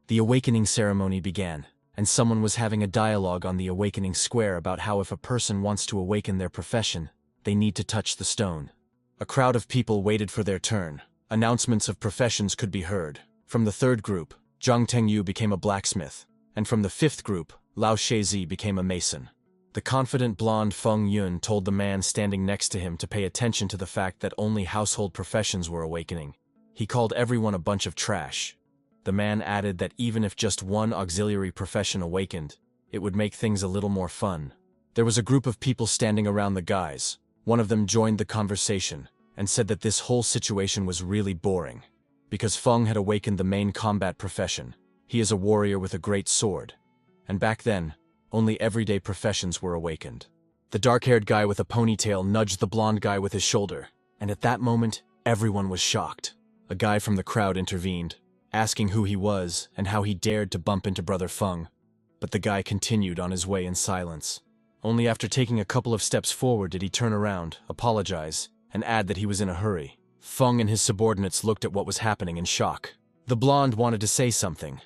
The awakening ceremony began, and someone was having a dialogue on the awakening square about how if a person wants to awaken their profession, they need to touch the stone. A crowd of people waited for their turn. Announcements of professions could be heard. From the third group, Zhang Tengyu became a blacksmith, and from the fifth group, Lao Shezi became a mason. The confident blonde Feng Yun told the man standing next to him to pay attention to the fact that only household professions were awakening. He called everyone a bunch of trash. The man added that even if just one auxiliary profession awakened, it would make things a little more fun. There was a group of people standing around the guys. One of them joined the conversation and said that this whole situation was really boring, because Feng had awakened the main combat profession. He is a warrior with a great sword. And back then, only everyday professions were awakened. The dark-haired guy with a ponytail nudged the blonde guy with his shoulder, and at that moment, everyone was shocked. A guy from the crowd intervened, asking who he was and how he dared to bump into Brother Feng. But the guy continued on his way in silence. Only after taking a couple of steps forward did he turn around, apologize, and add that he was in a hurry. Feng and his subordinates looked at what was happening in shock. The blonde wanted to say something,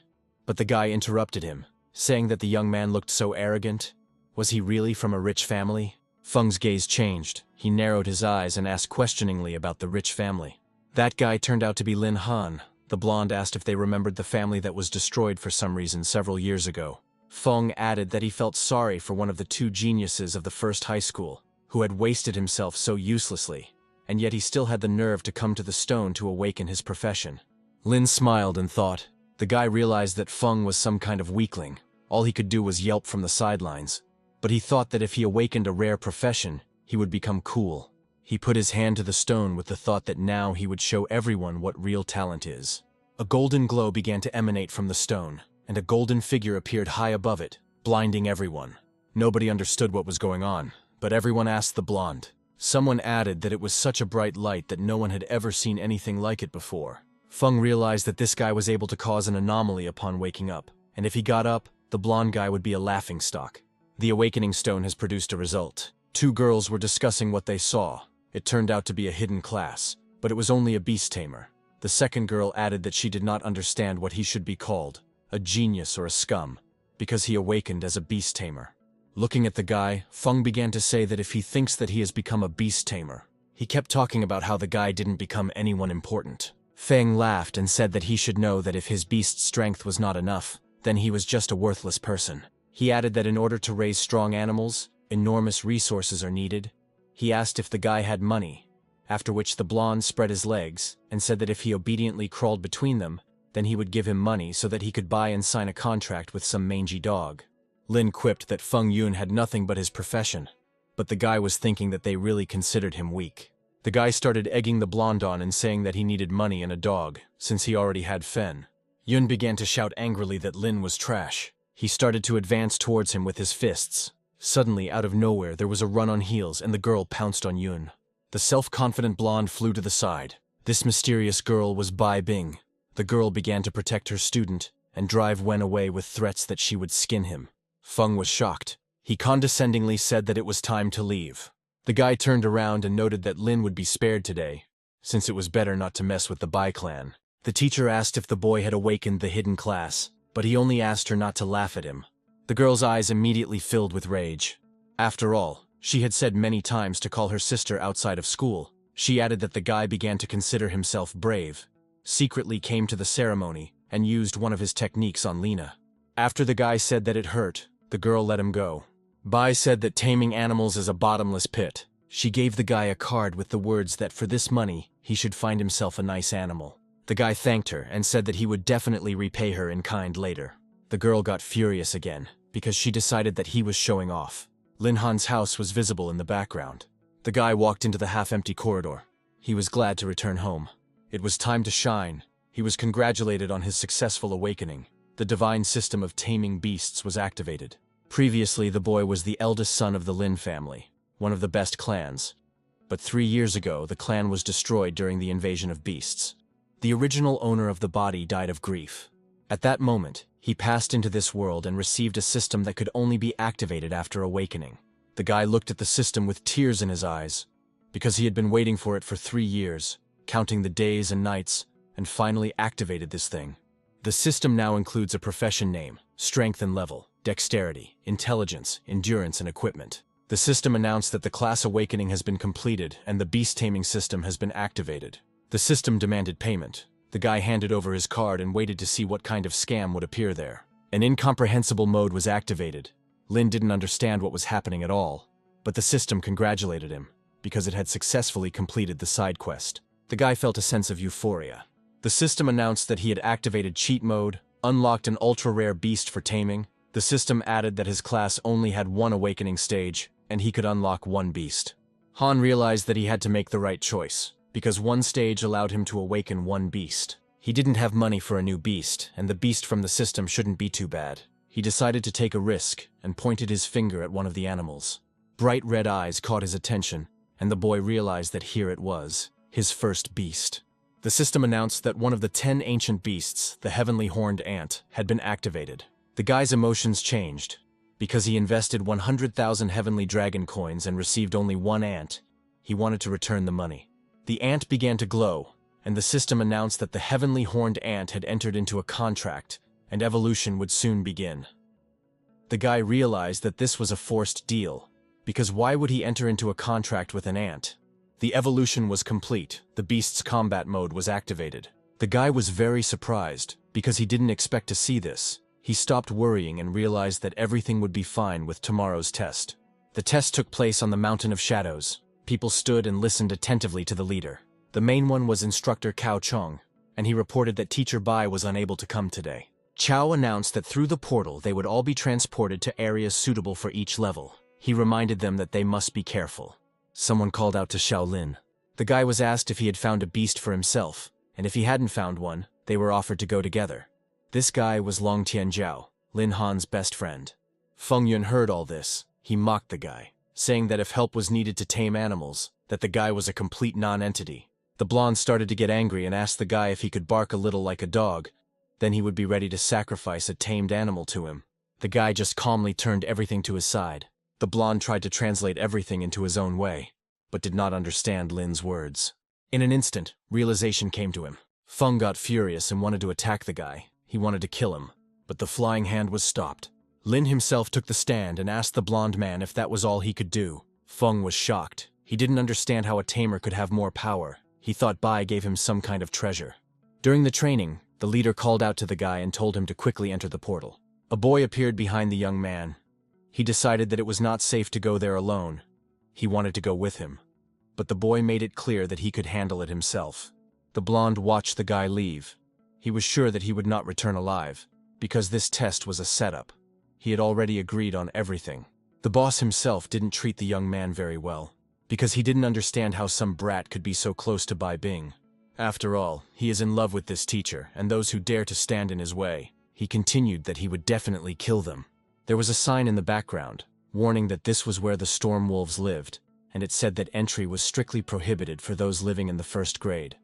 but the guy interrupted him, saying that the young man looked so arrogant. Was he really from a rich family? Feng's gaze changed. He narrowed his eyes and asked questioningly about the rich family. That guy turned out to be Lin Han. The blonde asked if they remembered the family that was destroyed for some reason several years ago. Feng added that he felt sorry for one of the two geniuses of the first high school, who had wasted himself so uselessly, and yet he still had the nerve to come to the stone to awaken his profession. Lin smiled and thought. The guy realized that Feng was some kind of weakling. All he could do was yelp from the sidelines. But he thought that if he awakened a rare profession, he would become cool. He put his hand to the stone with the thought that now he would show everyone what real talent is. A golden glow began to emanate from the stone, and a golden figure appeared high above it, blinding everyone. Nobody understood what was going on, but everyone asked the blonde. Someone added that it was such a bright light that no one had ever seen anything like it before. Feng realized that this guy was able to cause an anomaly upon waking up, and if he got up, the blonde guy would be a laughingstock. The awakening stone has produced a result. Two girls were discussing what they saw. It turned out to be a hidden class, but it was only a beast tamer. The second girl added that she did not understand what he should be called, a genius or a scum, because he awakened as a beast tamer. Looking at the guy, Feng began to say that if he thinks that he has become a beast tamer, he kept talking about how the guy didn't become anyone important. Feng laughed and said that he should know that if his beast strength was not enough, then he was just a worthless person. He added that in order to raise strong animals, enormous resources are needed. He asked if the guy had money, after which the blonde spread his legs and said that if he obediently crawled between them, then he would give him money so that he could buy and sign a contract with some mangy dog. Lin quipped that Feng Yun had nothing but his profession, but the guy was thinking that they really considered him weak. The guy started egging the blonde on and saying that he needed money and a dog, since he already had Fen. Yun began to shout angrily that Lin was trash. He started to advance towards him with his fists. Suddenly, out of nowhere, there was a run on heels and the girl pounced on Yun. The self-confident blonde flew to the side. This mysterious girl was Bai Bing. The girl began to protect her student, and drive Wen away with threats that she would skin him. Feng was shocked. He condescendingly said that it was time to leave. The guy turned around and noted that Lin would be spared today, since it was better not to mess with the Bai clan. The teacher asked if the boy had awakened the hidden class, but he only asked her not to laugh at him. The girl's eyes immediately filled with rage. After all, she had said many times to call her sister outside of school. She added that the guy began to consider himself brave, secretly came to the ceremony, and used one of his techniques on Lena. After the guy said that it hurt, the girl let him go. Bai said that taming animals is a bottomless pit. She gave the guy a card with the words that for this money, he should find himself a nice animal. The guy thanked her and said that he would definitely repay her in kind later. The girl got furious again, because she decided that he was showing off. Lin Han's house was visible in the background. The guy walked into the half-empty corridor. He was glad to return home. It was time to shine. He was congratulated on his successful awakening. The divine system of taming beasts was activated. Previously, the boy was the eldest son of the Lin family, one of the best clans. But 3 years ago, the clan was destroyed during the invasion of beasts. The original owner of the body died of grief. At that moment, he passed into this world and received a system that could only be activated after awakening. The guy looked at the system with tears in his eyes, because he had been waiting for it for 3 years, counting the days and nights, and finally activated this thing. The system now includes a profession name, strength and level, dexterity, intelligence, endurance, and equipment. The system announced that the class awakening has been completed and the beast taming system has been activated. The system demanded payment. The guy handed over his card and waited to see what kind of scam would appear there. An incomprehensible mode was activated. Lin didn't understand what was happening at all, but the system congratulated him because it had successfully completed the side quest. The guy felt a sense of euphoria. The system announced that he had activated cheat mode, unlocked an ultra-rare beast for taming. The system added that his class only had one awakening stage, and he could unlock one beast. Han realized that he had to make the right choice, because one stage allowed him to awaken one beast. He didn't have money for a new beast, and the beast from the system shouldn't be too bad. He decided to take a risk and pointed his finger at one of the animals. Bright red eyes caught his attention, and the boy realized that here it was, his first beast. The system announced that one of the 10 ancient beasts, the heavenly horned ant, had been activated. The guy's emotions changed. Because he invested 100,000 heavenly dragon coins and received only one ant, he wanted to return the money. The ant began to glow, and the system announced that the heavenly horned ant had entered into a contract, and evolution would soon begin. The guy realized that this was a forced deal, because why would he enter into a contract with an ant? The evolution was complete, the beast's combat mode was activated. The guy was very surprised, because he didn't expect to see this. He stopped worrying and realized that everything would be fine with tomorrow's test. The test took place on the Mountain of Shadows. People stood and listened attentively to the leader. The main one was instructor Cao Chong, and he reported that teacher Bai was unable to come today. Cao announced that through the portal they would all be transported to areas suitable for each level. He reminded them that they must be careful. Someone called out to Shaolin. The guy was asked if he had found a beast for himself, and if he hadn't found one, they were offered to go together. This guy was Long Tianjiao, Lin Han's best friend. Feng Yun heard all this. He mocked the guy, saying that if help was needed to tame animals, that the guy was a complete non-entity. The blonde started to get angry and asked the guy if he could bark a little like a dog, then he would be ready to sacrifice a tamed animal to him. The guy just calmly turned everything to his side. The blonde tried to translate everything into his own way, but did not understand Lin's words. In an instant, realization came to him. Feng got furious and wanted to attack the guy. He wanted to kill him, but the flying hand was stopped. Lin himself took the stand and asked the blonde man if that was all he could do. Feng was shocked. He didn't understand how a tamer could have more power. He thought Bai gave him some kind of treasure. During the training, the leader called out to the guy and told him to quickly enter the portal. A boy appeared behind the young man. He decided that it was not safe to go there alone. He wanted to go with him, but the boy made it clear that he could handle it himself. The blonde watched the guy leave. He was sure that he would not return alive, because this test was a setup. He had already agreed on everything. The boss himself didn't treat the young man very well, because he didn't understand how some brat could be so close to Bai Bing. After all, he is in love with this teacher and those who dare to stand in his way. He continued that he would definitely kill them. There was a sign in the background, warning that this was where the storm wolves lived, and it said that entry was strictly prohibited for those living in the first grade.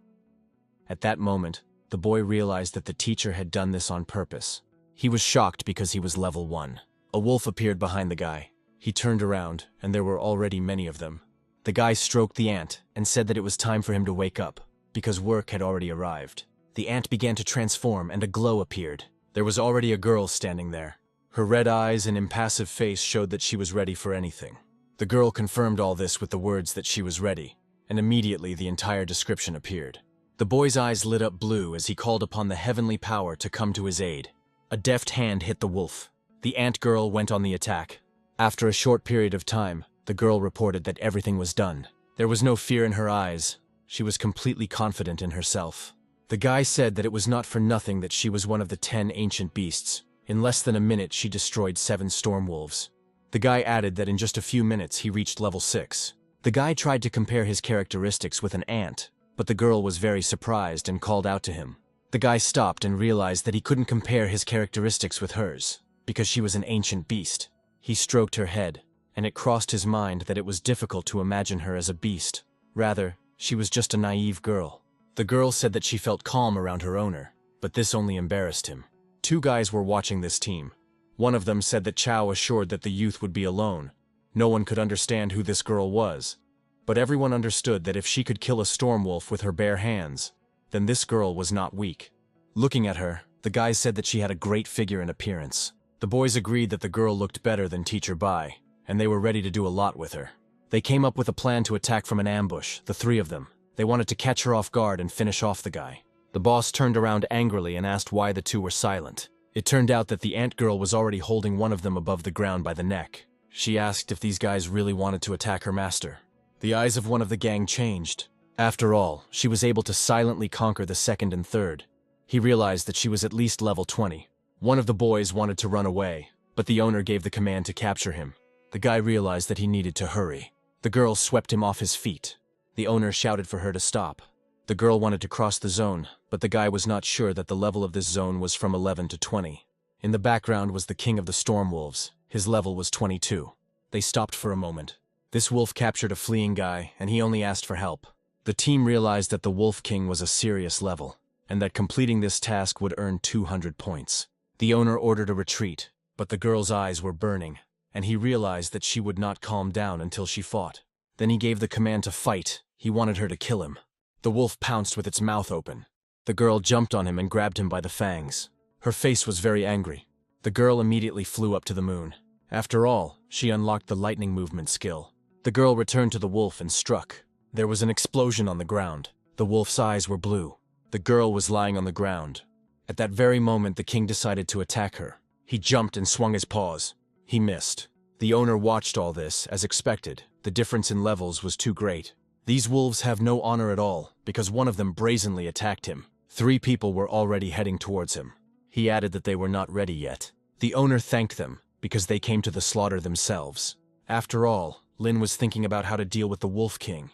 At that moment, the boy realized that the teacher had done this on purpose. He was shocked because he was level 1. A wolf appeared behind the guy. He turned around, and there were already many of them. The guy stroked the ant and said that it was time for him to wake up, because work had already arrived. The ant began to transform and a glow appeared. There was already a girl standing there. Her red eyes and impassive face showed that she was ready for anything. The girl confirmed all this with the words that she was ready, and immediately the entire description appeared. The boy's eyes lit up blue as he called upon the heavenly power to come to his aid. A deft hand hit the wolf. The ant girl went on the attack. After a short period of time, the girl reported that everything was done. There was no fear in her eyes. She was completely confident in herself. The guy said that it was not for nothing that she was one of the 10 ancient beasts. In less than a minute, she destroyed 7 storm wolves. The guy added that in just a few minutes he reached level 6. The guy tried to compare his characteristics with an ant, but the girl was very surprised and called out to him. The guy stopped and realized that he couldn't compare his characteristics with hers, because she was an ancient beast. He stroked her head, and it crossed his mind that it was difficult to imagine her as a beast. Rather, she was just a naive girl. The girl said that she felt calm around her owner, but this only embarrassed him. 2 guys were watching this team. One of them said that Chow assured that the youth would be alone. No one could understand who this girl was, but everyone understood that if she could kill a storm wolf with her bare hands, then this girl was not weak. Looking at her, The guys said that she had a great figure and appearance. The boys agreed that the girl looked better than Teacher Bai, and they were ready to do a lot with her. They came up with a plan to attack from an ambush, the three of them. They wanted to catch her off guard and finish off the guy. The boss turned around angrily and asked why the two were silent. It turned out that the ant girl was already holding one of them above the ground by the neck. She asked if these guys really wanted to attack her master. The eyes of one of the gang changed. After all, she was able to silently conquer the second and third. He realized that she was at least level 20. One of the boys wanted to run away, but the owner gave the command to capture him. The guy realized that he needed to hurry. The girl swept him off his feet. The owner shouted for her to stop. The girl wanted to cross the zone, but the guy was not sure that the level of this zone was from 11 to 20. In the background was the king of the storm wolves. His level was 22. They stopped for a moment. This wolf captured a fleeing guy, and he only asked for help. The team realized that the Wolf King was a serious level, and that completing this task would earn 200 points. The owner ordered a retreat, but the girl's eyes were burning, and he realized that she would not calm down until she fought. Then he gave the command to fight. He wanted her to kill him. The wolf pounced with its mouth open. The girl jumped on him and grabbed him by the fangs. Her face was very angry. The girl immediately flew up to the moon. After all, she unlocked the lightning movement skill. The girl returned to the wolf and struck. There was an explosion on the ground. The wolf's eyes were blue. The girl was lying on the ground. At that very moment, the king decided to attack her. He jumped and swung his paws. He missed. The owner watched all this, as expected. The difference in levels was too great. These wolves have no honor at all, because one of them brazenly attacked him. 3 people were already heading towards him. He added that they were not ready yet. The owner thanked them, because they came to the slaughter themselves. After all, Lin was thinking about how to deal with the Wolf King.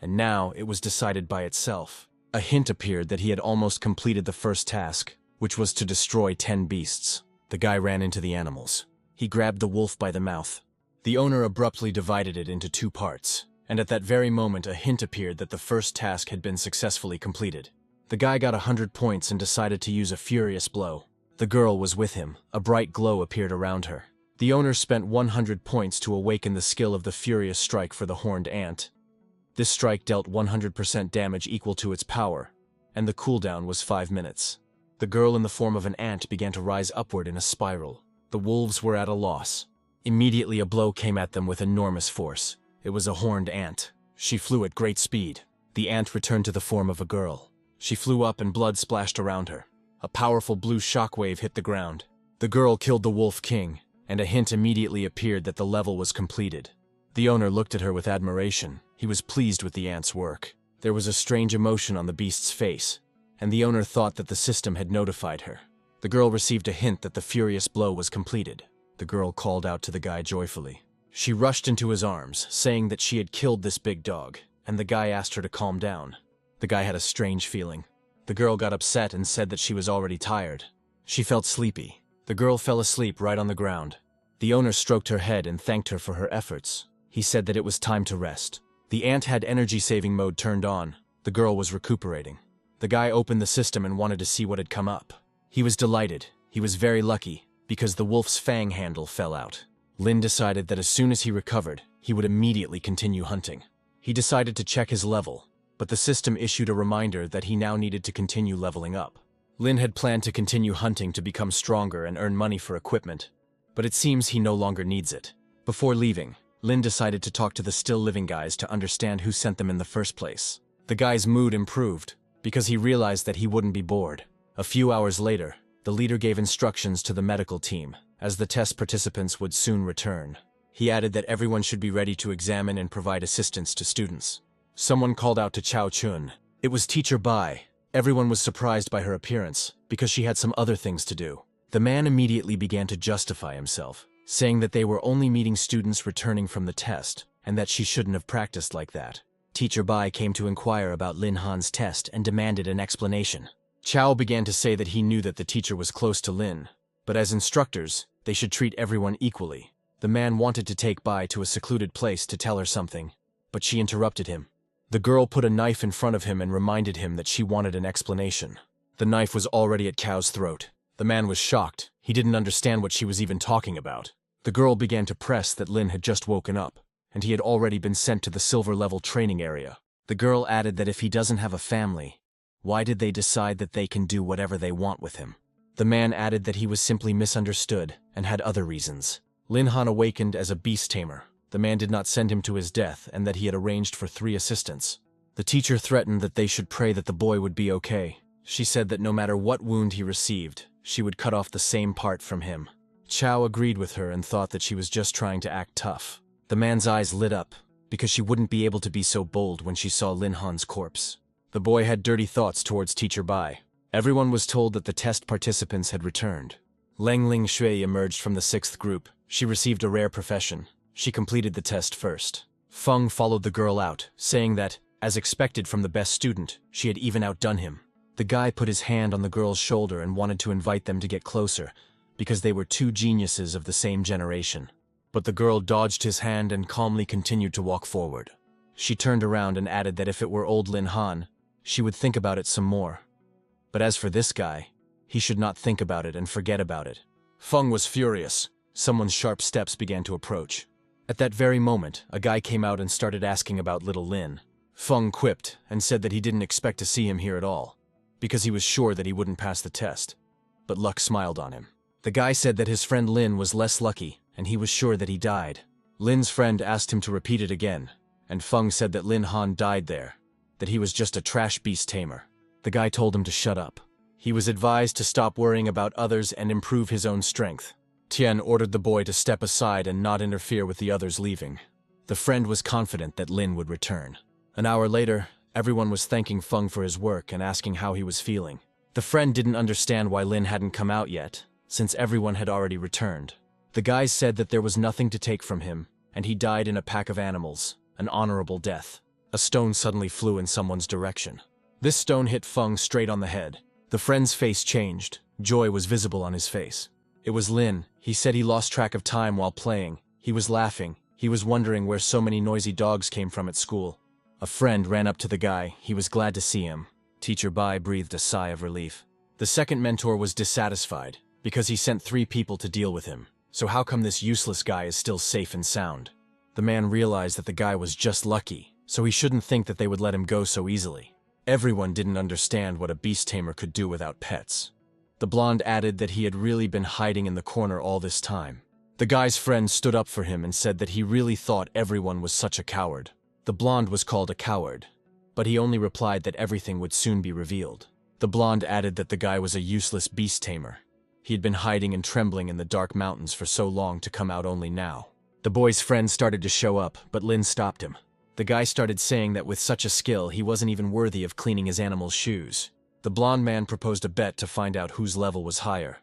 And now it was decided by itself. A hint appeared that he had almost completed the first task, which was to destroy 10 beasts. The guy ran into the animals. He grabbed the wolf by the mouth. The owner abruptly divided it into 2 parts. And at that very moment a hint appeared that the first task had been successfully completed. The guy got 100 points and decided to use a furious blow. The girl was with him. A bright glow appeared around her. The owner spent 100 points to awaken the skill of the furious strike for the horned ant. This strike dealt 100% damage equal to its power, and the cooldown was 5 minutes. The girl in the form of an ant began to rise upward in a spiral. The wolves were at a loss. Immediately a blow came at them with enormous force. It was a horned ant. She flew at great speed. The ant returned to the form of a girl. She flew up and blood splashed around her. A powerful blue shockwave hit the ground. The girl killed the Wolf King, and a hint immediately appeared that the level was completed. The owner looked at her with admiration. He was pleased with the ant's work. There was a strange emotion on the beast's face, and the owner thought that the system had notified her. The girl received a hint that the furious blow was completed. The girl called out to the guy joyfully. She rushed into his arms, saying that she had killed this big dog, and the guy asked her to calm down. The guy had a strange feeling. The girl got upset and said that she was already tired. She felt sleepy. The girl fell asleep right on the ground. The owner stroked her head and thanked her for her efforts. He said that it was time to rest. The ant had energy-saving mode turned on. The girl was recuperating. The guy opened the system and wanted to see what had come up. He was delighted. He was very lucky, because the wolf's fang handle fell out. Lin decided that as soon as he recovered, he would immediately continue hunting. He decided to check his level, but the system issued a reminder that he now needed to continue leveling up. Lin had planned to continue hunting to become stronger and earn money for equipment, but it seems he no longer needs it. Before leaving, Lin decided to talk to the still-living guys to understand who sent them in the first place. The guy's mood improved, because he realized that he wouldn't be bored. A few hours later, the leader gave instructions to the medical team, as the test participants would soon return. He added that everyone should be ready to examine and provide assistance to students. Someone called out to Chao Chun. It was Teacher Bai. Everyone was surprised by her appearance, because she had some other things to do. The man immediately began to justify himself, saying that they were only meeting students returning from the test, and that she shouldn't have practiced like that. Teacher Bai came to inquire about Lin Han's test and demanded an explanation. Chao began to say that he knew that the teacher was close to Lin, but as instructors, they should treat everyone equally. The man wanted to take Bai to a secluded place to tell her something, but she interrupted him. The girl put a knife in front of him and reminded him that she wanted an explanation. The knife was already at Chao's throat. The man was shocked. He didn't understand what she was even talking about. The girl began to press that Lin had just woken up, and he had already been sent to the silver-level training area. The girl added that if he doesn't have a family, why did they decide that they can do whatever they want with him? The man added that he was simply misunderstood and had other reasons. Lin Han awakened as a beast tamer. The man did not send him to his death and that he had arranged for 3 assistants. The teacher threatened that they should pray that the boy would be okay. She said that no matter what wound he received, she would cut off the same part from him. Chow agreed with her and thought that she was just trying to act tough. The man's eyes lit up, because she wouldn't be able to be so bold when she saw Lin Han's corpse. The boy had dirty thoughts towards Teacher Bai. Everyone was told that the test participants had returned. Leng Ling Shui emerged from the 6th group. She received a rare profession. She completed the test first. Feng followed the girl out, saying that, as expected from the best student, she had even outdone him. The guy put his hand on the girl's shoulder and wanted to invite them to get closer, because they were 2 geniuses of the same generation. But the girl dodged his hand and calmly continued to walk forward. She turned around and added that if it were old Lin Han, she would think about it some more. But as for this guy, he should not think about it and forget about it. Feng was furious. Someone's sharp steps began to approach. At that very moment, a guy came out and started asking about little Lin. Feng quipped and said that he didn't expect to see him here at all, because he was sure that he wouldn't pass the test. But luck smiled on him. The guy said that his friend Lin was less lucky, and he was sure that he died. Lin's friend asked him to repeat it again, and Feng said that Lin Han died there, that he was just a trash beast tamer. The guy told him to shut up. He was advised to stop worrying about others and improve his own strength. Tian ordered the boy to step aside and not interfere with the others leaving. The friend was confident that Lin would return. An hour later, everyone was thanking Feng for his work and asking how he was feeling. The friend didn't understand why Lin hadn't come out yet, since everyone had already returned. The guys said that there was nothing to take from him, and he died in a pack of animals, an honorable death. A stone suddenly flew in someone's direction. This stone hit Feng straight on the head. The friend's face changed. Joy was visible on his face. It was Lin. He said he lost track of time while playing. He was laughing. He was wondering where so many noisy dogs came from at school. A friend ran up to the guy. He was glad to see him. Teacher Bai breathed a sigh of relief. The second mentor was dissatisfied, because he sent 3 people to deal with him. So how come this useless guy is still safe and sound? The man realized that the guy was just lucky, so he shouldn't think that they would let him go so easily. Everyone didn't understand what a beast tamer could do without pets. The blonde added that he had really been hiding in the corner all this time. The guy's friend stood up for him and said that he really thought everyone was such a coward. The blonde was called a coward, but he only replied that everything would soon be revealed. The blonde added that the guy was a useless beast tamer. He had been hiding and trembling in the dark mountains for so long to come out only now. The boy's friend started to show up, but Lin stopped him. The guy started saying that with such a skill, he wasn't even worthy of cleaning his animal's shoes. The blonde man proposed a bet to find out whose level was higher,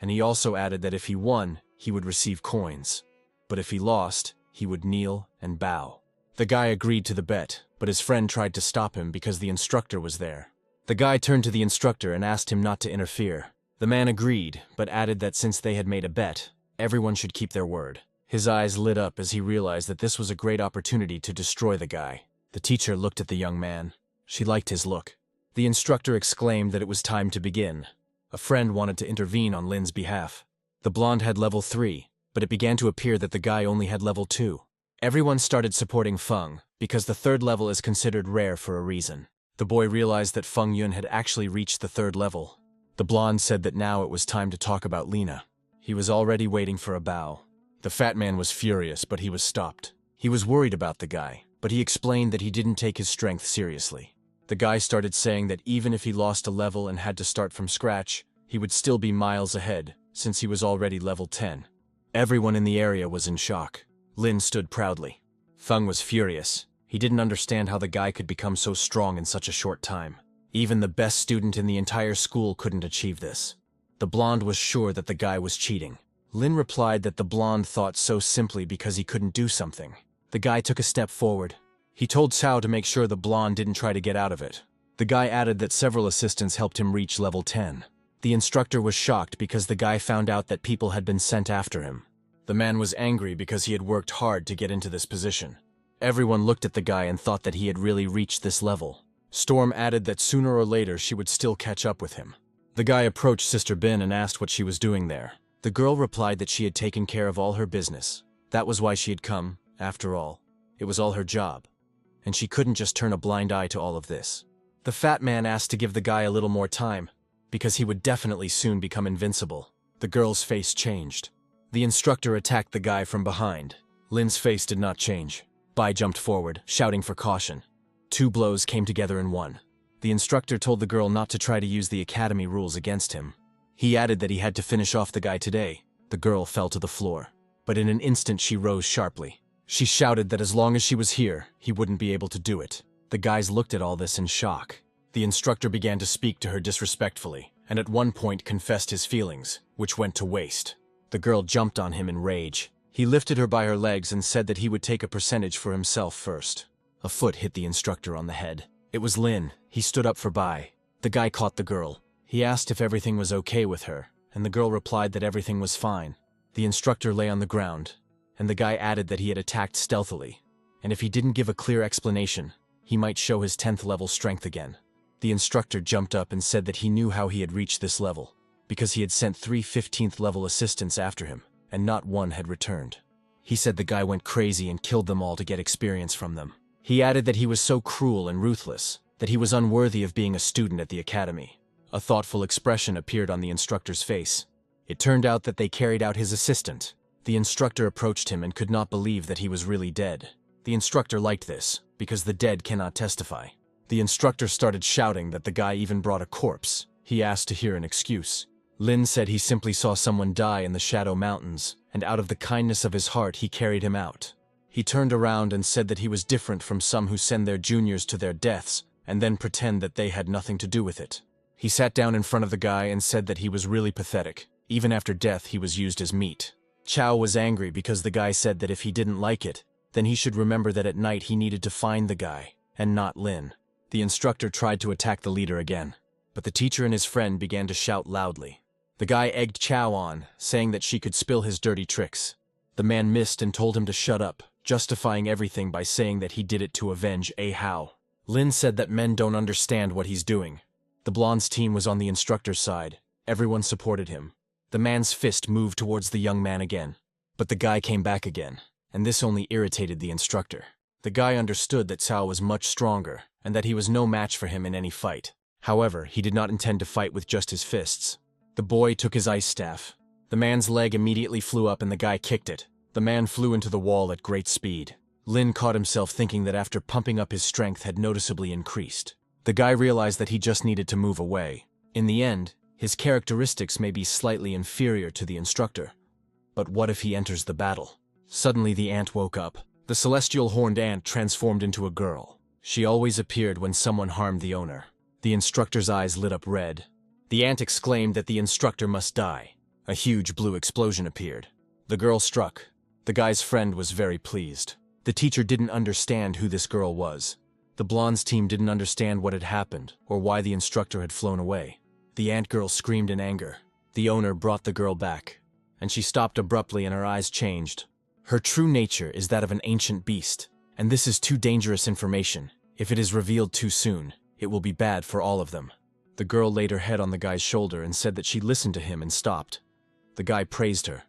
and he also added that if he won, he would receive coins, but if he lost, he would kneel and bow. The guy agreed to the bet, but his friend tried to stop him because the instructor was there. The guy turned to the instructor and asked him not to interfere. The man agreed, but added that since they had made a bet, everyone should keep their word. His eyes lit up as he realized that this was a great opportunity to destroy the guy. The teacher looked at the young man. She liked his look. The instructor exclaimed that it was time to begin. A friend wanted to intervene on Lin's behalf. The blonde had level 3, but it began to appear that the guy only had level 2. Everyone started supporting Feng, because the 3rd level is considered rare for a reason. The boy realized that Feng Yun had actually reached the 3rd level. The blonde said that now it was time to talk about Lena. He was already waiting for a bow. The fat man was furious, but he was stopped. He was worried about the guy, but he explained that he didn't take his strength seriously. The guy started saying that even if he lost a level and had to start from scratch, he would still be miles ahead, since he was already level 10. Everyone in the area was in shock. Lin stood proudly. Feng was furious. He didn't understand how the guy could become so strong in such a short time. Even the best student in the entire school couldn't achieve this. The blonde was sure that the guy was cheating. Lin replied that the blonde thought so simply because he couldn't do something. The guy took a step forward. He told Cao to make sure the blonde didn't try to get out of it. The guy added that several assistants helped him reach level 10. The instructor was shocked because the guy found out that people had been sent after him. The man was angry because he had worked hard to get into this position. Everyone looked at the guy and thought that he had really reached this level. Storm added that sooner or later she would still catch up with him. The guy approached Sister Bin and asked what she was doing there. The girl replied that she had taken care of all her business. That was why she had come, after all. It was all her job. And she couldn't just turn a blind eye to all of this. The fat man asked to give the guy a little more time. because he would definitely soon become invincible. The girl's face changed. The instructor attacked the guy from behind. Lin's face did not change. Bai jumped forward, shouting for caution. 2 blows came together in one. The instructor told the girl not to try to use the academy rules against him. He added that he had to finish off the guy today. The girl fell to the floor. But in an instant she rose sharply. She shouted that as long as she was here, he wouldn't be able to do it. The guys looked at all this in shock. The instructor began to speak to her disrespectfully, and at one point confessed his feelings, which went to waste. The girl jumped on him in rage. He lifted her by her legs and said that he would take a percentage for himself first. A foot hit the instructor on the head. It was Lin. He stood up for Bai. The guy caught the girl. He asked if everything was okay with her, and the girl replied that everything was fine. The instructor lay on the ground, and the guy added that he had attacked stealthily, and if he didn't give a clear explanation, he might show his 10th level strength again. The instructor jumped up and said that he knew how he had reached this level, because he had sent 3 15th level assistants after him, and not one had returned. He said the guy went crazy and killed them all to get experience from them. He added that he was so cruel and ruthless, that he was unworthy of being a student at the academy. A thoughtful expression appeared on the instructor's face. It turned out that they carried out his assistant. The instructor approached him and could not believe that he was really dead. The instructor liked this, because the dead cannot testify. The instructor started shouting that the guy even brought a corpse. He asked to hear an excuse. Lin said he simply saw someone die in the Shadow Mountains, and out of the kindness of his heart he carried him out. He turned around and said that he was different from some who send their juniors to their deaths, and then pretend that they had nothing to do with it. He sat down in front of the guy and said that he was really pathetic. Even after death, he was used as meat. Chow was angry because the guy said that if he didn't like it, then he should remember that at night he needed to find the guy, and not Lin. The instructor tried to attack the leader again, but the teacher and his friend began to shout loudly. The guy egged Chow on, saying that she could spill his dirty tricks. The man missed and told him to shut up, justifying everything by saying that he did it to avenge A Hao. Lin said that men don't understand what he's doing. The blonde's team was on the instructor's side. Everyone supported him. The man's fist moved towards the young man again. But the guy came back again, and this only irritated the instructor. The guy understood that Cao was much stronger, and that he was no match for him in any fight. However, he did not intend to fight with just his fists. The boy took his ice staff. The man's leg immediately flew up and the guy kicked it. The man flew into the wall at great speed. Lin caught himself thinking that after pumping up his strength had noticeably increased. The guy realized that he just needed to move away. In the end, his characteristics may be slightly inferior to the instructor. But what if he enters the battle? Suddenly the ant woke up. The celestial horned ant transformed into a girl. She always appeared when someone harmed the owner. The instructor's eyes lit up red. The ant exclaimed that the instructor must die. A huge blue explosion appeared. The girl struck. The guy's friend was very pleased. The teacher didn't understand who this girl was. The blonde's team didn't understand what had happened or why the instructor had flown away. The ant girl screamed in anger. The owner brought the girl back, and she stopped abruptly and her eyes changed. Her true nature is that of an ancient beast, and this is too dangerous information. If it is revealed too soon, it will be bad for all of them. The girl laid her head on the guy's shoulder and said that she listened to him and stopped. The guy praised her,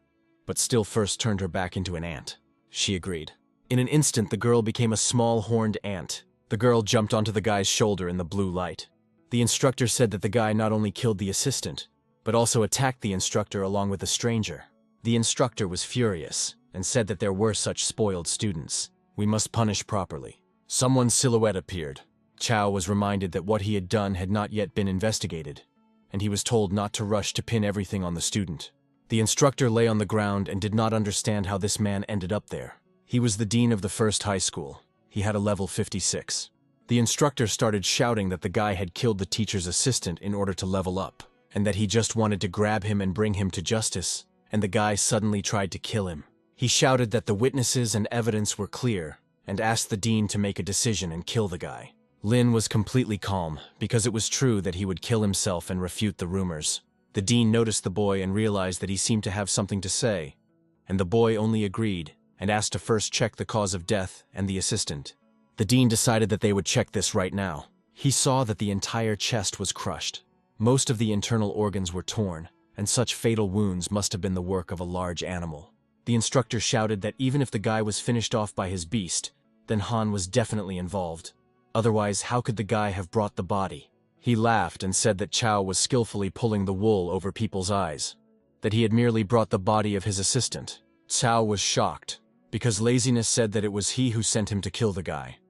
but still first turned her back into an ant. She agreed. In an instant, the girl became a small horned ant. The girl jumped onto the guy's shoulder in the blue light. The instructor said that the guy not only killed the assistant, but also attacked the instructor along with a stranger. The instructor was furious and said that there were such spoiled students. We must punish properly. Someone's silhouette appeared. Chow was reminded that what he had done had not yet been investigated, and he was told not to rush to pin everything on the student. The instructor lay on the ground and did not understand how this man ended up there. He was the dean of the first high school. He had a level 56. The instructor started shouting that the guy had killed the teacher's assistant in order to level up, and that he just wanted to grab him and bring him to justice, and the guy suddenly tried to kill him. He shouted that the witnesses and evidence were clear, and asked the dean to make a decision and kill the guy. Lin was completely calm, because it was true that he would kill himself and refute the rumors. The dean noticed the boy and realized that he seemed to have something to say, and the boy only agreed, and asked to first check the cause of death and the assistant. The dean decided that they would check this right now. He saw that the entire chest was crushed. Most of the internal organs were torn, and such fatal wounds must have been the work of a large animal. The instructor shouted that even if the guy was finished off by his beast, then Han was definitely involved. Otherwise, how could the guy have brought the body? He laughed and said that Chow was skillfully pulling the wool over people's eyes, that he had merely brought the body of his assistant. Chow was shocked, because laziness said that it was he who sent him to kill the guy.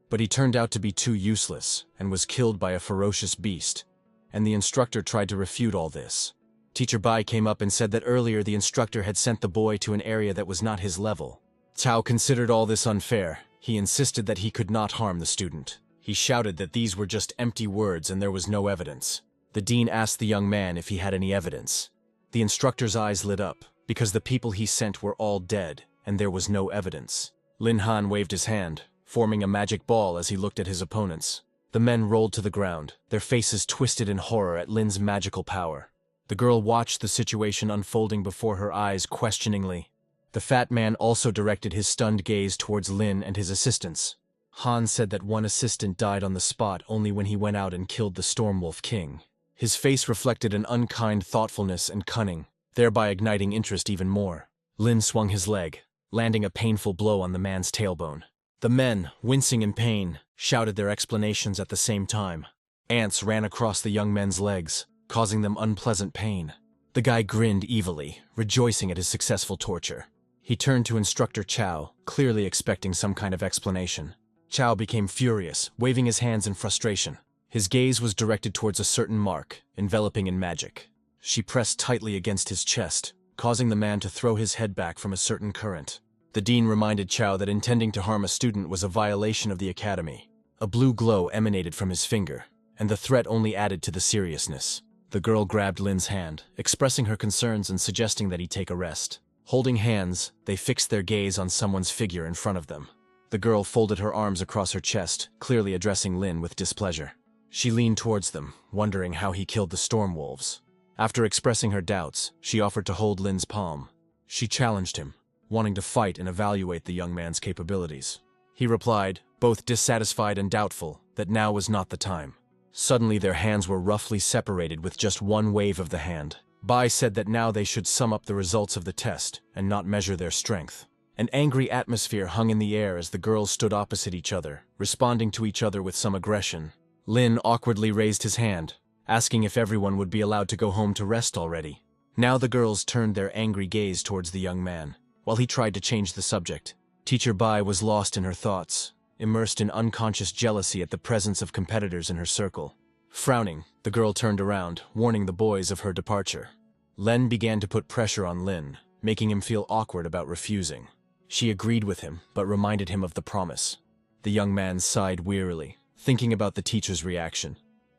But he turned out to be too useless and was killed by a ferocious beast, and the instructor tried to refute all this. Teacher Bai came up and said that earlier the instructor had sent the boy to an area that was not his level. Chow considered all this unfair. He insisted that he could not harm the student. He shouted that these were just empty words and there was no evidence. The dean asked the young man if he had any evidence. The instructor's eyes lit up, because the people he sent were all dead, and there was no evidence. Lin Han waved his hand, forming a magic ball as he looked at his opponents. The men rolled to the ground, their faces twisted in horror at Lin's magical power. The girl watched the situation unfolding before her eyes questioningly. The fat man also directed his stunned gaze towards Lin and his assistants. Han said that one assistant died on the spot only when he went out and killed the Stormwolf King. His face reflected an unkind thoughtfulness and cunning, thereby igniting interest even more. Lin swung his leg, landing a painful blow on the man's tailbone. The men, wincing in pain, shouted their explanations at the same time. Ants ran across the young men's legs, causing them unpleasant pain. The guy grinned evilly, rejoicing at his successful torture. He turned to Instructor Chow, clearly expecting some kind of explanation. Chow became furious, waving his hands in frustration. His gaze was directed towards a certain mark, enveloping in magic. She pressed tightly against his chest, causing the man to throw his head back from a certain current. The dean reminded Chow that intending to harm a student was a violation of the academy. A blue glow emanated from his finger, and the threat only added to the seriousness. The girl grabbed Lin's hand, expressing her concerns and suggesting that he take a rest. Holding hands, they fixed their gaze on someone's figure in front of them. The girl folded her arms across her chest, clearly addressing Lin with displeasure. She leaned towards them, wondering how he killed the Stormwolves. After expressing her doubts, she offered to hold Lin's palm. She challenged him, wanting to fight and evaluate the young man's capabilities. He replied, both dissatisfied and doubtful, that now was not the time. Suddenly their hands were roughly separated with just one wave of the hand. Bai said that now they should sum up the results of the test and not measure their strength. An angry atmosphere hung in the air as the girls stood opposite each other, responding to each other with some aggression. Lin awkwardly raised his hand, asking if everyone would be allowed to go home to rest already. Now the girls turned their angry gaze towards the young man, while he tried to change the subject. Teacher Bai was lost in her thoughts, immersed in unconscious jealousy at the presence of competitors in her circle. Frowning, the girl turned around, warning the boys of her departure. Len began to put pressure on Lin, making him feel awkward about refusing. She agreed with him, but reminded him of the promise. The young man sighed wearily, thinking about the teacher's reaction.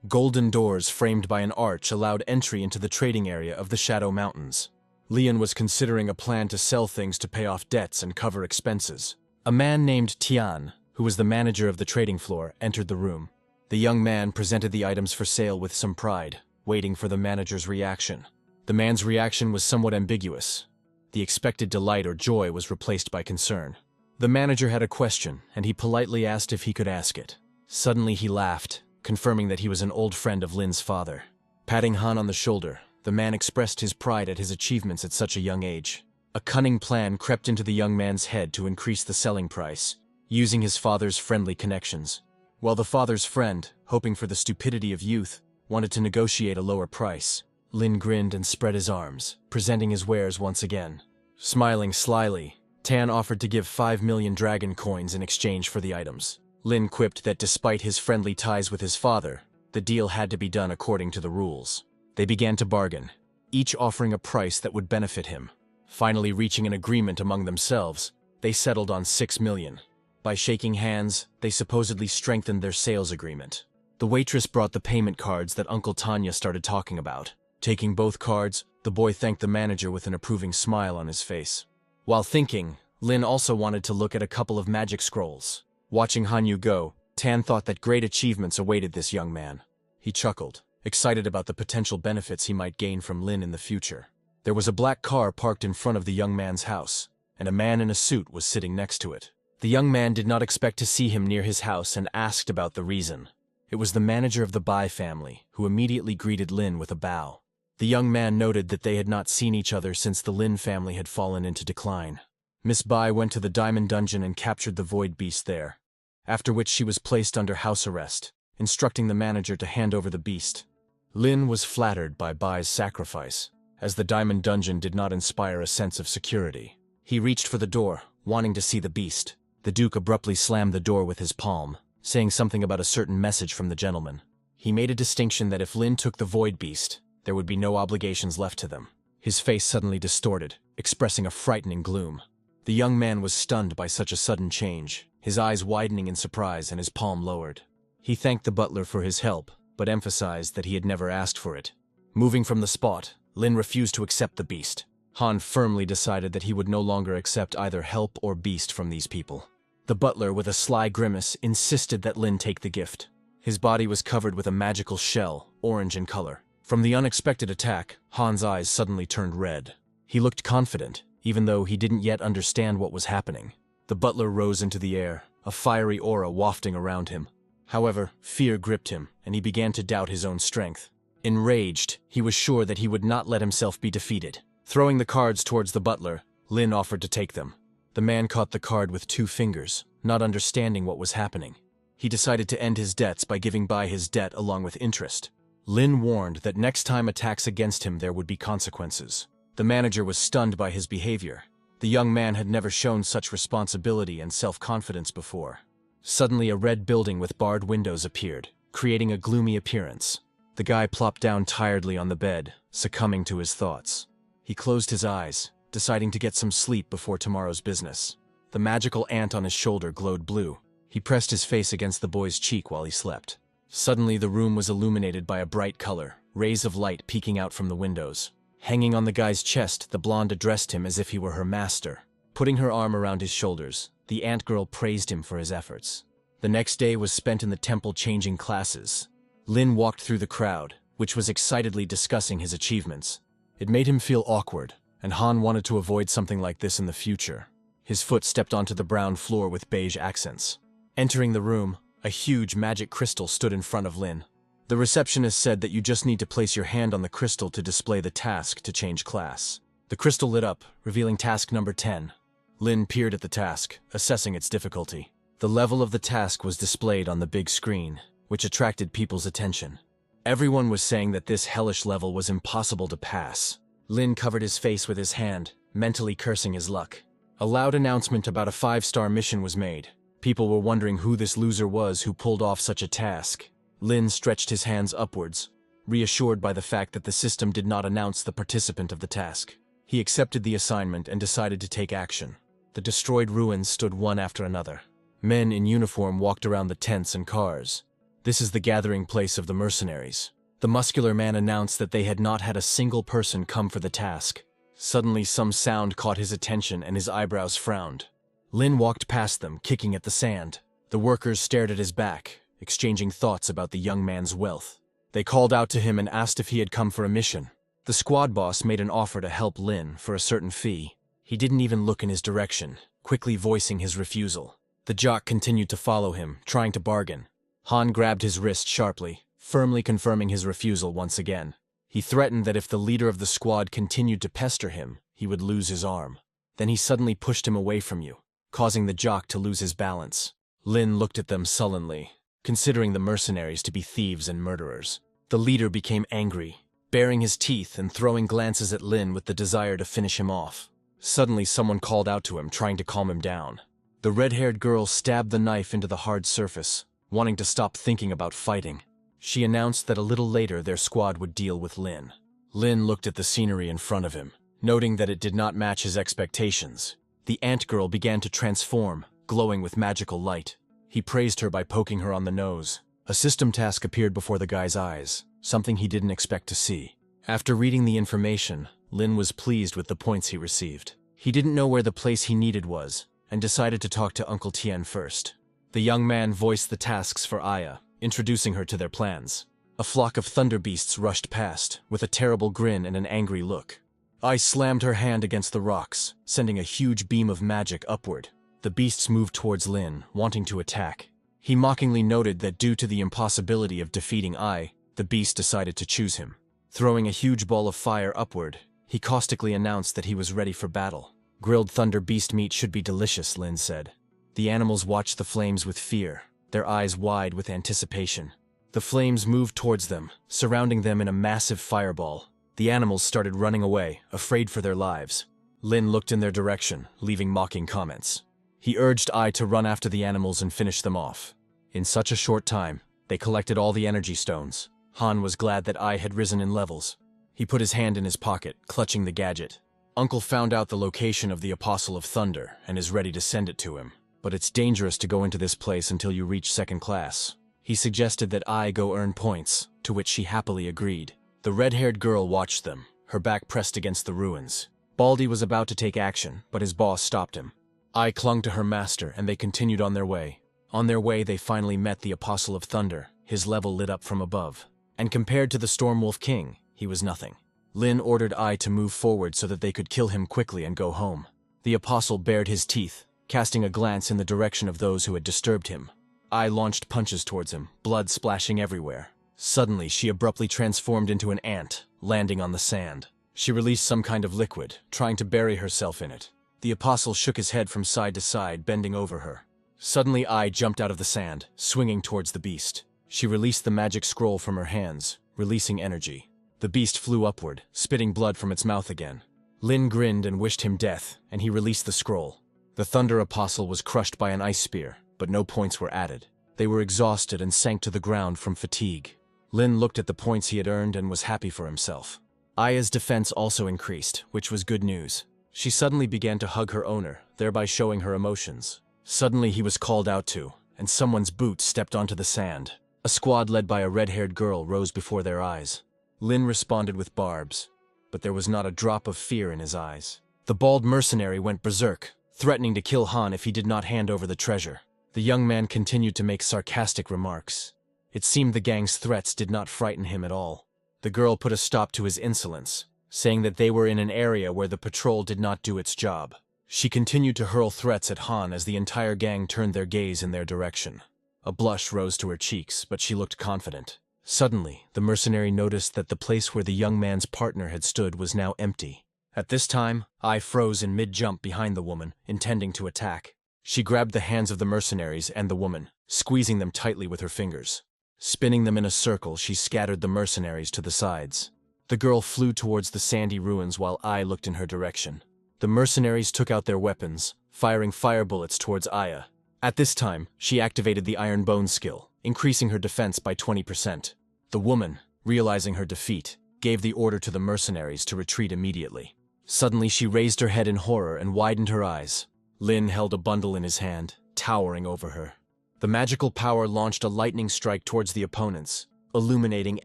Golden doors framed by an arch allowed entry into the trading area of the Shadow Mountains. Lian was considering a plan to sell things to pay off debts and cover expenses. A man named Tian, who was the manager of the trading floor, entered the room. The young man presented the items for sale with some pride, waiting for the manager's reaction. The man's reaction was somewhat ambiguous. The expected delight or joy was replaced by concern. The manager had a question, and he politely asked if he could ask it. Suddenly he laughed, confirming that he was an old friend of Lin's father. Patting Han on the shoulder, the man expressed his pride at his achievements at such a young age. A cunning plan crept into the young man's head to increase the selling price, using his father's friendly connections. While the father's friend, hoping for the stupidity of youth, wanted to negotiate a lower price, Lin grinned and spread his arms, presenting his wares once again. Smiling slyly, Tan offered to give 5 million dragon coins in exchange for the items. Lin quipped that despite his friendly ties with his father, the deal had to be done according to the rules. They began to bargain, each offering a price that would benefit him. Finally reaching an agreement among themselves, they settled on 6 million. By shaking hands, they supposedly strengthened their sales agreement. The waitress brought the payment cards that Uncle Tanya started talking about. Taking both cards, the boy thanked the manager with an approving smile on his face. While thinking, Lin also wanted to look at a couple of magic scrolls. Watching Han Yu go, Tan thought that great achievements awaited this young man. He chuckled, excited about the potential benefits he might gain from Lin in the future. There was a black car parked in front of the young man's house, and a man in a suit was sitting next to it. The young man did not expect to see him near his house and asked about the reason. It was the manager of the Bai family, who immediately greeted Lin with a bow. The young man noted that they had not seen each other since the Lin family had fallen into decline. Miss Bai went to the Diamond Dungeon and captured the Void Beast there, after which she was placed under house arrest. instructing the manager to hand over the beast. Lin was flattered by Bai's sacrifice, as the diamond dungeon did not inspire a sense of security. He reached for the door, wanting to see the beast. The Duke abruptly slammed the door with his palm, saying something about a certain message from the gentleman. He made a distinction that if Lin took the void beast, there would be no obligations left to them. His face suddenly distorted, expressing a frightening gloom. The young man was stunned by such a sudden change, his eyes widening in surprise and his palm lowered. He thanked the butler for his help, but emphasized that he had never asked for it. Moving from the spot, Lin refused to accept the beast. Han firmly decided that he would no longer accept either help or beast from these people. The butler, with a sly grimace, insisted that Lin take the gift. His body was covered with a magical shell, orange in color. From the unexpected attack, Han's eyes suddenly turned red. He looked confident, even though he didn't yet understand what was happening. The butler rose into the air, a fiery aura wafting around him. However, fear gripped him, and he began to doubt his own strength. Enraged, he was sure that he would not let himself be defeated. Throwing the cards towards the butler, Lin offered to take them. The man caught the card with 2 fingers, not understanding what was happening. He decided to end his debts by giving Bai his debt along with interest. Lin warned that next time attacks against him there would be consequences. The manager was stunned by his behavior. The young man had never shown such responsibility and self-confidence before. Suddenly a red building with barred windows appeared, creating a gloomy appearance. The guy plopped down tiredly on the bed, succumbing to his thoughts. He closed his eyes, deciding to get some sleep before tomorrow's business. The magical ant on his shoulder glowed blue. He pressed his face against the boy's cheek while he slept. Suddenly the room was illuminated by a bright color, rays of light peeking out from the windows. Hanging on the guy's chest, the blonde addressed him as if he were her master. Putting her arm around his shoulders, the ant girl praised him for his efforts. The next day was spent in the temple changing classes. Lin walked through the crowd, which was excitedly discussing his achievements. It made him feel awkward, and Han wanted to avoid something like this in the future. His foot stepped onto the brown floor with beige accents. Entering the room, a huge magic crystal stood in front of Lin. The receptionist said that you just need to place your hand on the crystal to display the task to change class. The crystal lit up, revealing task number 10. Lin peered at the task, assessing its difficulty. The level of the task was displayed on the big screen, which attracted people's attention. Everyone was saying that this hellish level was impossible to pass. Lin covered his face with his hand, mentally cursing his luck. A loud announcement about a 5-star mission was made. People were wondering who this loser was who pulled off such a task. Lin stretched his hands upwards, reassured by the fact that the system did not announce the participant of the task. He accepted the assignment and decided to take action. The destroyed ruins stood one after another. Men in uniform walked around the tents and cars. This is the gathering place of the mercenaries. The muscular man announced that they had not had a single person come for the task. Suddenly some sound caught his attention and his eyebrows frowned. Lin walked past them, kicking at the sand. The workers stared at his back, exchanging thoughts about the young man's wealth. They called out to him and asked if he had come for a mission. The squad boss made an offer to help Lin for a certain fee. He didn't even look in his direction, quickly voicing his refusal. The jock continued to follow him, trying to bargain. Han grabbed his wrist sharply, firmly confirming his refusal once again. He threatened that if the leader of the squad continued to pester him, he would lose his arm. Then he suddenly pushed him away from you, causing the jock to lose his balance. Lin looked at them sullenly, considering the mercenaries to be thieves and murderers. The leader became angry, baring his teeth and throwing glances at Lin with the desire to finish him off. Suddenly someone called out to him, trying to calm him down. The red-haired girl stabbed the knife into the hard surface, wanting to stop thinking about fighting. She announced that a little later their squad would deal with Lin. Lin looked at the scenery in front of him, noting that it did not match his expectations. The ant girl began to transform, glowing with magical light. He praised her by poking her on the nose. A system task appeared before the guy's eyes, something he didn't expect to see. After reading the information, Lin was pleased with the points he received. He didn't know where the place he needed was, and decided to talk to Uncle Tien first. The young man voiced the tasks for Aya, introducing her to their plans. A flock of thunder beasts rushed past, with a terrible grin and an angry look. Ai slammed her hand against the rocks, sending a huge beam of magic upward. The beasts moved towards Lin, wanting to attack. He mockingly noted that due to the impossibility of defeating Ai, the beast decided to choose him. Throwing a huge ball of fire upward, he caustically announced that he was ready for battle. Grilled thunder beast meat should be delicious, Lin said. The animals watched the flames with fear, their eyes wide with anticipation. The flames moved towards them, surrounding them in a massive fireball. The animals started running away, afraid for their lives. Lin looked in their direction, leaving mocking comments. He urged Ai to run after the animals and finish them off. In such a short time, they collected all the energy stones. Han was glad that Ai had risen in levels. He put his hand in his pocket, clutching the gadget. Uncle found out the location of the Apostle of Thunder and is ready to send it to him. But it's dangerous to go into this place until you reach second class. He suggested that Ai go earn points, to which she happily agreed. The red-haired girl watched them, her back pressed against the ruins. Baldy was about to take action, but his boss stopped him. Ai clung to her master and they continued on their way. On their way they finally met the Apostle of Thunder, his level lit up from above. And compared to the Stormwolf King, he was nothing. Lin ordered Ai to move forward so that they could kill him quickly and go home. The Apostle bared his teeth, casting a glance in the direction of those who had disturbed him. Ai launched punches towards him, blood splashing everywhere. Suddenly, she abruptly transformed into an ant, landing on the sand. She released some kind of liquid, trying to bury herself in it. The Apostle shook his head from side to side, bending over her. Suddenly, Ai jumped out of the sand, swinging towards the beast. She released the magic scroll from her hands, releasing energy. The beast flew upward, spitting blood from its mouth again. Lin grinned and wished him death, and he released the scroll. The Thunder Apostle was crushed by an ice spear, but no points were added. They were exhausted and sank to the ground from fatigue. Lin looked at the points he had earned and was happy for himself. Aya's defense also increased, which was good news. She suddenly began to hug her owner, thereby showing her emotions. Suddenly he was called out to, and someone's boot stepped onto the sand. A squad led by a red-haired girl rose before their eyes. Lin responded with barbs, but there was not a drop of fear in his eyes. The bald mercenary went berserk, threatening to kill Han if he did not hand over the treasure. The young man continued to make sarcastic remarks. It seemed the gang's threats did not frighten him at all. The girl put a stop to his insolence, saying that they were in an area where the patrol did not do its job. She continued to hurl threats at Han as the entire gang turned their gaze in their direction. A blush rose to her cheeks, but she looked confident. Suddenly, the mercenary noticed that the place where the young man's partner had stood was now empty. At this time, Ai froze in mid-jump behind the woman, intending to attack. She grabbed the hands of the mercenaries and the woman, squeezing them tightly with her fingers. Spinning them in a circle, she scattered the mercenaries to the sides. The girl flew towards the sandy ruins while Ai looked in her direction. The mercenaries took out their weapons, firing fire bullets towards Aya. At this time, she activated the Iron Bone skill, increasing her defense by 20%. The woman, realizing her defeat, gave the order to the mercenaries to retreat immediately. Suddenly she raised her head in horror and widened her eyes. Lin held a bundle in his hand, towering over her. The magical power launched a lightning strike towards the opponents, illuminating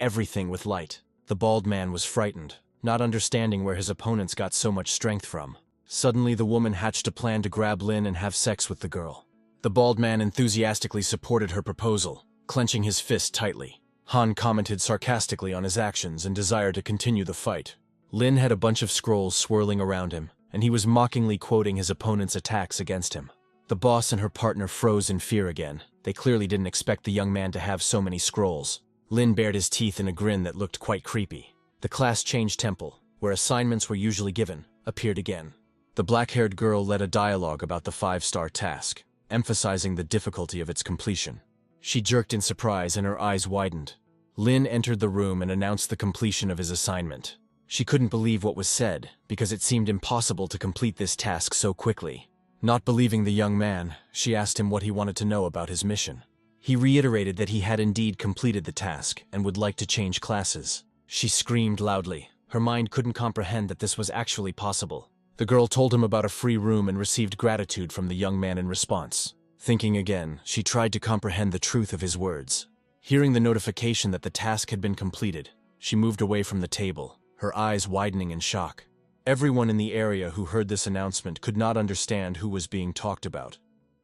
everything with light. The bald man was frightened, not understanding where his opponents got so much strength from. Suddenly the woman hatched a plan to grab Lin and have sex with the girl. The bald man enthusiastically supported her proposal, clenching his fist tightly. Han commented sarcastically on his actions and desired to continue the fight. Lin had a bunch of scrolls swirling around him, and he was mockingly quoting his opponent's attacks against him. The boss and her partner froze in fear again. They clearly didn't expect the young man to have so many scrolls. Lin bared his teeth in a grin that looked quite creepy. The class change temple, where assignments were usually given, appeared again. The black-haired girl led a dialogue about the 5-star task, emphasizing the difficulty of its completion. She jerked in surprise and her eyes widened. Lin entered the room and announced the completion of his assignment. She couldn't believe what was said, because it seemed impossible to complete this task so quickly. Not believing the young man, she asked him what he wanted to know about his mission. He reiterated that he had indeed completed the task and would like to change classes. She screamed loudly. Her mind couldn't comprehend that this was actually possible. The girl told him about a free room and received gratitude from the young man in response. Thinking again, she tried to comprehend the truth of his words. Hearing the notification that the task had been completed, she moved away from the table, her eyes widening in shock. Everyone in the area who heard this announcement could not understand who was being talked about,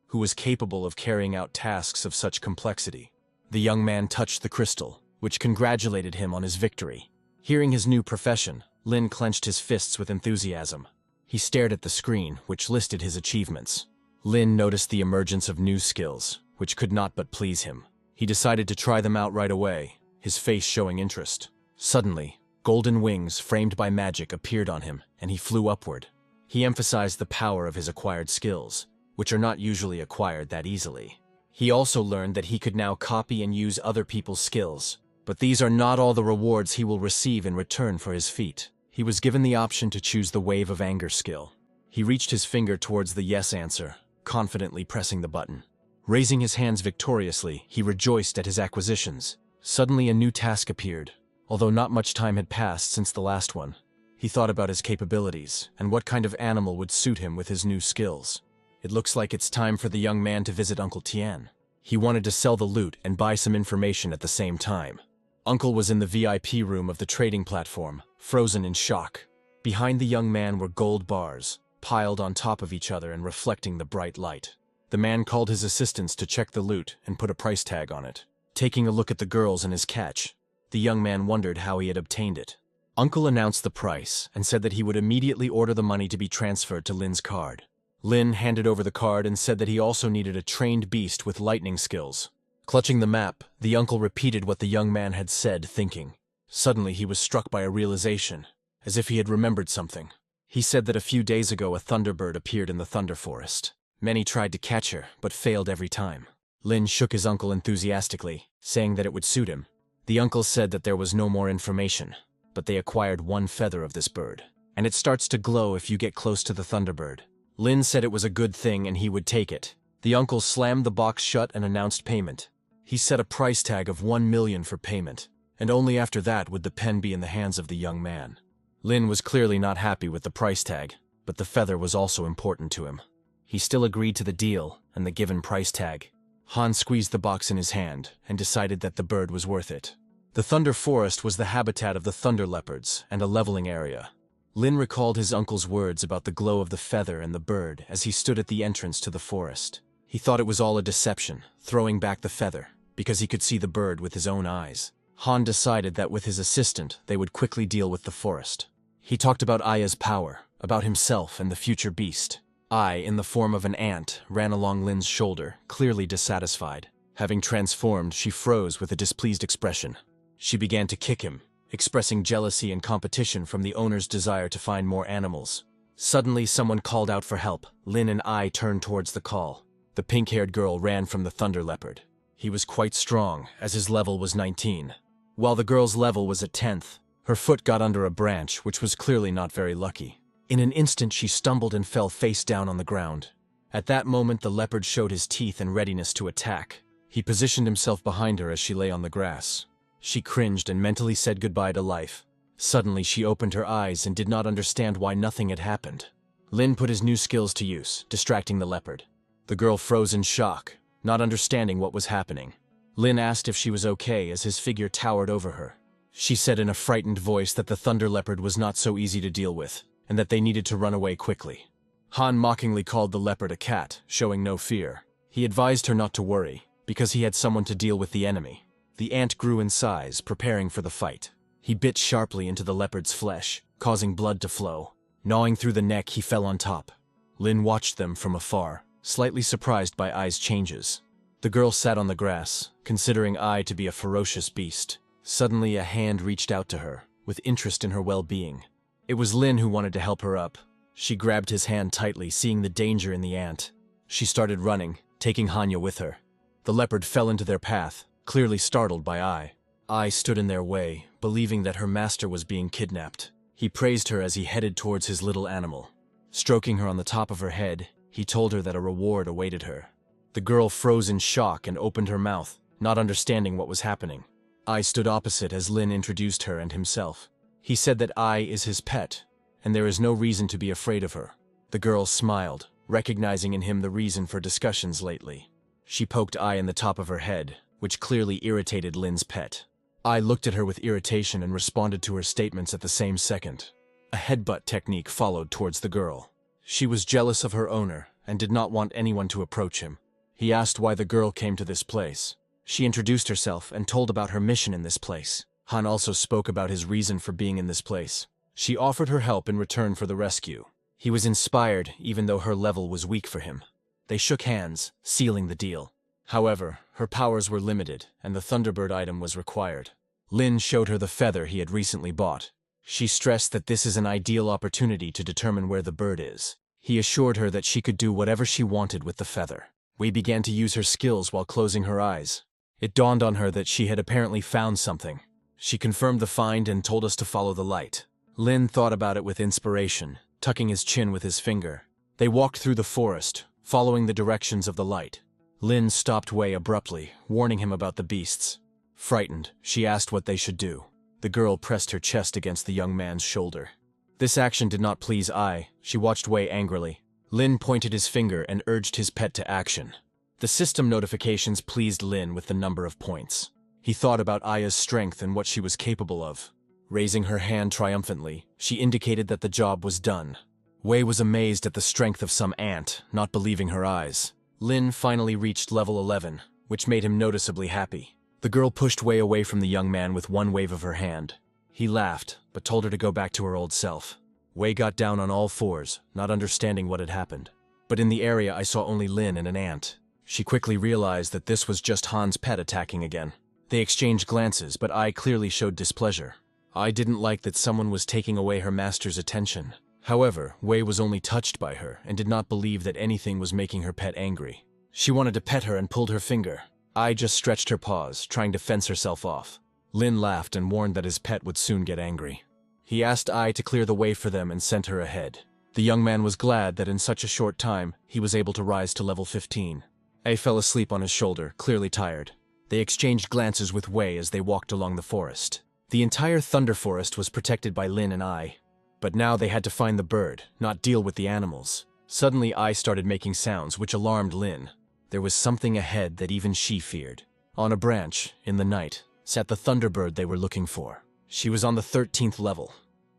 who was capable of carrying out tasks of such complexity. The young man touched the crystal, which congratulated him on his victory. Hearing his new profession, Lin clenched his fists with enthusiasm. He stared at the screen, which listed his achievements. Lin noticed the emergence of new skills, which could not but please him. He decided to try them out right away, his face showing interest. Suddenly, golden wings framed by magic appeared on him, and he flew upward. He emphasized the power of his acquired skills, which are not usually acquired that easily. He also learned that he could now copy and use other people's skills. But these are not all the rewards he will receive in return for his feat. He was given the option to choose the Wave of Anger skill. He reached his finger towards the yes answer, confidently pressing the button. Raising his hands victoriously, he rejoiced at his acquisitions. Suddenly a new task appeared. Although not much time had passed since the last one, he thought about his capabilities and what kind of animal would suit him with his new skills. It looks like it's time for the young man to visit Uncle Tian. He wanted to sell the loot and buy some information at the same time. Uncle was in the VIP room of the trading platform, frozen in shock. Behind the young man were gold bars, piled on top of each other and reflecting the bright light. The man called his assistants to check the loot and put a price tag on it. Taking a look at the girls and his catch, the young man wondered how he had obtained it. Uncle announced the price and said that he would immediately order the money to be transferred to Lin's card. Lin handed over the card and said that he also needed a trained beast with lightning skills. Clutching the map, the uncle repeated what the young man had said, thinking. Suddenly he was struck by a realization, as if he had remembered something. He said that a few days ago a thunderbird appeared in the Thunder Forest. Many tried to catch her, but failed every time. Lin shook his uncle enthusiastically, saying that it would suit him. The uncle said that there was no more information, but they acquired one feather of this bird, and it starts to glow if you get close to the Thunderbird. Lin said it was a good thing and he would take it. The uncle slammed the box shut and announced payment. He set a price tag of 1 million for payment, and only after that would the pen be in the hands of the young man. Lin was clearly not happy with the price tag, but the feather was also important to him. He still agreed to the deal and the given price tag. Han squeezed the box in his hand and decided that the bird was worth it. The Thunder Forest was the habitat of the thunder leopards and a leveling area. Lin recalled his uncle's words about the glow of the feather and the bird as he stood at the entrance to the forest. He thought it was all a deception, throwing back the feather, because he could see the bird with his own eyes. Han decided that with his assistant, they would quickly deal with the forest. He talked about Aya's power, about himself and the future beast. Ai, in the form of an ant, ran along Lin's shoulder, clearly dissatisfied. Having transformed, she froze with a displeased expression. She began to kick him, expressing jealousy and competition from the owner's desire to find more animals. Suddenly, someone called out for help. Lin and Ai turned towards the call. The pink-haired girl ran from the thunder leopard. He was quite strong, as his level was 19. While the girl's level was at 10th, her foot got under a branch, which was clearly not very lucky. In an instant, she stumbled and fell face down on the ground. At that moment, the leopard showed his teeth in readiness to attack. He positioned himself behind her as she lay on the grass. She cringed and mentally said goodbye to life. Suddenly, she opened her eyes and did not understand why nothing had happened. Lin put his new skills to use, distracting the leopard. The girl froze in shock, not understanding what was happening. Lin asked if she was okay as his figure towered over her. She said in a frightened voice that the thunder leopard was not so easy to deal with, and that they needed to run away quickly. Han mockingly called the leopard a cat, showing no fear. He advised her not to worry, because he had someone to deal with the enemy. The ant grew in size, preparing for the fight. He bit sharply into the leopard's flesh, causing blood to flow. Gnawing through the neck, he fell on top. Lin watched them from afar, slightly surprised by Ai's changes. The girl sat on the grass, considering Ai to be a ferocious beast. Suddenly, a hand reached out to her, with interest in her well-being. It was Lin who wanted to help her up. She grabbed his hand tightly, seeing the danger in the ant. She started running, taking Hanya with her. The leopard fell into their path, clearly startled by Ai. Ai stood in their way, believing that her master was being kidnapped. He praised her as he headed towards his little animal. Stroking her on the top of her head, he told her that a reward awaited her. The girl froze in shock and opened her mouth, not understanding what was happening. Ai stood opposite as Lin introduced her and himself. He said that Ai is his pet, and there is no reason to be afraid of her. The girl smiled, recognizing in him the reason for discussions lately. She poked Ai in the top of her head, which clearly irritated Lin's pet. Ai looked at her with irritation and responded to her statements at the same second. A headbutt technique followed towards the girl. She was jealous of her owner and did not want anyone to approach him. He asked why the girl came to this place. She introduced herself and told about her mission in this place. Han also spoke about his reason for being in this place. She offered her help in return for the rescue. He was inspired, even though her level was weak for him. They shook hands, sealing the deal. However, her powers were limited, and the Thunderbird item was required. Lin showed her the feather he had recently bought. She stressed that this is an ideal opportunity to determine where the bird is. He assured her that she could do whatever she wanted with the feather. Wei began to use her skills while closing her eyes. It dawned on her that she had apparently found something. She confirmed the find and told us to follow the light. Lin thought about it with inspiration, tucking his chin with his finger. They walked through the forest, following the directions of the light. Lin stopped Wei abruptly, warning him about the beasts. Frightened, she asked what they should do. The girl pressed her chest against the young man's shoulder. This action did not please Ai. She watched Wei angrily. Lin pointed his finger and urged his pet to action. The system notifications pleased Lin with the number of points. He thought about Aya's strength and what she was capable of. Raising her hand triumphantly, she indicated that the job was done. Wei was amazed at the strength of some ant, not believing her eyes. Lin finally reached level 11, which made him noticeably happy. The girl pushed Wei away from the young man with one wave of her hand. He laughed, but told her to go back to her old self. Wei got down on all fours, not understanding what had happened. But in the area I saw only Lin and an ant. She quickly realized that this was just Han's pet attacking again. They exchanged glances, but Ai clearly showed displeasure. Ai didn't like that someone was taking away her master's attention. However, Wei was only touched by her and did not believe that anything was making her pet angry. She wanted to pet her and pulled her finger. Ai just stretched her paws, trying to fence herself off. Lin laughed and warned that his pet would soon get angry. He asked Ai to clear the way for them and sent her ahead. The young man was glad that in such a short time, he was able to rise to level 15. Ai fell asleep on his shoulder, clearly tired. They exchanged glances with Wei as they walked along the forest. The entire Thunder Forest was protected by Lin and Ai. But now they had to find the bird, not deal with the animals. Suddenly Ai started making sounds which alarmed Lin. There was something ahead that even she feared. On a branch, in the night, sat the Thunderbird they were looking for. She was on the 13th level,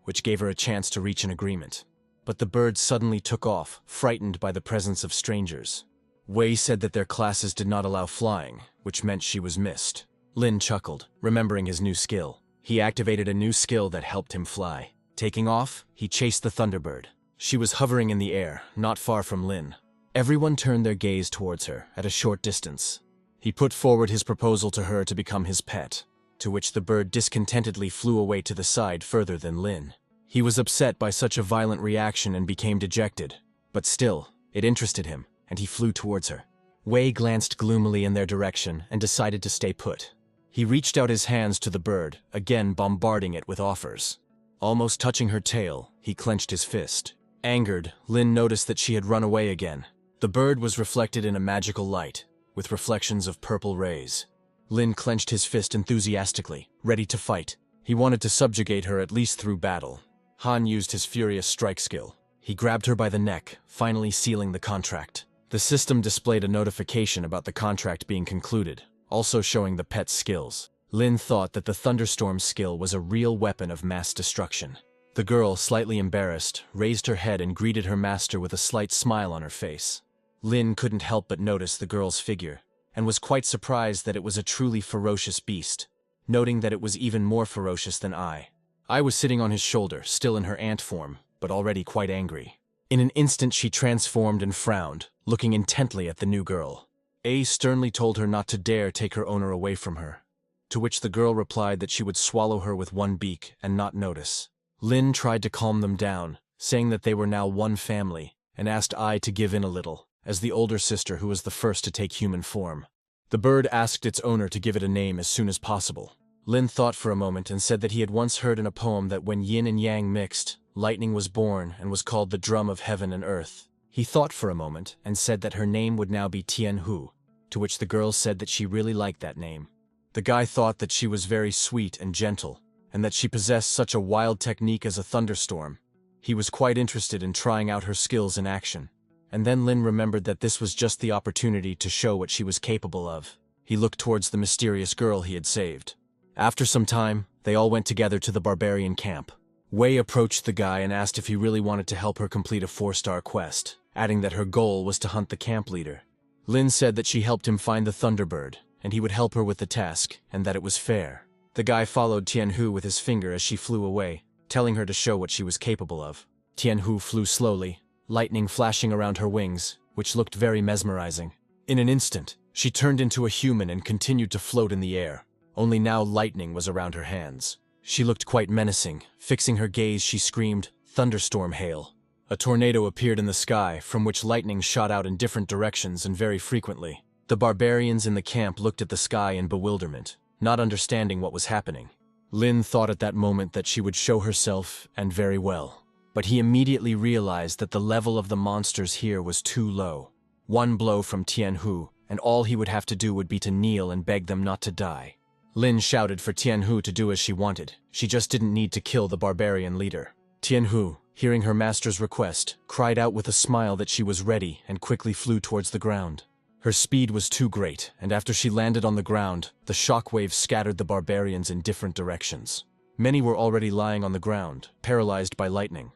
which gave her a chance to reach an agreement. But the bird suddenly took off, frightened by the presence of strangers. Wei said that their classes did not allow flying, which meant she was missed. Lin chuckled, remembering his new skill. He activated a new skill that helped him fly. Taking off, he chased the Thunderbird. She was hovering in the air, not far from Lin. Everyone turned their gaze towards her, at a short distance. He put forward his proposal to her to become his pet, to which the bird discontentedly flew away to the side further than Lin. He was upset by such a violent reaction and became dejected. But still, it interested him, and he flew towards her. Wei glanced gloomily in their direction and decided to stay put. He reached out his hands to the bird, again bombarding it with offers. Almost touching her tail, he clenched his fist. Angered, Lin noticed that she had run away again. The bird was reflected in a magical light, with reflections of purple rays. Lin clenched his fist enthusiastically, ready to fight. He wanted to subjugate her at least through battle. Han used his furious strike skill. He grabbed her by the neck, finally sealing the contract. The system displayed a notification about the contract being concluded, also showing the pet's skills. Lin thought that the thunderstorm skill was a real weapon of mass destruction. The girl, slightly embarrassed, raised her head and greeted her master with a slight smile on her face. Lin couldn't help but notice the girl's figure, and was quite surprised that it was a truly ferocious beast, noting that it was even more ferocious than Ai. Ai was sitting on his shoulder, still in her ant form, but already quite angry. In an instant she transformed and frowned, looking intently at the new girl. Ai sternly told her not to dare take her owner away from her, to which the girl replied that she would swallow her with one beak and not notice. Lin tried to calm them down, saying that they were now one family, and asked Ai to give in a little, as the older sister who was the first to take human form. The bird asked its owner to give it a name as soon as possible. Lin thought for a moment and said that he had once heard in a poem that when yin and yang mixed, lightning was born and was called the drum of heaven and earth. He thought for a moment and said that her name would now be Tian Hu, to which the girl said that she really liked that name. The guy thought that she was very sweet and gentle, and that she possessed such a wild technique as a thunderstorm. He was quite interested in trying out her skills in action. And then Lin remembered that this was just the opportunity to show what she was capable of. He looked towards the mysterious girl he had saved. After some time, they all went together to the Barbarian camp. Wei approached the guy and asked if he really wanted to help her complete a 4-star quest, adding that her goal was to hunt the camp leader. Lin said that she helped him find the Thunderbird, and he would help her with the task, and that it was fair. The guy followed Tianhu with his finger as she flew away, telling her to show what she was capable of. Tianhu flew slowly, lightning flashing around her wings, which looked very mesmerizing. In an instant, she turned into a human and continued to float in the air, only now lightning was around her hands. She looked quite menacing. Fixing her gaze, she screamed, "Thunderstorm hail." A tornado appeared in the sky, from which lightning shot out in different directions and very frequently. The barbarians in the camp looked at the sky in bewilderment, not understanding what was happening. Lin thought at that moment that she would show herself, and very well. But he immediately realized that the level of the monsters here was too low. One blow from Tianhu, and all he would have to do would be to kneel and beg them not to die. Lin shouted for Tianhu to do as she wanted. She just didn't need to kill the barbarian leader. Tianhu, hearing her master's request, cried out with a smile that she was ready and quickly flew towards the ground. Her speed was too great, and after she landed on the ground, the shockwaves scattered the barbarians in different directions. Many were already lying on the ground, paralyzed by lightning.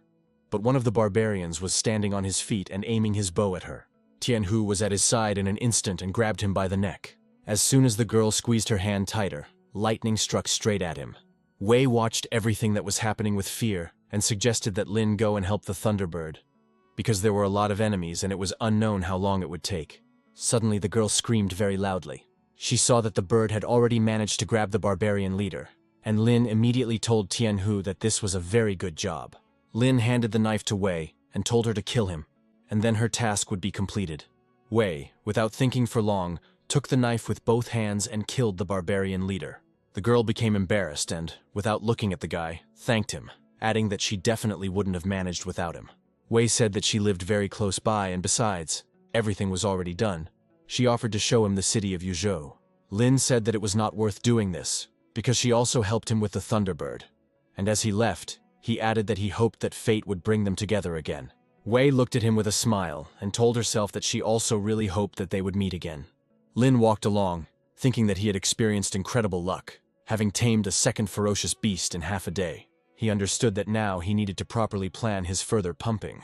But one of the barbarians was standing on his feet and aiming his bow at her. Tianhu was at his side in an instant and grabbed him by the neck. As soon as the girl squeezed her hand tighter, lightning struck straight at him. Wei watched everything that was happening with fear and suggested that Lin go and help the Thunderbird, because there were a lot of enemies and it was unknown how long it would take. Suddenly the girl screamed very loudly. She saw that the bird had already managed to grab the barbarian leader, and Lin immediately told Tianhu that this was a very good job. Lin handed the knife to Wei and told her to kill him, and then her task would be completed. Wei, without thinking for long, took the knife with both hands and killed the barbarian leader. The girl became embarrassed and, without looking at the guy, thanked him, adding that she definitely wouldn't have managed without him. Wei said that she lived very close by and besides, everything was already done. She offered to show him the city of Yuzhou. Lin said that it was not worth doing this, because she also helped him with the Thunderbird. And as he left, he added that he hoped that fate would bring them together again. Wei looked at him with a smile and told herself that she also really hoped that they would meet again. Lin walked along, thinking that he had experienced incredible luck, having tamed a second ferocious beast in half a day. He understood that now he needed to properly plan his further pumping.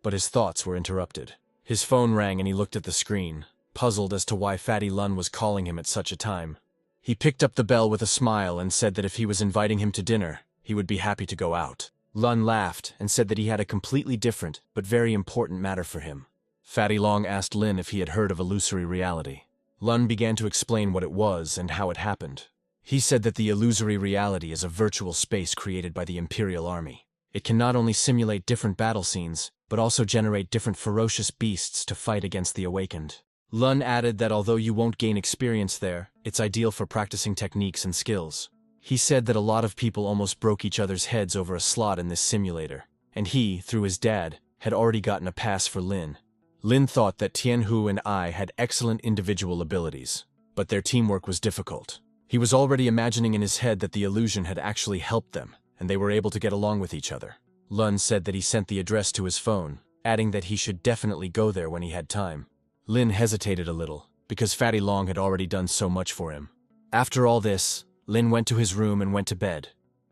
But his thoughts were interrupted. His phone rang and he looked at the screen, puzzled as to why Fatty Lun was calling him at such a time. He picked up the bell with a smile and said that if he was inviting him to dinner, he would be happy to go out. Lun laughed and said that he had a completely different but very important matter for him. Fatty Long asked Lin if he had heard of illusory reality. Lun began to explain what it was and how it happened. He said that the illusory reality is a virtual space created by the Imperial Army. It can not only simulate different battle scenes, but also generate different ferocious beasts to fight against the awakened. Lun added that although you won't gain experience there, it's ideal for practicing techniques and skills. He said that a lot of people almost broke each other's heads over a slot in this simulator, and he, through his dad, had already gotten a pass for Lin. Lin thought that Tianhu and I had excellent individual abilities, but their teamwork was difficult. He was already imagining in his head that the illusion had actually helped them, and they were able to get along with each other. Lun said that he sent the address to his phone, adding that he should definitely go there when he had time. Lin hesitated a little, because Fatty Long had already done so much for him. After all this, Lin went to his room and went to bed.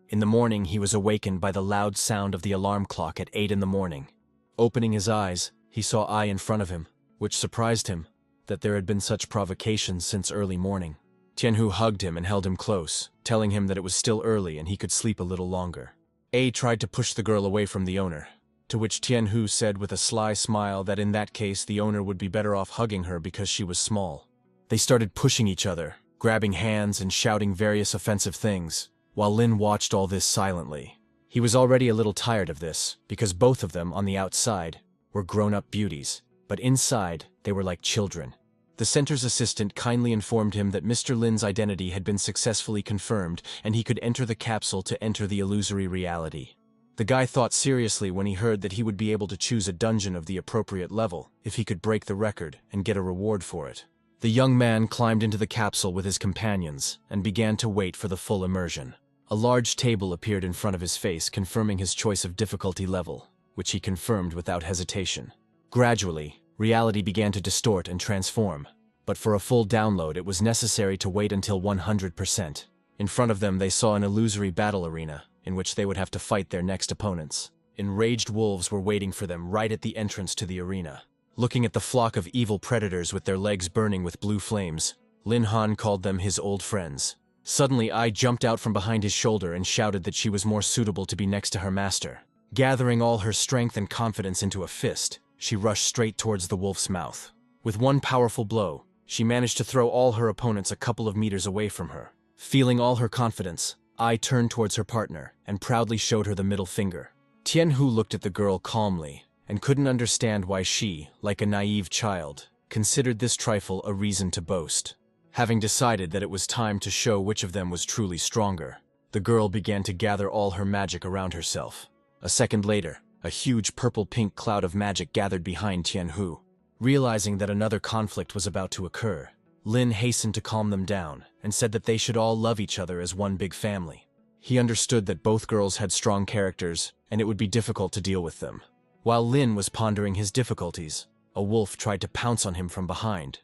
In the morning, he was awakened by the loud sound of the alarm clock at 8 in the morning. Opening his eyes, he saw I in front of him, which surprised him, that there had been such provocations since early morning. Tianhu hugged him and held him close, telling him that it was still early and he could sleep a little longer. A tried to push the girl away from the owner, to which Tianhu said with a sly smile that in that case the owner would be better off hugging her because she was small. They started pushing each other, grabbing hands and shouting various offensive things, while Lin watched all this silently. He was already a little tired of this, because both of them, on the outside, were grown-up beauties, but inside they were like children. The center's assistant kindly informed him that Mr. Lin's identity had been successfully confirmed and he could enter the capsule to enter the illusory reality. The guy thought seriously when he heard that he would be able to choose a dungeon of the appropriate level if he could break the record and get a reward for it. The young man climbed into the capsule with his companions and began to wait for the full immersion. A large table appeared in front of his face, confirming his choice of difficulty level, which he confirmed without hesitation. Gradually, reality began to distort and transform, but for a full download it was necessary to wait until 100%. In front of them they saw an illusory battle arena, in which they would have to fight their next opponents. Enraged wolves were waiting for them right at the entrance to the arena. Looking at the flock of evil predators with their legs burning with blue flames, Lin Han called them his old friends. Suddenly I jumped out from behind his shoulder and shouted that she was more suitable to be next to her master. Gathering all her strength and confidence into a fist, she rushed straight towards the wolf's mouth. With one powerful blow, she managed to throw all her opponents a couple of meters away from her. Feeling all her confidence, I turned towards her partner and proudly showed her the middle finger. Tianhu looked at the girl calmly and couldn't understand why she, like a naive child, considered this trifle a reason to boast. Having decided that it was time to show which of them was truly stronger, the girl began to gather all her magic around herself. A second later, a huge purple-pink cloud of magic gathered behind Tianhu. Realizing that another conflict was about to occur, Lin hastened to calm them down and said that they should all love each other as one big family. He understood that both girls had strong characters and it would be difficult to deal with them. While Lin was pondering his difficulties, a wolf tried to pounce on him from behind.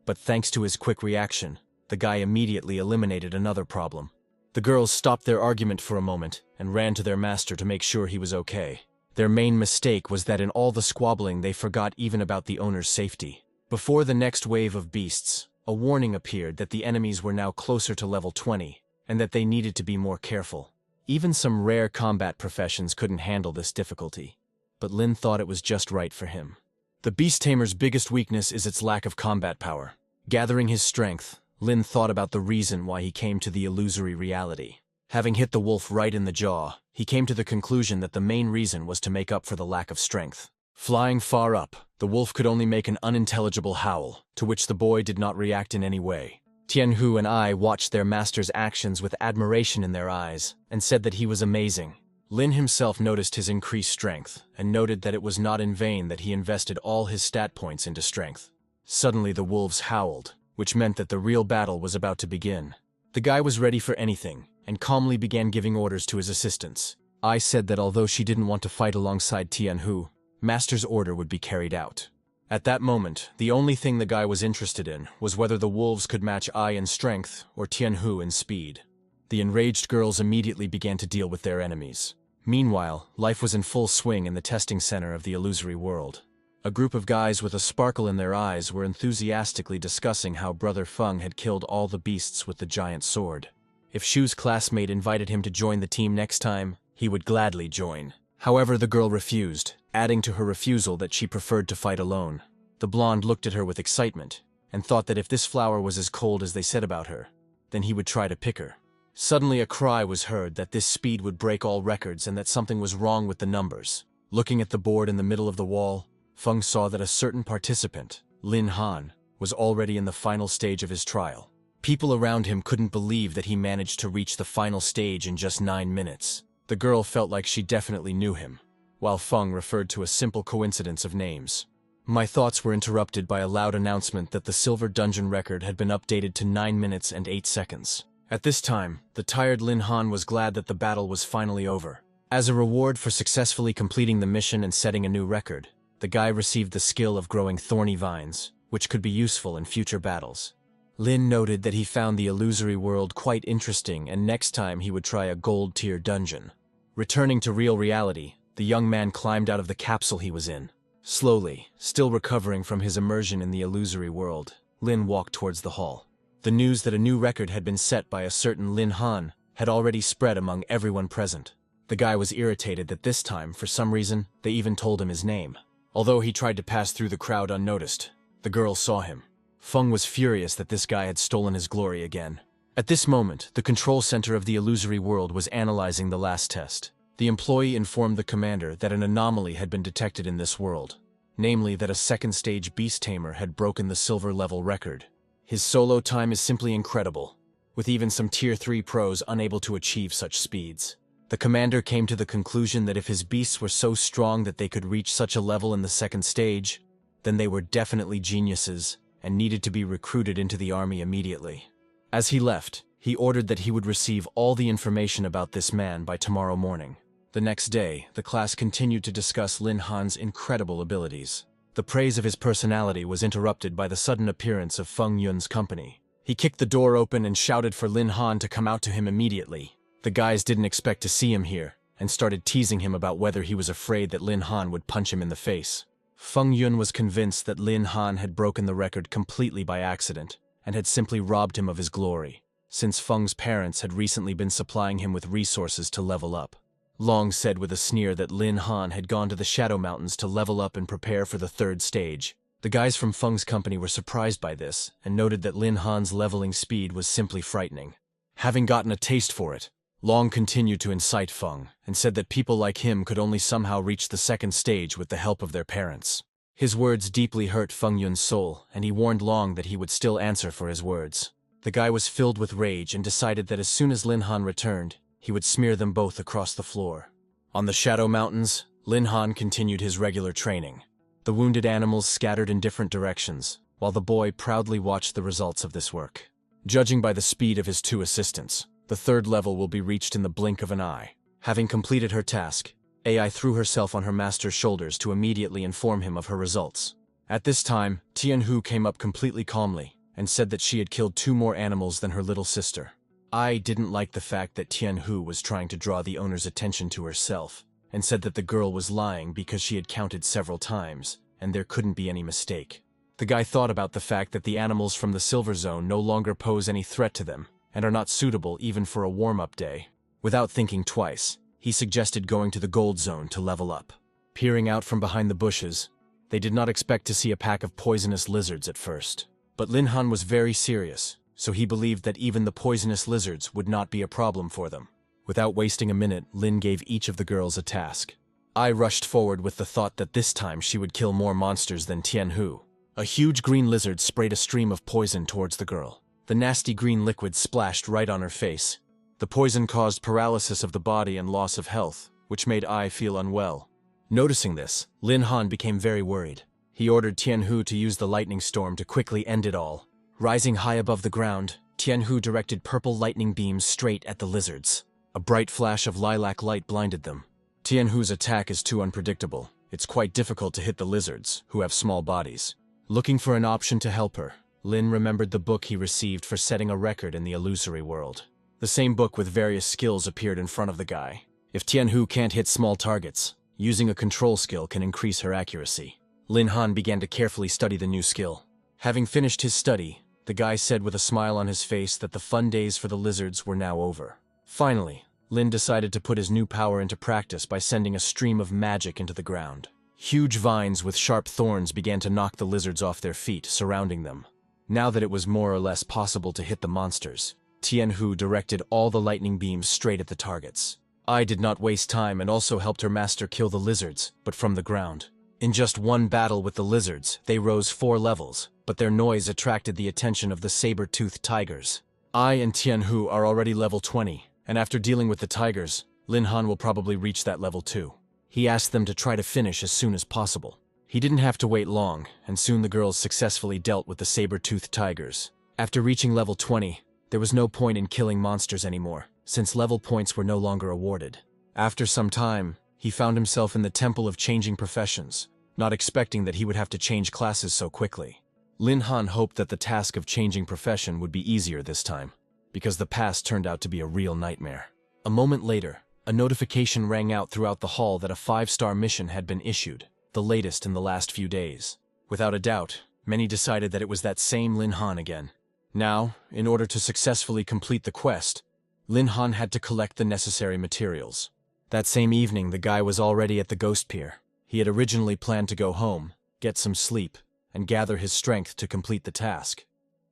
But thanks to his quick reaction, the guy immediately eliminated another problem. The girls stopped their argument for a moment and ran to their master to make sure he was okay. Their main mistake was that in all the squabbling they forgot even about the owner's safety. Before the next wave of beasts, a warning appeared that the enemies were now closer to level 20, and that they needed to be more careful. Even some rare combat professions couldn't handle this difficulty, but Lin thought it was just right for him. The beast tamer's biggest weakness is its lack of combat power. Gathering his strength, Lin thought about the reason why he came to the illusory reality. Having hit the wolf right in the jaw, he came to the conclusion that the main reason was to make up for the lack of strength. Flying far up, the wolf could only make an unintelligible howl, to which the boy did not react in any way. Tianhu and I watched their master's actions with admiration in their eyes, and said that he was amazing. Lin himself noticed his increased strength, and noted that it was not in vain that he invested all his stat points into strength. Suddenly the wolves howled, which meant that the real battle was about to begin. The guy was ready for anything, and calmly began giving orders to his assistants. I said that although she didn't want to fight alongside Tianhu, Master's order would be carried out. At that moment, the only thing the guy was interested in was whether the wolves could match I in strength or Tianhu in speed. The enraged girls immediately began to deal with their enemies. Meanwhile, life was in full swing in the testing center of the illusory world. A group of guys with a sparkle in their eyes were enthusiastically discussing how Brother Feng had killed all the beasts with the giant sword. If Shu's classmate invited him to join the team next time, he would gladly join. However, the girl refused, adding to her refusal that she preferred to fight alone. The blonde looked at her with excitement, and thought that if this flower was as cold as they said about her, then he would try to pick her. Suddenly a cry was heard that this speed would break all records and that something was wrong with the numbers. Looking at the board in the middle of the wall, Feng saw that a certain participant, Lin Han, was already in the final stage of his trial. People around him couldn't believe that he managed to reach the final stage in just 9 minutes. The girl felt like she definitely knew him, while Feng referred to a simple coincidence of names. My thoughts were interrupted by a loud announcement that the silver dungeon record had been updated to 9 minutes and 8 seconds. At this time, the tired Lin Han was glad that the battle was finally over. As a reward for successfully completing the mission and setting a new record, the guy received the skill of growing thorny vines, which could be useful in future battles. Lin noted that he found the illusory world quite interesting and next time he would try a gold-tier dungeon. Returning to real reality, the young man climbed out of the capsule he was in. Slowly, still recovering from his immersion in the illusory world, Lin walked towards the hall. The news that a new record had been set by a certain Lin Han had already spread among everyone present. The guy was irritated that this time, for some reason, they even told him his name. Although he tried to pass through the crowd unnoticed, the girl saw him. Feng was furious that this guy had stolen his glory again. At this moment, the control center of the illusory world was analyzing the last test. The employee informed the commander that an anomaly had been detected in this world, namely that a second-stage beast tamer had broken the silver level record. His solo time is simply incredible, with even some Tier 3 pros unable to achieve such speeds. The commander came to the conclusion that if his beasts were so strong that they could reach such a level in the second stage, then they were definitely geniuses and needed to be recruited into the army immediately. As he left, he ordered that he would receive all the information about this man by tomorrow morning. The next day, the class continued to discuss Lin Han's incredible abilities. The praise of his personality was interrupted by the sudden appearance of Feng Yun's company. He kicked the door open and shouted for Lin Han to come out to him immediately. The guys didn't expect to see him here, and started teasing him about whether he was afraid that Lin Han would punch him in the face. Feng Yun was convinced that Lin Han had broken the record completely by accident, and had simply robbed him of his glory, since Feng's parents had recently been supplying him with resources to level up. Long said with a sneer that Lin Han had gone to the Shadow Mountains to level up and prepare for the third stage. The guys from Feng's company were surprised by this, and noted that Lin Han's leveling speed was simply frightening. Having gotten a taste for it, Long continued to incite Feng, and said that people like him could only somehow reach the second stage with the help of their parents. His words deeply hurt Feng Yun's soul, and he warned Long that he would still answer for his words. The guy was filled with rage and decided that as soon as Lin Han returned, he would smear them both across the floor. On the Shadow Mountains, Lin Han continued his regular training. The wounded animals scattered in different directions, while the boy proudly watched the results of this work. Judging by the speed of his two assistants, the third level will be reached in the blink of an eye. Having completed her task, AI threw herself on her master's shoulders to immediately inform him of her results. At this time, Tianhu came up completely calmly and said that she had killed 2 more animals than her little sister. I didn't like the fact that Tianhu was trying to draw the owner's attention to herself, and said that the girl was lying because she had counted several times, and there couldn't be any mistake. The guy thought about the fact that the animals from the Silver Zone no longer pose any threat to them, and are not suitable even for a warm-up day. Without thinking twice, he suggested going to the Gold Zone to level up. Peering out from behind the bushes, they did not expect to see a pack of poisonous lizards at first. But Lin Han was very serious, so he believed that even the poisonous lizards would not be a problem for them. Without wasting a minute, Lin gave each of the girls a task. I rushed forward with the thought that this time she would kill more monsters than Tianhu. A huge green lizard sprayed a stream of poison towards the girl. The nasty green liquid splashed right on her face. The poison caused paralysis of the body and loss of health, which made I feel unwell. Noticing this, Lin Han became very worried. He ordered Tianhu to use the lightning storm to quickly end it all. Rising high above the ground, Tianhu directed purple lightning beams straight at the lizards. A bright flash of lilac light blinded them. Tianhu's attack is too unpredictable. It's quite difficult to hit the lizards, who have small bodies. Looking for an option to help her, Lin remembered the book he received for setting a record in the illusory world. The same book with various skills appeared in front of the guy. If Tianhu can't hit small targets, using a control skill can increase her accuracy. Lin Han began to carefully study the new skill. Having finished his study, the guy said with a smile on his face that the fun days for the lizards were now over. Finally, Lin decided to put his new power into practice by sending a stream of magic into the ground. Huge vines with sharp thorns began to knock the lizards off their feet, surrounding them. Now that it was more or less possible to hit the monsters, Tianhu directed all the lightning beams straight at the targets. I did not waste time and also helped her master kill the lizards, but from the ground. In just one battle with the lizards, they rose 4 levels, but their noise attracted the attention of the saber-toothed tigers. I and Tianhu are already level 20, and after dealing with the tigers, Lin Han will probably reach that level too. He asked them to try to finish as soon as possible. He didn't have to wait long, and soon the girls successfully dealt with the saber-toothed tigers. After reaching level 20, there was no point in killing monsters anymore, since level points were no longer awarded. After some time, he found himself in the Temple of Changing Professions, not expecting that he would have to change classes so quickly. Lin Han hoped that the task of changing profession would be easier this time, because the past turned out to be a real nightmare. A moment later, a notification rang out throughout the hall that a 5-star mission had been issued, the latest in the last few days. Without a doubt, many decided that it was that same Lin Han again. Now, in order to successfully complete the quest, Lin Han had to collect the necessary materials. That same evening, the guy was already at the ghost pier. He had originally planned to go home, get some sleep, and gather his strength to complete the task.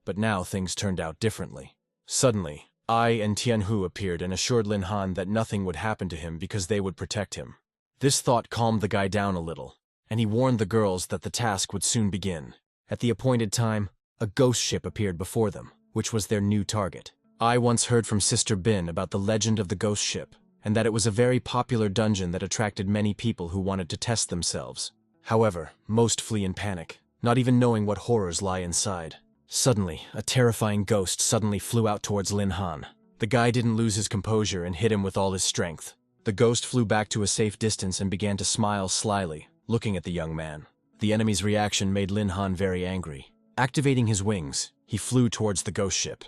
But now things turned out differently. Suddenly, I and Tianhu appeared and assured Lin Han that nothing would happen to him because they would protect him. This thought calmed the guy down a little, and he warned the girls that the task would soon begin. At the appointed time, a ghost ship appeared before them, which was their new target. I once heard from Sister Bin about the legend of the ghost ship, and that it was a very popular dungeon that attracted many people who wanted to test themselves. However, most flee in panic, not even knowing what horrors lie inside. Suddenly, a terrifying ghost suddenly flew out towards Lin Han. The guy didn't lose his composure and hit him with all his strength. The ghost flew back to a safe distance and began to smile slyly, looking at the young man. The enemy's reaction made Lin Han very angry. Activating his wings, he flew towards the ghost ship.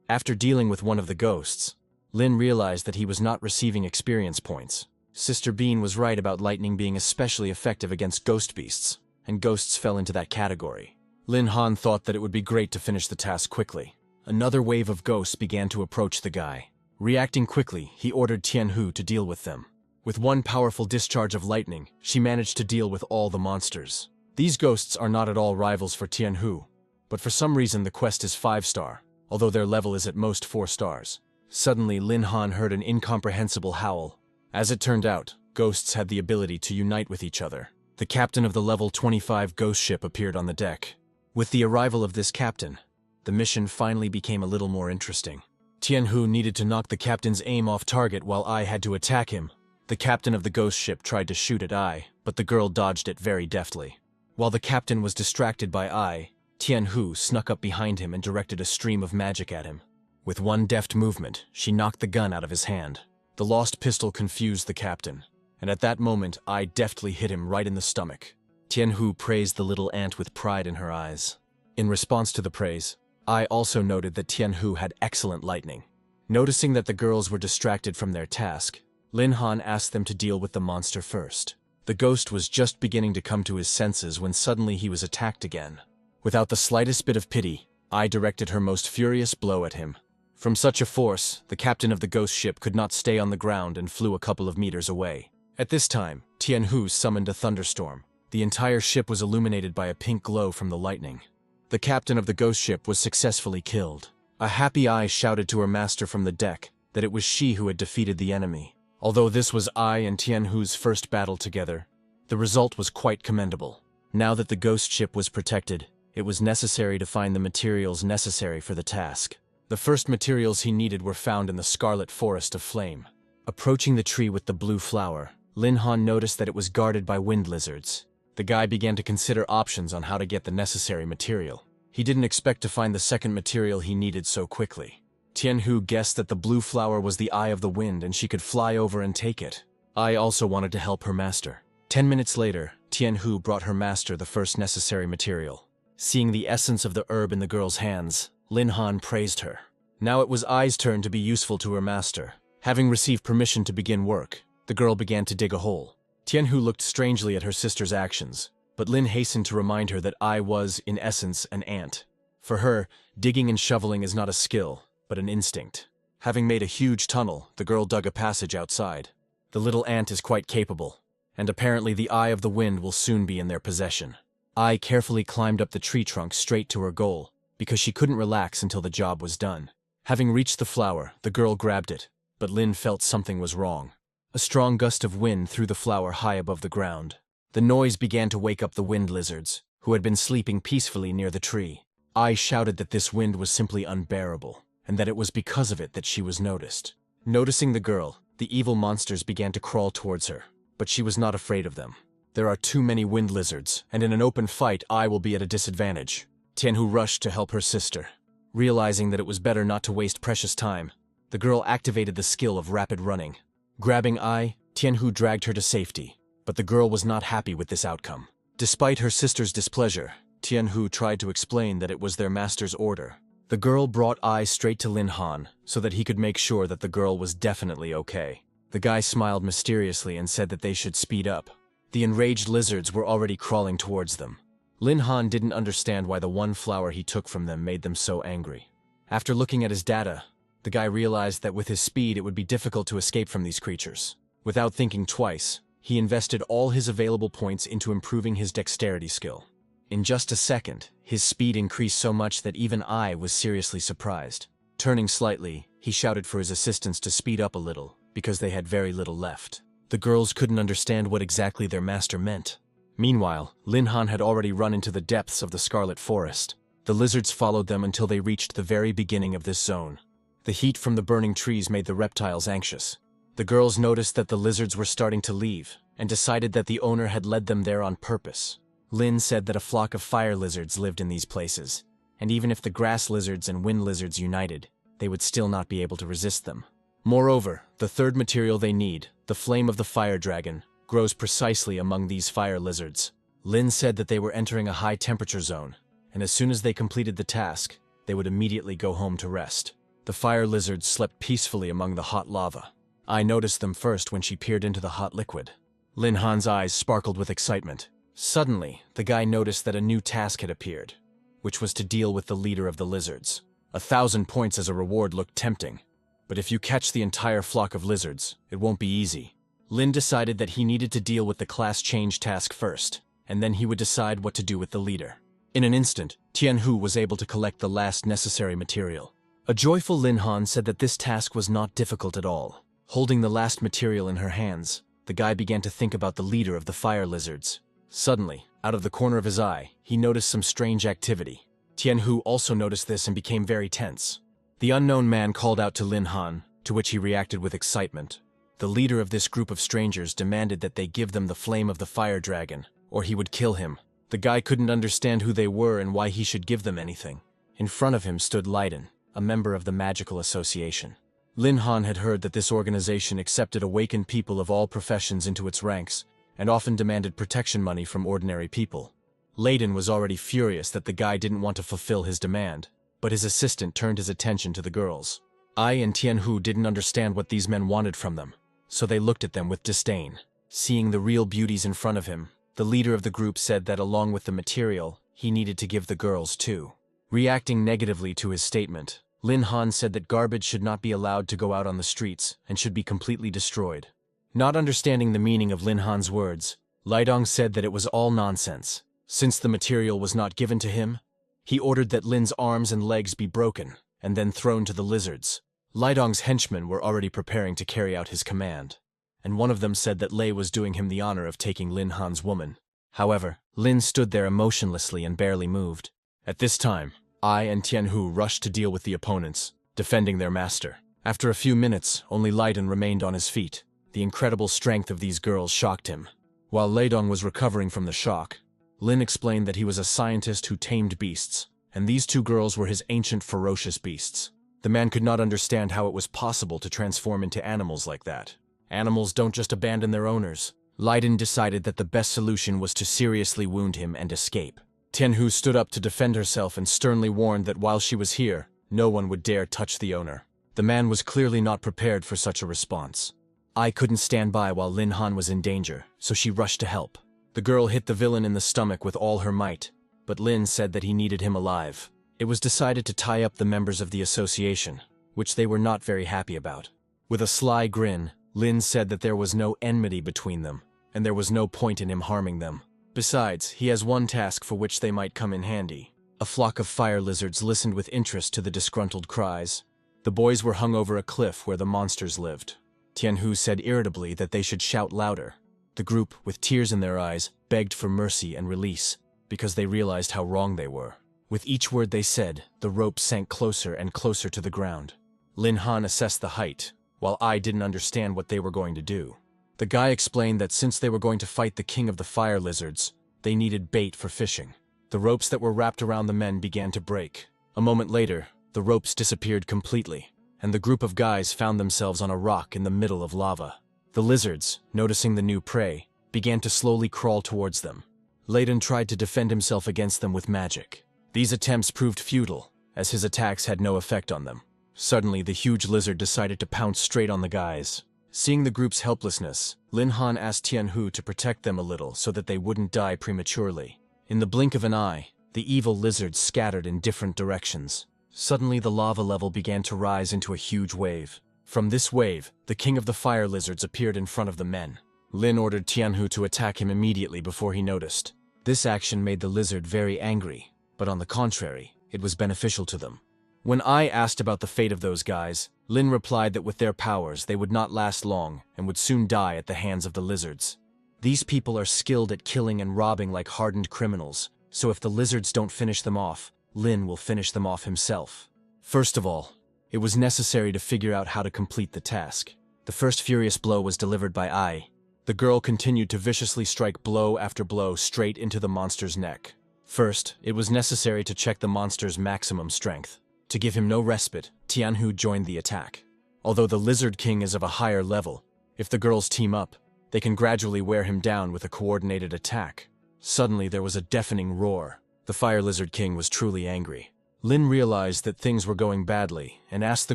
After dealing with one of the ghosts, Lin realized that he was not receiving experience points. Sister Bean was right about lightning being especially effective against ghost beasts, and ghosts fell into that category. Lin Han thought that it would be great to finish the task quickly. Another wave of ghosts began to approach the guy. Reacting quickly, he ordered Tianhu to deal with them. With one powerful discharge of lightning, she managed to deal with all the monsters. These ghosts are not at all rivals for Tianhu, but for some reason the quest is 5-star, although their level is at most 4 stars. Suddenly, Lin Han heard an incomprehensible howl. As it turned out, ghosts had the ability to unite with each other. The captain of the level 25 ghost ship appeared on the deck. With the arrival of this captain, the mission finally became a little more interesting. Tianhu needed to knock the captain's aim off target while I had to attack him. The captain of the ghost ship tried to shoot at I, but the girl dodged it very deftly. While the captain was distracted by I, Tianhu snuck up behind him and directed a stream of magic at him. With one deft movement, she knocked the gun out of his hand. The lost pistol confused the captain, and at that moment I deftly hit him right in the stomach. Tianhu praised the little ant with pride in her eyes. In response to the praise, I also noted that Tianhu had excellent lightning. Noticing that the girls were distracted from their task, Lin Han asked them to deal with the monster first. The ghost was just beginning to come to his senses when suddenly he was attacked again. Without the slightest bit of pity, I directed her most furious blow at him. From such a force, the captain of the ghost ship could not stay on the ground and flew a couple of meters away. At this time, Tianhu summoned a thunderstorm. The entire ship was illuminated by a pink glow from the lightning. The captain of the ghost ship was successfully killed. A happy I shouted to her master from the deck that it was she who had defeated the enemy. Although this was I and Tianhu's first battle together, the result was quite commendable. Now that the ghost ship was protected, it was necessary to find the materials necessary for the task. The first materials he needed were found in the scarlet forest of flame. Approaching the tree with the blue flower, Lin Han noticed that it was guarded by wind lizards. The guy began to consider options on how to get the necessary material. He didn't expect to find the second material he needed so quickly. Tianhu guessed that the blue flower was the eye of the wind and she could fly over and take it. I also wanted to help her master. 10 minutes later, Tianhu brought her master the first necessary material. Seeing the essence of the herb in the girl's hands, Lin Han praised her. Now it was Ai's turn to be useful to her master. Having received permission to begin work, the girl began to dig a hole. Tianhu looked strangely at her sister's actions, but Lin hastened to remind her that Ai was, in essence, an ant. For her, digging and shoveling is not a skill, but an instinct. Having made a huge tunnel, the girl dug a passage outside. The little ant is quite capable, and apparently the eye of the wind will soon be in their possession. Ai carefully climbed up the tree trunk straight to her goal, because she couldn't relax until the job was done. Having reached the flower, the girl grabbed it, but Lin felt something was wrong. A strong gust of wind threw the flower high above the ground. The noise began to wake up the wind lizards, who had been sleeping peacefully near the tree. Ai shouted that this wind was simply unbearable, and that it was because of it that she was noticed. Noticing the girl, the evil monsters began to crawl towards her, but she was not afraid of them. There are too many wind lizards, and in an open fight I will be at a disadvantage. Tianhu rushed to help her sister. Realizing that it was better not to waste precious time, the girl activated the skill of rapid running. Grabbing Ai, Tianhu dragged her to safety, but the girl was not happy with this outcome. Despite her sister's displeasure, Tianhu tried to explain that it was their master's order. The girl brought Ai straight to Lin Han so that he could make sure that the girl was definitely okay. The guy smiled mysteriously and said that they should speed up. The enraged lizards were already crawling towards them. Lin Han didn't understand why the one flower he took from them made them so angry. After looking at his data, the guy realized that with his speed it would be difficult to escape from these creatures. Without thinking twice, he invested all his available points into improving his dexterity skill. In just a second, his speed increased so much that even I was seriously surprised. Turning slightly, he shouted for his assistants to speed up a little, because they had very little left. The girls couldn't understand what exactly their master meant. Meanwhile, Lin Han had already run into the depths of the scarlet forest. The lizards followed them until they reached the very beginning of this zone. The heat from the burning trees made the reptiles anxious. The girls noticed that the lizards were starting to leave, and decided that the owner had led them there on purpose. Lin said that a flock of fire lizards lived in these places, and even if the grass lizards and wind lizards united, they would still not be able to resist them. Moreover, the third material they need, the flame of the fire dragon, grows precisely among these fire lizards. Lin said that they were entering a high-temperature zone, and as soon as they completed the task, they would immediately go home to rest. The fire lizards slept peacefully among the hot lava. I noticed them first when she peered into the hot liquid. Lin Han's eyes sparkled with excitement. Suddenly, the guy noticed that a new task had appeared, which was to deal with the leader of the lizards. 1,000 points as a reward looked tempting, but if you catch the entire flock of lizards, it won't be easy. Lin decided that he needed to deal with the class change task first, and then he would decide what to do with the leader. In an instant, Tianhu was able to collect the last necessary material, A joyful Lin Han said that this task was not difficult at all. Holding the last material in her hands, the guy began to think about the leader of the fire lizards. Suddenly, out of the corner of his eye, he noticed some strange activity. Tianhu also noticed this and became very tense. The unknown man called out to Lin Han, to which he reacted with excitement. The leader of this group of strangers demanded that they give them the flame of the fire dragon, or he would kill him. The guy couldn't understand who they were and why he should give them anything. In front of him stood Lin, a member of the magical association. Lin Han had heard that this organization accepted awakened people of all professions into its ranks, and often demanded protection money from ordinary people. Lin was already furious that the guy didn't want to fulfill his demand, but his assistant turned his attention to the girls. Ai and Tianhu didn't understand what these men wanted from them, so they looked at them with disdain. Seeing the real beauties in front of him, the leader of the group said that along with the material, he needed to give the girls too. Reacting negatively to his statement, Lin Han said that garbage should not be allowed to go out on the streets and should be completely destroyed. Not understanding the meaning of Lin Han's words, Lidong said that it was all nonsense. Since the material was not given to him, he ordered that Lin's arms and legs be broken and then thrown to the lizards. Lidong's henchmen were already preparing to carry out his command, and one of them said that Lei was doing him the honor of taking Lin Han's woman. However, Lin stood there emotionlessly and barely moved. At this time, Ai and Tianhu rushed to deal with the opponents, defending their master. After a few minutes, only Lidong remained on his feet. The incredible strength of these girls shocked him. While Lidong was recovering from the shock, Lin explained that he was a scientist who tamed beasts, and these two girls were his ancient ferocious beasts. The man could not understand how it was possible to transform into animals like that. Animals don't just abandon their owners. Lidong decided that the best solution was to seriously wound him and escape. Tianhu stood up to defend herself and sternly warned that while she was here, no one would dare touch the owner. The man was clearly not prepared for such a response. Ai couldn't stand by while Lin Han was in danger, so she rushed to help. The girl hit the villain in the stomach with all her might, but Lin said that he needed him alive. It was decided to tie up the members of the association, which they were not very happy about. With a sly grin, Lin said that there was no enmity between them, and there was no point in him harming them. Besides, he has one task for which they might come in handy. A flock of fire lizards listened with interest to the disgruntled cries. The boys were hung over a cliff where the monsters lived. Tianhu said irritably that they should shout louder. The group, with tears in their eyes, begged for mercy and release, because they realized how wrong they were. With each word they said, the rope sank closer and closer to the ground. Lin Han assessed the height, while I didn't understand what they were going to do. The guy explained that since they were going to fight the king of the fire lizards, they needed bait for fishing. The ropes that were wrapped around the men began to break. A moment later, the ropes disappeared completely, and the group of guys found themselves on a rock in the middle of lava. The lizards, noticing the new prey, began to slowly crawl towards them. Lidong tried to defend himself against them with magic. These attempts proved futile, as his attacks had no effect on them. Suddenly, the huge lizard decided to pounce straight on the guys. Seeing the group's helplessness, Lin Han asked Tianhu to protect them a little so that they wouldn't die prematurely. In the blink of an eye, the evil lizards scattered in different directions. Suddenly, the lava level began to rise into a huge wave. From this wave, the king of the fire lizards appeared in front of the men. Lin ordered Tianhu to attack him immediately before he noticed. This action made the lizard very angry, but on the contrary, it was beneficial to them. When I asked about the fate of those guys, Lin replied that with their powers they would not last long and would soon die at the hands of the lizards. These people are skilled at killing and robbing like hardened criminals, so if the lizards don't finish them off, Lin will finish them off himself. First of all, it was necessary to figure out how to complete the task. The first furious blow was delivered by Ai. The girl continued to viciously strike blow after blow straight into the monster's neck. First, it was necessary to check the monster's maximum strength. To give him no respite, Tianhu joined the attack. Although the Lizard King is of a higher level, if the girls team up, they can gradually wear him down with a coordinated attack. Suddenly there was a deafening roar. The Fire Lizard King was truly angry. Lin realized that things were going badly and asked the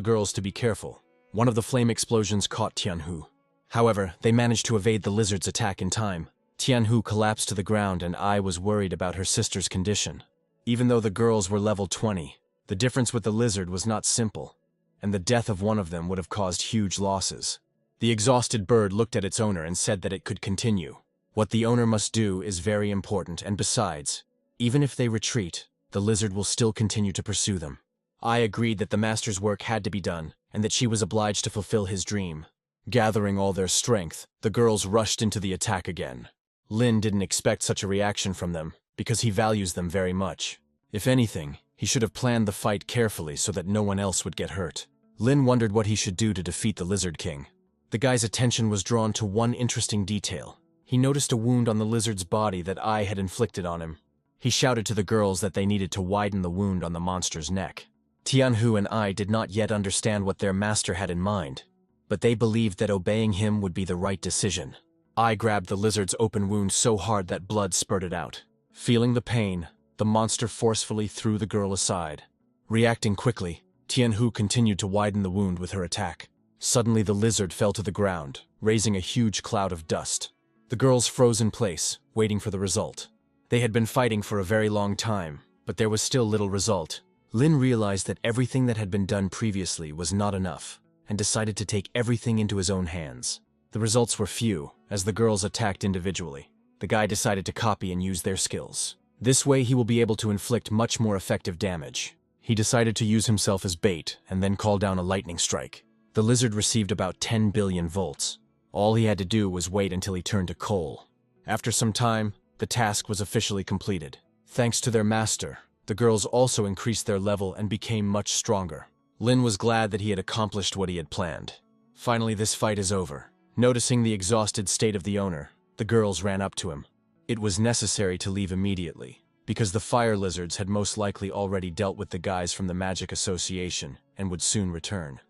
girls to be careful. One of the flame explosions caught Tianhu. However, they managed to evade the lizard's attack in time. Tianhu collapsed to the ground and I was worried about her sister's condition. Even though the girls were level 20, the difference with the lizard was not simple, and the death of one of them would have caused huge losses. The exhausted bird looked at its owner and said that it could continue. What the owner must do is very important, and besides, even if they retreat, the lizard will still continue to pursue them. I agreed that the master's work had to be done, and that she was obliged to fulfill his dream. Gathering all their strength, the girls rushed into the attack again. Lin didn't expect such a reaction from them, because he values them very much. If anything, he should have planned the fight carefully so that no one else would get hurt. Lin wondered what he should do to defeat the Lizard King. The guy's attention was drawn to one interesting detail. He noticed a wound on the lizard's body that I had inflicted on him. He shouted to the girls that they needed to widen the wound on the monster's neck. Tianhu and I did not yet understand what their master had in mind, but they believed that obeying him would be the right decision. I grabbed the lizard's open wound so hard that blood spurted out. Feeling the pain, the monster forcefully threw the girl aside. Reacting quickly, Tianhu continued to widen the wound with her attack. Suddenly the lizard fell to the ground, raising a huge cloud of dust. The girls froze in place, waiting for the result. They had been fighting for a very long time, but there was still little result. Lin realized that everything that had been done previously was not enough, and decided to take everything into his own hands. The results were few, as the girls attacked individually. The guy decided to copy and use their skills. This way he will be able to inflict much more effective damage. He decided to use himself as bait, and then call down a lightning strike. The lizard received about 10 billion volts. All he had to do was wait until he turned to coal. After some time, the task was officially completed. Thanks to their master, the girls also increased their level and became much stronger. Lin was glad that he had accomplished what he had planned. Finally, this fight is over. Noticing the exhausted state of the owner, the girls ran up to him. It was necessary to leave immediately, because the fire lizards had most likely already dealt with the guys from the Magic Association and would soon return.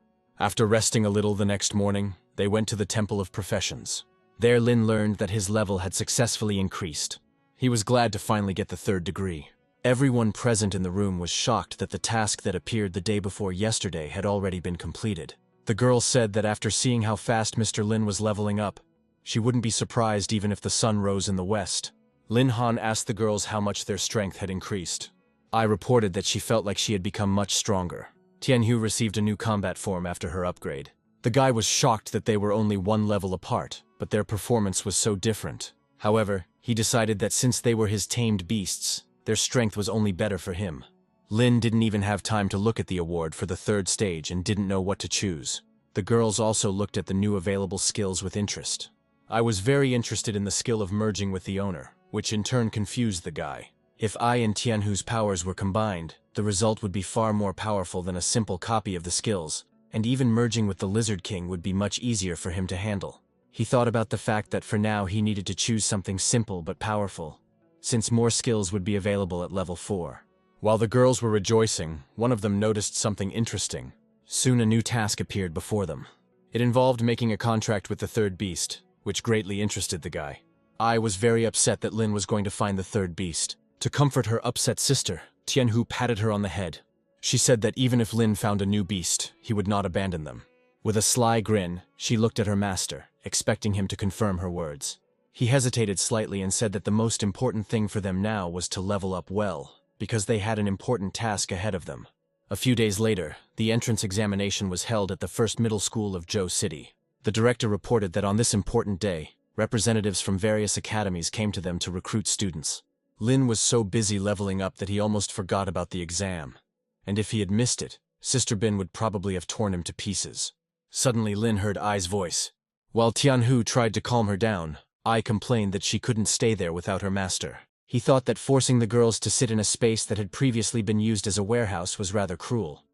After resting a little the next morning, they went to the Temple of Professions. There Lin learned that his level had successfully increased. He was glad to finally get the 3rd degree. Everyone present in the room was shocked that the task that appeared the day before yesterday had already been completed. The girl said that after seeing how fast Mr. Lin was leveling up, she wouldn't be surprised even if the sun rose in the west. Lin Han asked the girls how much their strength had increased. I reported that she felt like she had become much stronger. Tianhu received a new combat form after her upgrade. The guy was shocked that they were only 1 level apart, but their performance was so different. However, he decided that since they were his tamed beasts, their strength was only better for him. Lin didn't even have time to look at the award for the 3rd stage and didn't know what to choose. The girls also looked at the new available skills with interest. I was very interested in the skill of merging with the owner, which in turn confused the guy. If I and Tianhu's powers were combined, the result would be far more powerful than a simple copy of the skills, and even merging with the Lizard King would be much easier for him to handle. He thought about the fact that for now he needed to choose something simple but powerful, since more skills would be available at level 4. While the girls were rejoicing, one of them noticed something interesting. Soon a new task appeared before them. It involved making a contract with the 3rd beast, which greatly interested the guy. I was very upset that Lin was going to find the 3rd beast. To comfort her upset sister, Tianhu patted her on the head. She said that even if Lin found a new beast, he would not abandon them. With a sly grin, she looked at her master, expecting him to confirm her words. He hesitated slightly and said that the most important thing for them now was to level up well, because they had an important task ahead of them. A few days later, the entrance examination was held at the first middle school of Zhou City. The director reported that on this important day, representatives from various academies came to them to recruit students. Lin was so busy leveling up that he almost forgot about the exam. And if he had missed it, Sister Bin would probably have torn him to pieces. Suddenly Lin heard Ai's voice. While Tianhu tried to calm her down, Ai complained that she couldn't stay there without her master. He thought that forcing the girls to sit in a space that had previously been used as a warehouse was rather cruel.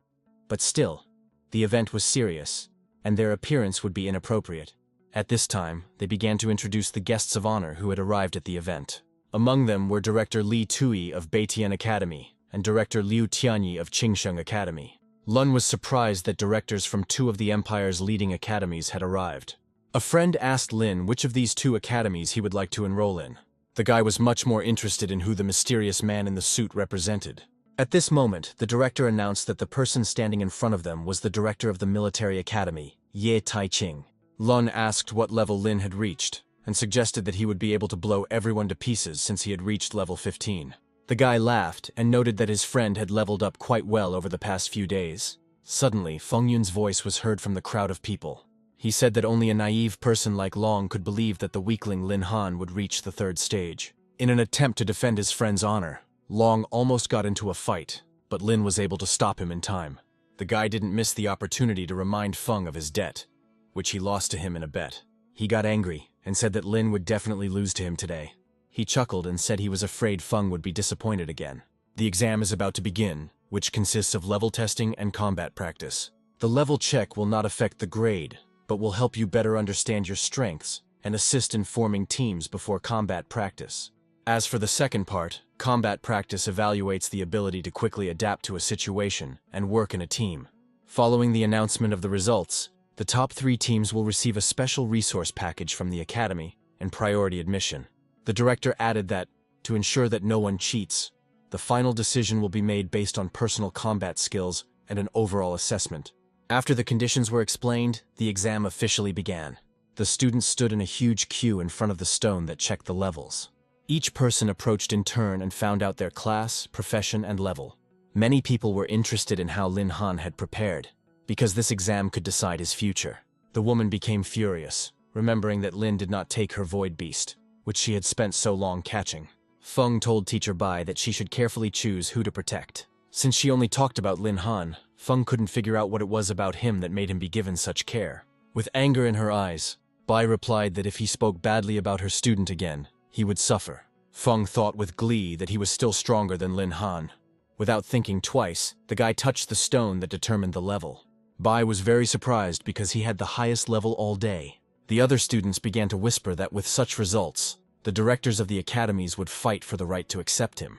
But still, the event was serious, and their appearance would be inappropriate. At this time, they began to introduce the guests of honor who had arrived at the event. Among them were Director Li Tui of Beitian Academy and Director Liu Tianyi of Qingsheng Academy. Lun was surprised that directors from 2 of the Empire's leading academies had arrived. A friend asked Lin which of these 2 academies he would like to enroll in. The guy was much more interested in who the mysterious man in the suit represented. At this moment, the director announced that the person standing in front of them was the director of the military academy, Ye Taiqing. Lun asked what level Lin had reached, and suggested that he would be able to blow everyone to pieces since he had reached level 15. The guy laughed and noted that his friend had leveled up quite well over the past few days. Suddenly, Fong Yun's voice was heard from the crowd of people. He said that only a naive person like Long could believe that the weakling Lin Han would reach the 3rd stage. In an attempt to defend his friend's honor, Long almost got into a fight. but Lin was able to stop him in time. The guy didn't miss the opportunity to remind Feng of his debt, which he lost to him in a bet. He got angry and said that Lin would definitely lose to him today. He chuckled and said he was afraid Feng would be disappointed again. The exam is about to begin, which consists of level testing and combat practice. The level check will not affect the grade, but will help you better understand your strengths and assist in forming teams before combat practice. As for the second part, combat practice evaluates the ability to quickly adapt to a situation and work in a team. Following the announcement of the results, the top 3 teams will receive a special resource package from the academy and priority admission. The director added that, to ensure that no one cheats, the final decision will be made based on personal combat skills and an overall assessment. After the conditions were explained, the exam officially began. The students stood in a huge queue in front of the stone that checked the levels. Each person approached in turn and found out their class, profession, and level. Many people were interested in how Lin Han had prepared, because this exam could decide his future. The woman became furious, remembering that Lin did not take her void beast, which she had spent so long catching. Feng told Teacher Bai that she should carefully choose who to protect. Since she only talked about Lin Han, Feng couldn't figure out what it was about him that made him be given such care. With anger in her eyes, Bai replied that if he spoke badly about her student again, he would suffer. Feng thought with glee that he was still stronger than Lin Han. Without thinking twice, the guy touched the stone that determined the level. Bai was very surprised because he had the highest level all day. The other students began to whisper that with such results, the directors of the academies would fight for the right to accept him.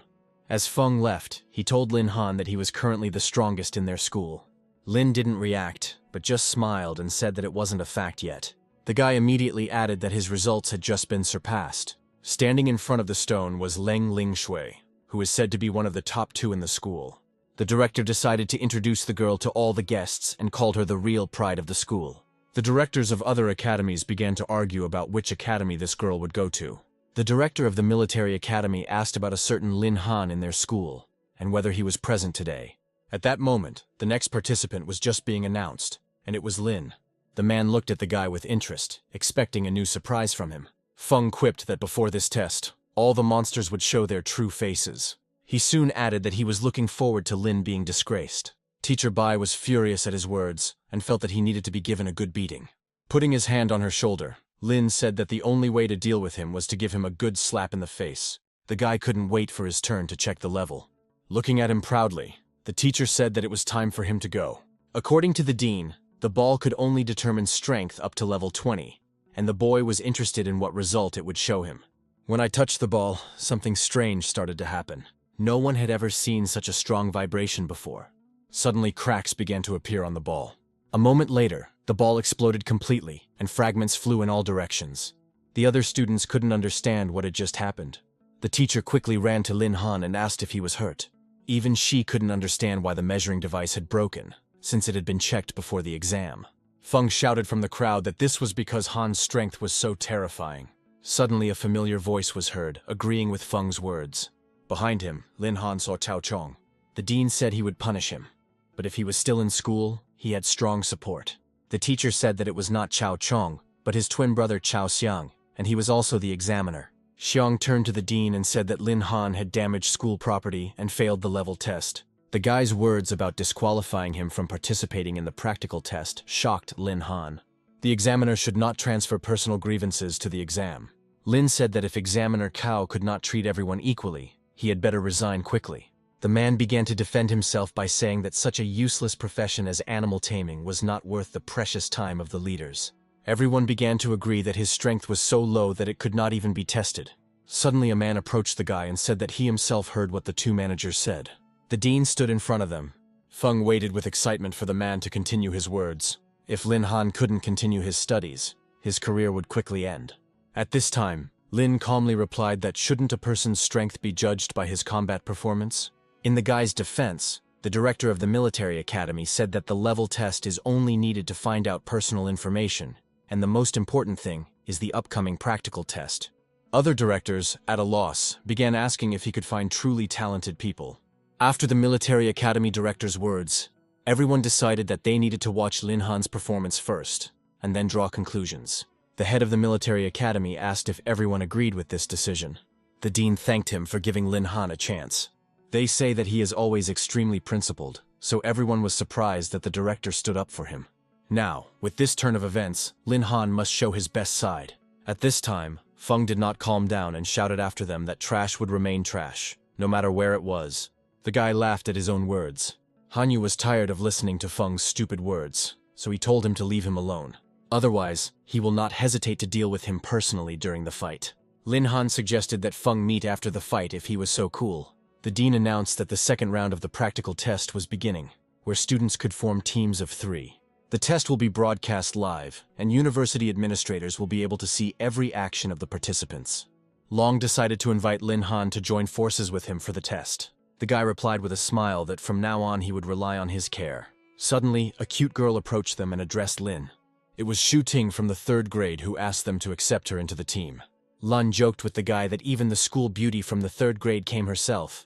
As Feng left, he told Lin Han that he was currently the strongest in their school. Lin didn't react, but just smiled and said that it wasn't a fact yet. The guy immediately added that his results had just been surpassed. Standing in front of the stone was Leng Lingshui, who is said to be one of the top 2 in the school. The director decided to introduce the girl to all the guests and called her the real pride of the school. The directors of other academies began to argue about which academy this girl would go to. The director of the military academy asked about a certain Lin Han in their school, and whether he was present today. At that moment, the next participant was just being announced, and it was Lin. The man looked at the guy with interest, expecting a new surprise from him. Feng quipped that before this test, all the monsters would show their true faces. He soon added that he was looking forward to Lin being disgraced. Teacher Bai was furious at his words and felt that he needed to be given a good beating. Putting his hand on her shoulder, Lin said that the only way to deal with him was to give him a good slap in the face. The guy couldn't wait for his turn to check the level. Looking at him proudly, the teacher said that it was time for him to go. According to the dean, the ball could only determine strength up to level 20. And the boy was interested in what result it would show him. When I touched the ball, something strange started to happen. No one had ever seen such a strong vibration before. Suddenly, cracks began to appear on the ball. A moment later, the ball exploded completely, and fragments flew in all directions. The other students couldn't understand what had just happened. The teacher quickly ran to Lin Han and asked if he was hurt. Even she couldn't understand why the measuring device had broken, since it had been checked before the exam. Feng shouted from the crowd that this was because Han's strength was so terrifying. Suddenly a familiar voice was heard, agreeing with Feng's words. Behind him, Lin Han saw Cao Chong. The dean said he would punish him, but if he was still in school, he had strong support. The teacher said that it was not Cao Chong, but his twin brother Cao Xiang, and he was also the examiner. Xiang turned to the dean and said that Lin Han had damaged school property and failed the level test. The guy's words about disqualifying him from participating in the practical test shocked Lin Han. The examiner should not transfer personal grievances to the exam. Lin said that if examiner Cao could not treat everyone equally, he had better resign quickly. The man began to defend himself by saying that such a useless profession as animal taming was not worth the precious time of the leaders. Everyone began to agree that his strength was so low that it could not even be tested. Suddenly a man approached the guy and said that he himself heard what the 2 managers said. The dean stood in front of them. Feng waited with excitement for the man to continue his words. If Lin Han couldn't continue his studies, his career would quickly end. At this time, Lin calmly replied that shouldn't a person's strength be judged by his combat performance? In the guy's defense, the director of the military academy said that the level test is only needed to find out personal information, and the most important thing is the upcoming practical test. Other directors, at a loss, began asking if he could find truly talented people. After the military academy director's words, everyone decided that they needed to watch Lin Han's performance first, and then draw conclusions. The head of the military academy asked if everyone agreed with this decision. The dean thanked him for giving Lin Han a chance. They say that he is always extremely principled, so everyone was surprised that the director stood up for him. Now, with this turn of events, Lin Han must show his best side. At this time, Feng did not calm down and shouted after them that trash would remain trash, no matter where it was. The guy laughed at his own words. Han Yu was tired of listening to Feng's stupid words, so he told him to leave him alone. Otherwise, he will not hesitate to deal with him personally during the fight. Lin Han suggested that Feng meet after the fight if he was so cool. The dean announced that the second round of the practical test was beginning, where students could form teams of 3. The test will be broadcast live, and university administrators will be able to see every action of the participants. Long decided to invite Lin Han to join forces with him for the test. The guy replied with a smile that from now on he would rely on his care. Suddenly, a cute girl approached them and addressed Lin. It was Shu Ting from the 3rd grade who asked them to accept her into the team. Lun joked with the guy that even the school beauty from the 3rd grade came herself,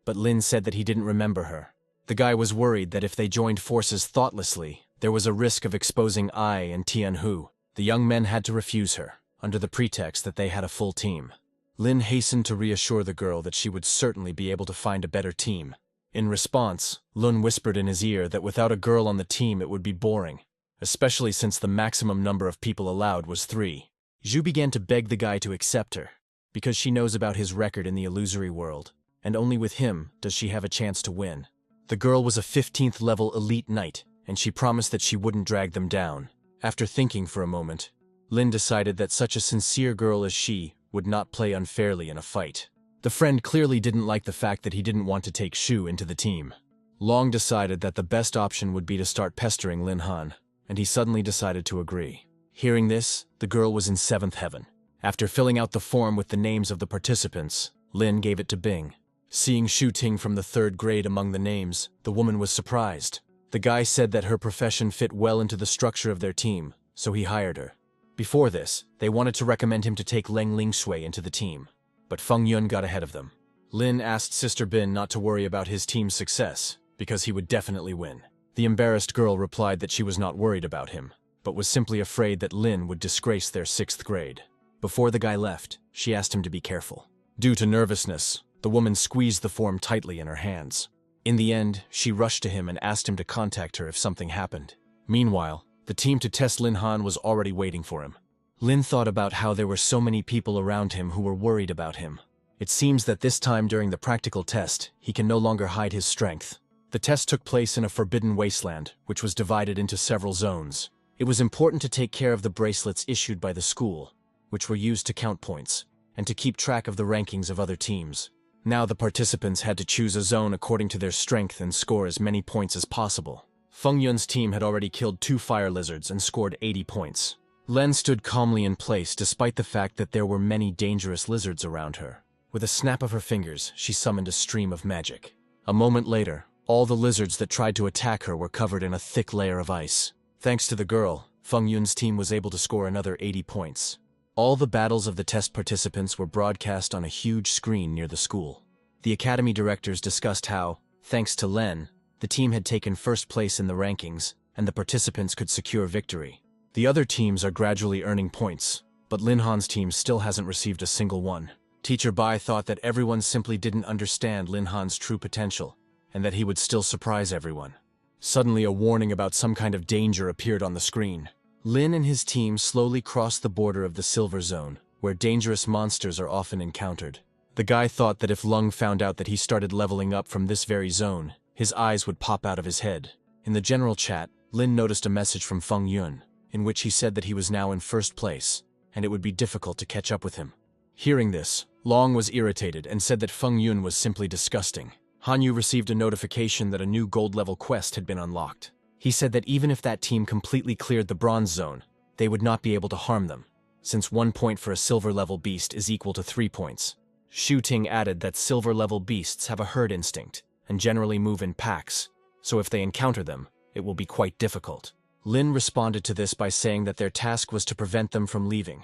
but Lin said that he didn't remember her. The guy was worried that if they joined forces thoughtlessly, there was a risk of exposing Ai and Tianhu. The young men had to refuse her, under the pretext that they had a full team. Lin hastened to reassure the girl that she would certainly be able to find a better team. In response, Lun whispered in his ear that without a girl on the team it would be boring, especially since the maximum number of people allowed was 3. Zhu began to beg the guy to accept her, because she knows about his record in the illusory world, and only with him does she have a chance to win. The girl was a 15th level elite knight, and she promised that she wouldn't drag them down. After thinking for a moment, Lin decided that such a sincere girl as she would not play unfairly in a fight. The friend clearly didn't like the fact that he didn't want to take Shu into the team. Long decided that the best option would be to start pestering Lin Han, and he suddenly decided to agree. Hearing this, the girl was in 7th heaven. After filling out the form with the names of the participants, Lin gave it to Bing. Seeing Shu Ting from the 3rd grade among the names, the woman was surprised. The guy said that her profession fit well into the structure of their team, so he hired her. Before this, they wanted to recommend him to take Leng Lingshui into the team, but Feng Yun got ahead of them. Lin asked Sister Bin not to worry about his team's success, because he would definitely win. The embarrassed girl replied that she was not worried about him, but was simply afraid that Lin would disgrace their 6th grade. Before the guy left, she asked him to be careful. Due to nervousness, the woman squeezed the form tightly in her hands. In the end, she rushed to him and asked him to contact her if something happened. Meanwhile, the team to test Lin Han was already waiting for him. Lin thought about how there were so many people around him who were worried about him. It seems that this time during the practical test, he can no longer hide his strength. The test took place in a forbidden wasteland, which was divided into several zones. It was important to take care of the bracelets issued by the school, which were used to count points, and to keep track of the rankings of other teams. Now the participants had to choose a zone according to their strength and score as many points as possible. Feng Yun's team had already killed 2 fire lizards and scored 80 points. Len stood calmly in place despite the fact that there were many dangerous lizards around her. With a snap of her fingers, she summoned a stream of magic. A moment later, all the lizards that tried to attack her were covered in a thick layer of ice. Thanks to the girl, Feng Yun's team was able to score another 80 points. All the battles of the test participants were broadcast on a huge screen near the school. The academy directors discussed how, thanks to Len, the team had taken first place in the rankings, and the participants could secure victory. The other teams are gradually earning points, but Lin Han's team still hasn't received a single one. Teacher Bai thought that everyone simply didn't understand Lin Han's true potential, and that he would still surprise everyone. Suddenly a warning about some kind of danger appeared on the screen. Lin and his team slowly crossed the border of the Silver Zone, where dangerous monsters are often encountered. The guy thought that if Lung found out that he started leveling up from this very zone, his eyes would pop out of his head. In the general chat, Lin noticed a message from Feng Yun, in which he said that he was now in first place, and it would be difficult to catch up with him. Hearing this, Long was irritated and said that Feng Yun was simply disgusting. Han Yu received a notification that a new gold-level quest had been unlocked. He said that even if that team completely cleared the bronze zone, they would not be able to harm them, since 1 point for a silver-level beast is equal to 3 points. Shu Ting added that silver-level beasts have a herd instinct and generally move in packs, so if they encounter them, it will be quite difficult. Lin responded to this by saying that their task was to prevent them from leaving,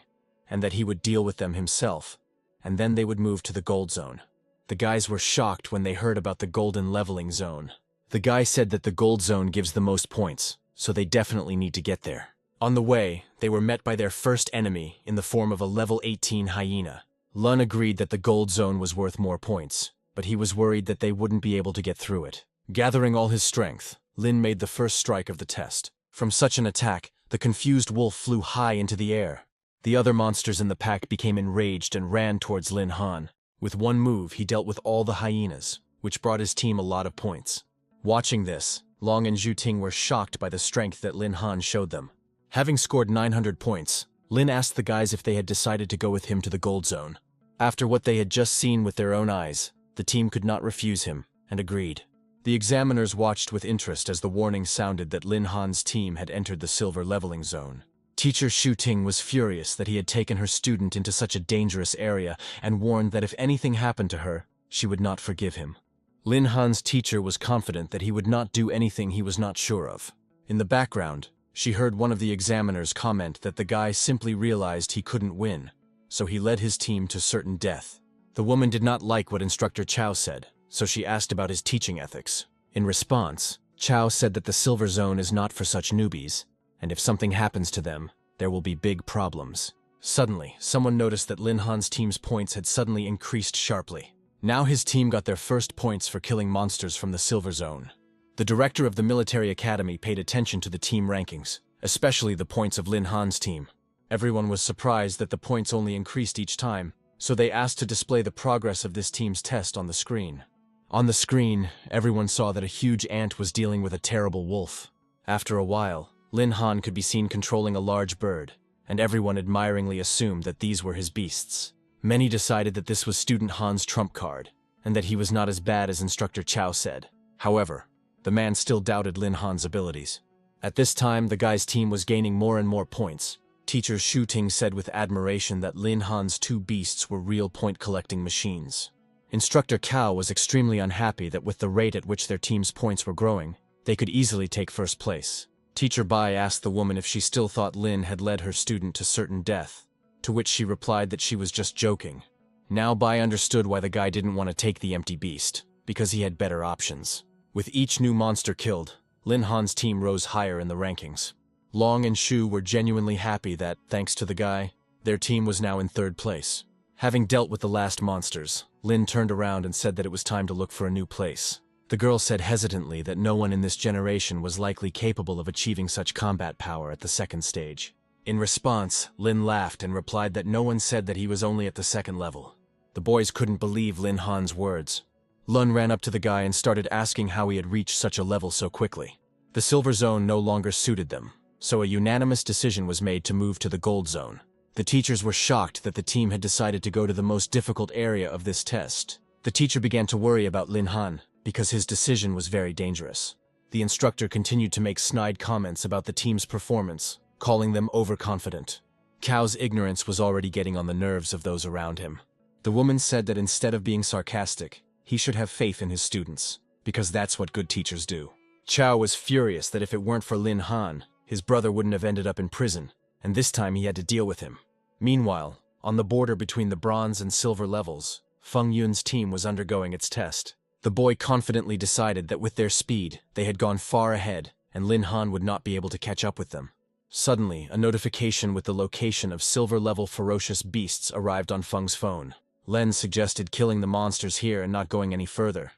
and that he would deal with them himself, and then they would move to the gold zone. The guys were shocked when they heard about the golden leveling zone. The guy said that the gold zone gives the most points, so they definitely need to get there. On the way, they were met by their first enemy in the form of a level 18 hyena. Lun agreed that the gold zone was worth more points. but he was worried that they wouldn't be able to get through it. Gathering all his strength, Lin made the first strike of the test. From such an attack, the confused wolf flew high into the air. The other monsters in the pack became enraged and ran towards Lin Han. With one move, he dealt with all the hyenas, which brought his team a lot of points. Watching this, Long and Zhu Ting were shocked by the strength that Lin Han showed them. Having scored 900 points, Lin asked the guys if they had decided to go with him to the gold zone. After what they had just seen with their own eyes, the team could not refuse him, and agreed. The examiners watched with interest as the warning sounded that Lin Han's team had entered the silver leveling zone. Teacher Zhu Ting was furious that he had taken her student into such a dangerous area and warned that if anything happened to her, she would not forgive him. Lin Han's teacher was confident that he would not do anything he was not sure of. In the background, she heard one of the examiners comment that the guy simply realized he couldn't win, so he led his team to certain death. The woman did not like what Instructor Chow said, so she asked about his teaching ethics. In response, Chow said that the silver zone is not for such newbies, and if something happens to them, there will be big problems. Suddenly, someone noticed that Lin Han's team's points had suddenly increased sharply. Now his team got their first points for killing monsters from the silver zone. The director of the military academy paid attention to the team rankings, especially the points of Lin Han's team. Everyone was surprised that the points only increased each time, so they asked to display the progress of this team's test on the screen. On the screen, everyone saw that a huge ant was dealing with a terrible wolf. After a while, Lin Han could be seen controlling a large bird, and everyone admiringly assumed that these were his beasts. Many decided that this was Student Han's trump card, and that he was not as bad as Instructor Chow said. However, the man still doubted Lin Han's abilities. At this time, the guy's team was gaining more and more points. Teacher Zhu Ting said with admiration that Lin Han's two beasts were real point-collecting machines. Instructor Cao was extremely unhappy that with the rate at which their team's points were growing, they could easily take first place. Teacher Bai asked the woman if she still thought Lin had led her student to certain death, to which she replied that she was just joking. Now Bai understood why the guy didn't want to take the empty beast, because he had better options. With each new monster killed, Lin Han's team rose higher in the rankings. Long and Shu were genuinely happy that, thanks to the guy, their team was now in third place. Having dealt with the last monsters, Lin turned around and said that it was time to look for a new place. The girl said hesitantly that no one in this generation was likely capable of achieving such combat power at the second stage. In response, Lin laughed and replied that no one said that he was only at the second level. The boys couldn't believe Lin Han's words. Lun ran up to the guy and started asking how he had reached such a level so quickly. The silver zone no longer suited them, so a unanimous decision was made to move to the gold zone. The teachers were shocked that the team had decided to go to the most difficult area of this test. The teacher began to worry about Lin Han, because his decision was very dangerous. The instructor continued to make snide comments about the team's performance, calling them overconfident. Cao's ignorance was already getting on the nerves of those around him. The woman said that instead of being sarcastic, he should have faith in his students, because that's what good teachers do. Chao was furious that if it weren't for Lin Han, his brother wouldn't have ended up in prison, and this time he had to deal with him. Meanwhile, on the border between the bronze and silver levels, Feng Yun's team was undergoing its test. The boy confidently decided that with their speed, they had gone far ahead, and Lin Han would not be able to catch up with them. Suddenly, a notification with the location of silver-level ferocious beasts arrived on Feng's phone. Len suggested killing the monsters here and not going any further,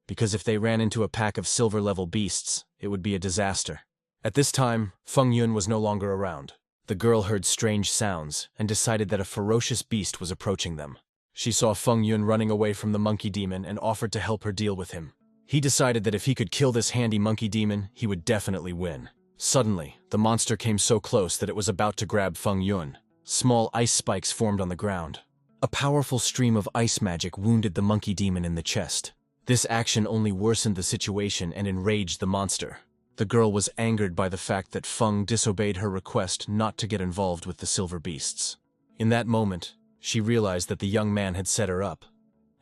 because if they ran into a pack of silver-level beasts, it would be a disaster. At this time, Feng Yun was no longer around. The girl heard strange sounds and decided that a ferocious beast was approaching them. She saw Feng Yun running away from the monkey demon and offered to help her deal with him. He decided that if he could kill this handy monkey demon, he would definitely win. Suddenly, the monster came so close that it was about to grab Feng Yun. Small ice spikes formed on the ground. A powerful stream of ice magic wounded the monkey demon in the chest. This action only worsened the situation and enraged the monster. The girl was angered by the fact that Feng disobeyed her request not to get involved with the silver beasts. In that moment, she realized that the young man had set her up,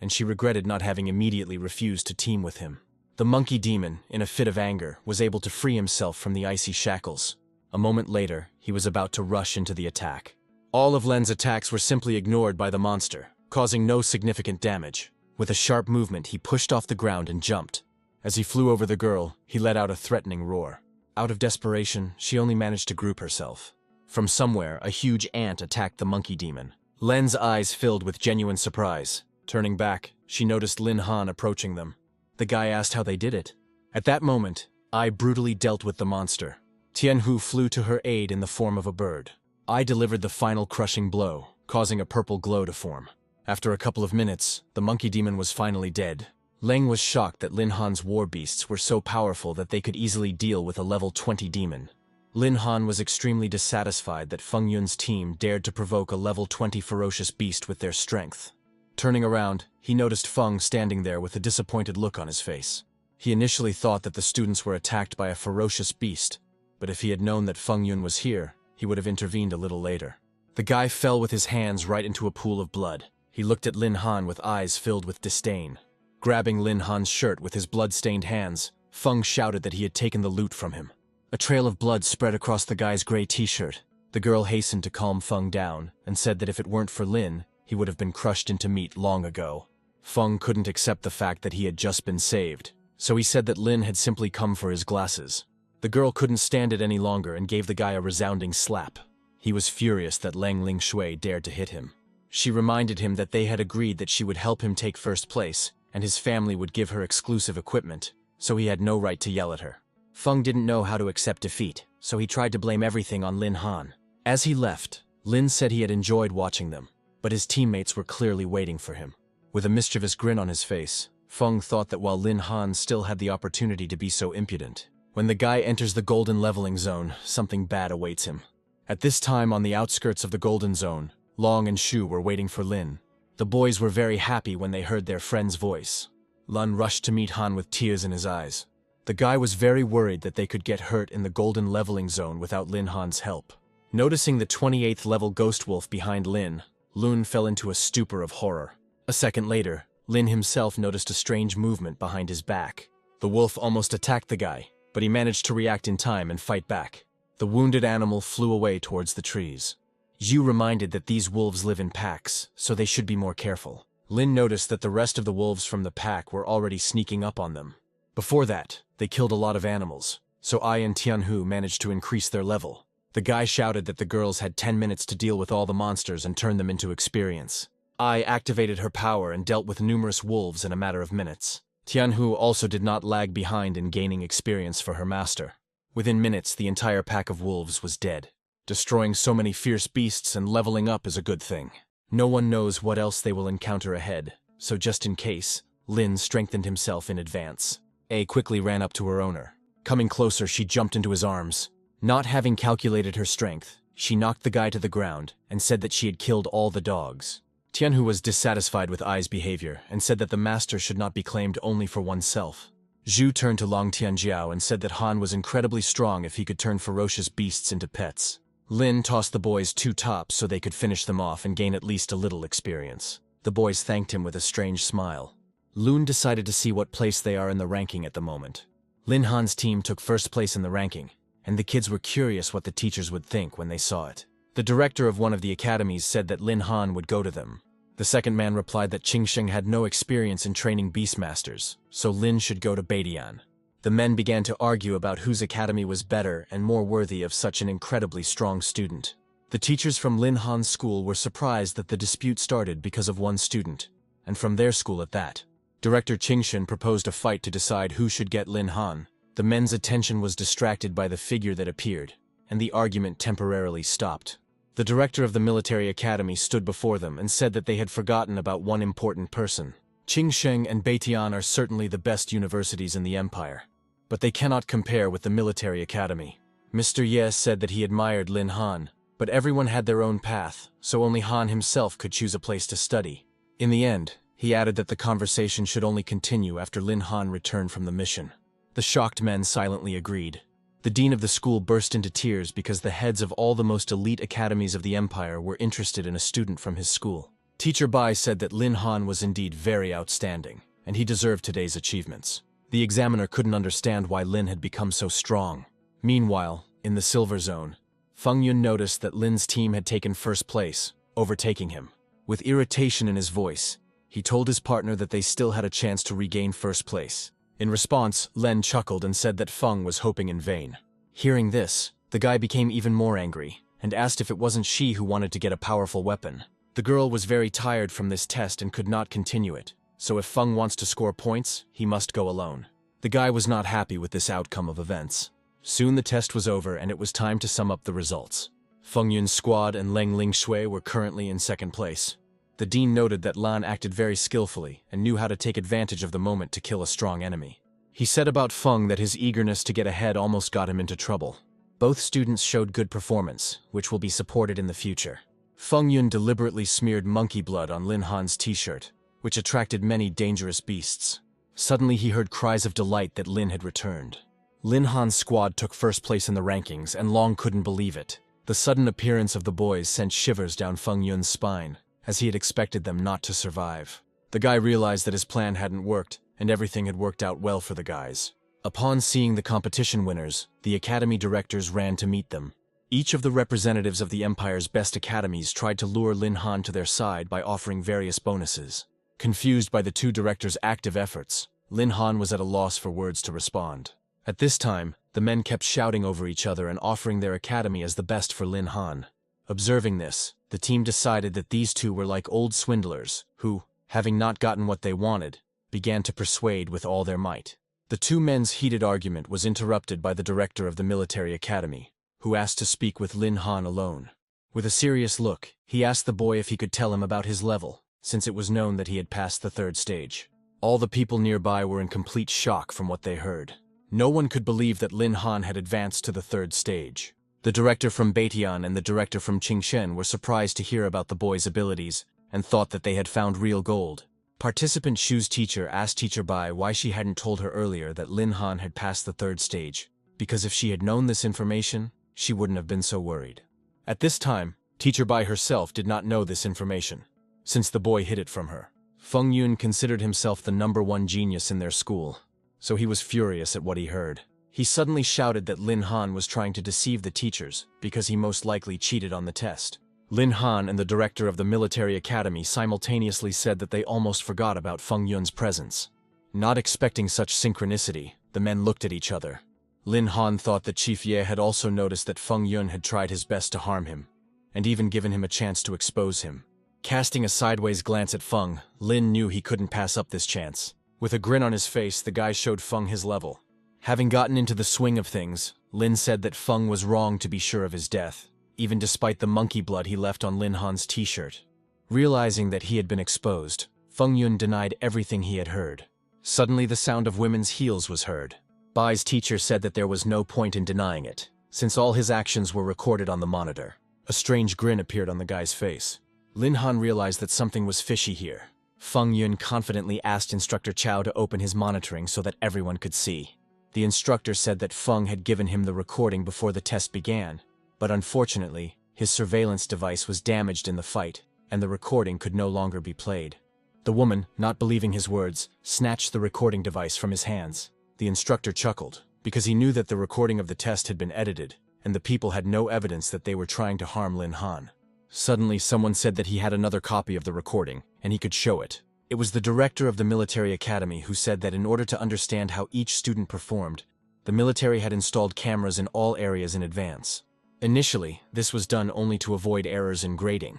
and she regretted not having immediately refused to team with him. The monkey demon, in a fit of anger, was able to free himself from the icy shackles. A moment later, he was about to rush into the attack. All of Len's attacks were simply ignored by the monster, causing no significant damage. With a sharp movement, he pushed off the ground and jumped. As he flew over the girl, he let out a threatening roar. Out of desperation, she only managed to group herself. From somewhere, a huge ant attacked the monkey demon. Len's eyes filled with genuine surprise. Turning back, she noticed Lin Han approaching them. The guy asked how they did it. At that moment, I brutally dealt with the monster. Tianhu flew to her aid in the form of a bird. I delivered the final crushing blow, causing a purple glow to form. After a couple of minutes, the monkey demon was finally dead. Leng was shocked that Lin Han's war beasts were so powerful that they could easily deal with a level 20 demon. Lin Han was extremely dissatisfied that Feng Yun's team dared to provoke a level 20 ferocious beast with their strength. Turning around, he noticed Feng standing there with a disappointed look on his face. He initially thought that the students were attacked by a ferocious beast, but if he had known that Feng Yun was here, he would have intervened a little later. The guy fell with his hands right into a pool of blood. He looked at Lin Han with eyes filled with disdain. Grabbing Lin Han's shirt with his blood-stained hands, Feng shouted that he had taken the loot from him. A trail of blood spread across the guy's gray t-shirt. The girl hastened to calm Feng down and said that if it weren't for Lin, he would have been crushed into meat long ago. Feng couldn't accept the fact that he had just been saved, so he said that Lin had simply come for his glasses. The girl couldn't stand it any longer and gave the guy a resounding slap. He was furious that Lang Lingshui dared to hit him. She reminded him that they had agreed that she would help him take first place, and his family would give her exclusive equipment, so he had no right to yell at her. Feng didn't know how to accept defeat, so he tried to blame everything on Lin Han. As he left, Lin said he had enjoyed watching them, but his teammates were clearly waiting for him. With a mischievous grin on his face, Feng thought that while Lin Han still had the opportunity to be so impudent, when the guy enters the golden leveling zone, something bad awaits him. At this time on the outskirts of the golden zone, Long and Shu were waiting for Lin. The boys were very happy when they heard their friend's voice. Lun rushed to meet Han with tears in his eyes. The guy was very worried that they could get hurt in the golden leveling zone without Lin Han's help. Noticing the 28th level ghost wolf behind Lin, Lun fell into a stupor of horror. A second later, Lin himself noticed a strange movement behind his back. The wolf almost attacked the guy, but he managed to react in time and fight back. The wounded animal flew away towards the trees. Zhu reminded that these wolves live in packs, so they should be more careful. Lin noticed that the rest of the wolves from the pack were already sneaking up on them. Before that, they killed a lot of animals, so I and Tianhu managed to increase their level. The guy shouted that the girls had 10 minutes to deal with all the monsters and turn them into experience. I activated her power and dealt with numerous wolves in a matter of minutes. Tianhu also did not lag behind in gaining experience for her master. Within minutes, the entire pack of wolves was dead. Destroying so many fierce beasts and leveling up is a good thing. No one knows what else they will encounter ahead, so just in case, Lin strengthened himself in advance. A quickly ran up to her owner. Coming closer, she jumped into his arms. Not having calculated her strength, she knocked the guy to the ground and said that she had killed all the dogs. Tianhu was dissatisfied with Ai's behavior and said that the master should not be claimed only for oneself. Zhu turned to Long Tianjiao and said that Han was incredibly strong if he could turn ferocious beasts into pets. Lin tossed the boys 2 tops so they could finish them off and gain at least a little experience. The boys thanked him with a strange smile. Lun decided to see what place they are in the ranking at the moment. Lin Han's team took first place in the ranking, and the kids were curious what the teachers would think when they saw it. The director of one of the academies said that Lin Han would go to them. The second man replied that Qingsheng had no experience in training beastmasters, so Lin should go to Beidian. The men began to argue about whose academy was better and more worthy of such an incredibly strong student. The teachers from Lin Han's school were surprised that the dispute started because of one student, and from their school at that. Director Qingshen proposed a fight to decide who should get Lin Han. The men's attention was distracted by the figure that appeared, and the argument temporarily stopped. The director of the military academy stood before them and said that they had forgotten about one important person. Qingsheng and Beitian are certainly the best universities in the empire, but they cannot compare with the military academy. Mr. Ye said that he admired Lin Han, but everyone had their own path, so only Han himself could choose a place to study. In the end, he added that the conversation should only continue after Lin Han returned from the mission. The shocked men silently agreed. The dean of the school burst into tears because the heads of all the most elite academies of the empire were interested in a student from his school. Teacher Bai said that Lin Han was indeed very outstanding, and he deserved today's achievements. The examiner couldn't understand why Lin had become so strong. Meanwhile, in the Silver Zone, Feng Yun noticed that Lin's team had taken first place, overtaking him. With irritation in his voice, he told his partner that they still had a chance to regain first place. In response, Len chuckled and said that Feng was hoping in vain. Hearing this, the guy became even more angry, and asked if it wasn't she who wanted to get a powerful weapon. The girl was very tired from this test and could not continue it, so if Feng wants to score points, he must go alone. The guy was not happy with this outcome of events. Soon the test was over and it was time to sum up the results. Feng Yun's squad and Leng Lingshui were currently in second place. The dean noted that Lan acted very skillfully and knew how to take advantage of the moment to kill a strong enemy. He said about Feng that his eagerness to get ahead almost got him into trouble. Both students showed good performance, which will be supported in the future. Feng Yun deliberately smeared monkey blood on Lin Han's t-shirt, which attracted many dangerous beasts. Suddenly he heard cries of delight that Lin had returned. Lin Han's squad took first place in the rankings and Long couldn't believe it. The sudden appearance of the boys sent shivers down Feng Yun's spine, as he had expected them not to survive. The guy realized that his plan hadn't worked, and everything had worked out well for the guys. Upon seeing the competition winners, the academy directors ran to meet them. Each of the representatives of the Empire's best academies tried to lure Lin Han to their side by offering various bonuses. Confused by the two directors' active efforts, Lin Han was at a loss for words to respond. At this time, the men kept shouting over each other and offering their academy as the best for Lin Han. Observing this, the team decided that these two were like old swindlers who, having not gotten what they wanted, began to persuade with all their might. The two men's heated argument was interrupted by the director of the military academy, who asked to speak with Lin Han alone. With a serious look, he asked the boy if he could tell him about his level, since it was known that he had passed the third stage. All the people nearby were in complete shock from what they heard. No one could believe that Lin Han had advanced to the third stage. The director from Baitian and the director from Qingshen were surprised to hear about the boy's abilities and thought that they had found real gold. Participant Shu's teacher asked Teacher Bai why she hadn't told her earlier that Lin Han had passed the third stage, because if she had known this information, she wouldn't have been so worried. At this time, Teacher Bai herself did not know this information, since the boy hid it from her. Feng Yun considered himself the #1 genius in their school, so he was furious at what he heard. He suddenly shouted that Lin Han was trying to deceive the teachers because he most likely cheated on the test. Lin Han and the director of the military academy simultaneously said that they almost forgot about Feng Yun's presence. Not expecting such synchronicity, the men looked at each other. Lin Han thought that Chief Ye had also noticed that Feng Yun had tried his best to harm him, and even given him a chance to expose him. Casting a sideways glance at Feng, Lin knew he couldn't pass up this chance. With a grin on his face, the guy showed Feng his level. Having gotten into the swing of things, Lin said that Feng was wrong to be sure of his death, even despite the monkey blood he left on Lin Han's t-shirt. Realizing that he had been exposed, Feng Yun denied everything he had heard. Suddenly the sound of women's heels was heard. Bai's teacher said that there was no point in denying it, since all his actions were recorded on the monitor. A strange grin appeared on the guy's face. Lin Han realized that something was fishy here. Feng Yun confidently asked Instructor Chow to open his monitoring so that everyone could see. The instructor said that Feng had given him the recording before the test began, but unfortunately, his surveillance device was damaged in the fight, and the recording could no longer be played. The woman, not believing his words, snatched the recording device from his hands. The instructor chuckled, because he knew that the recording of the test had been edited, and the people had no evidence that they were trying to harm Lin Han. Suddenly, someone said that he had another copy of the recording, and he could show it. It was the director of the military academy who said that in order to understand how each student performed, the military had installed cameras in all areas in advance. Initially, this was done only to avoid errors in grading,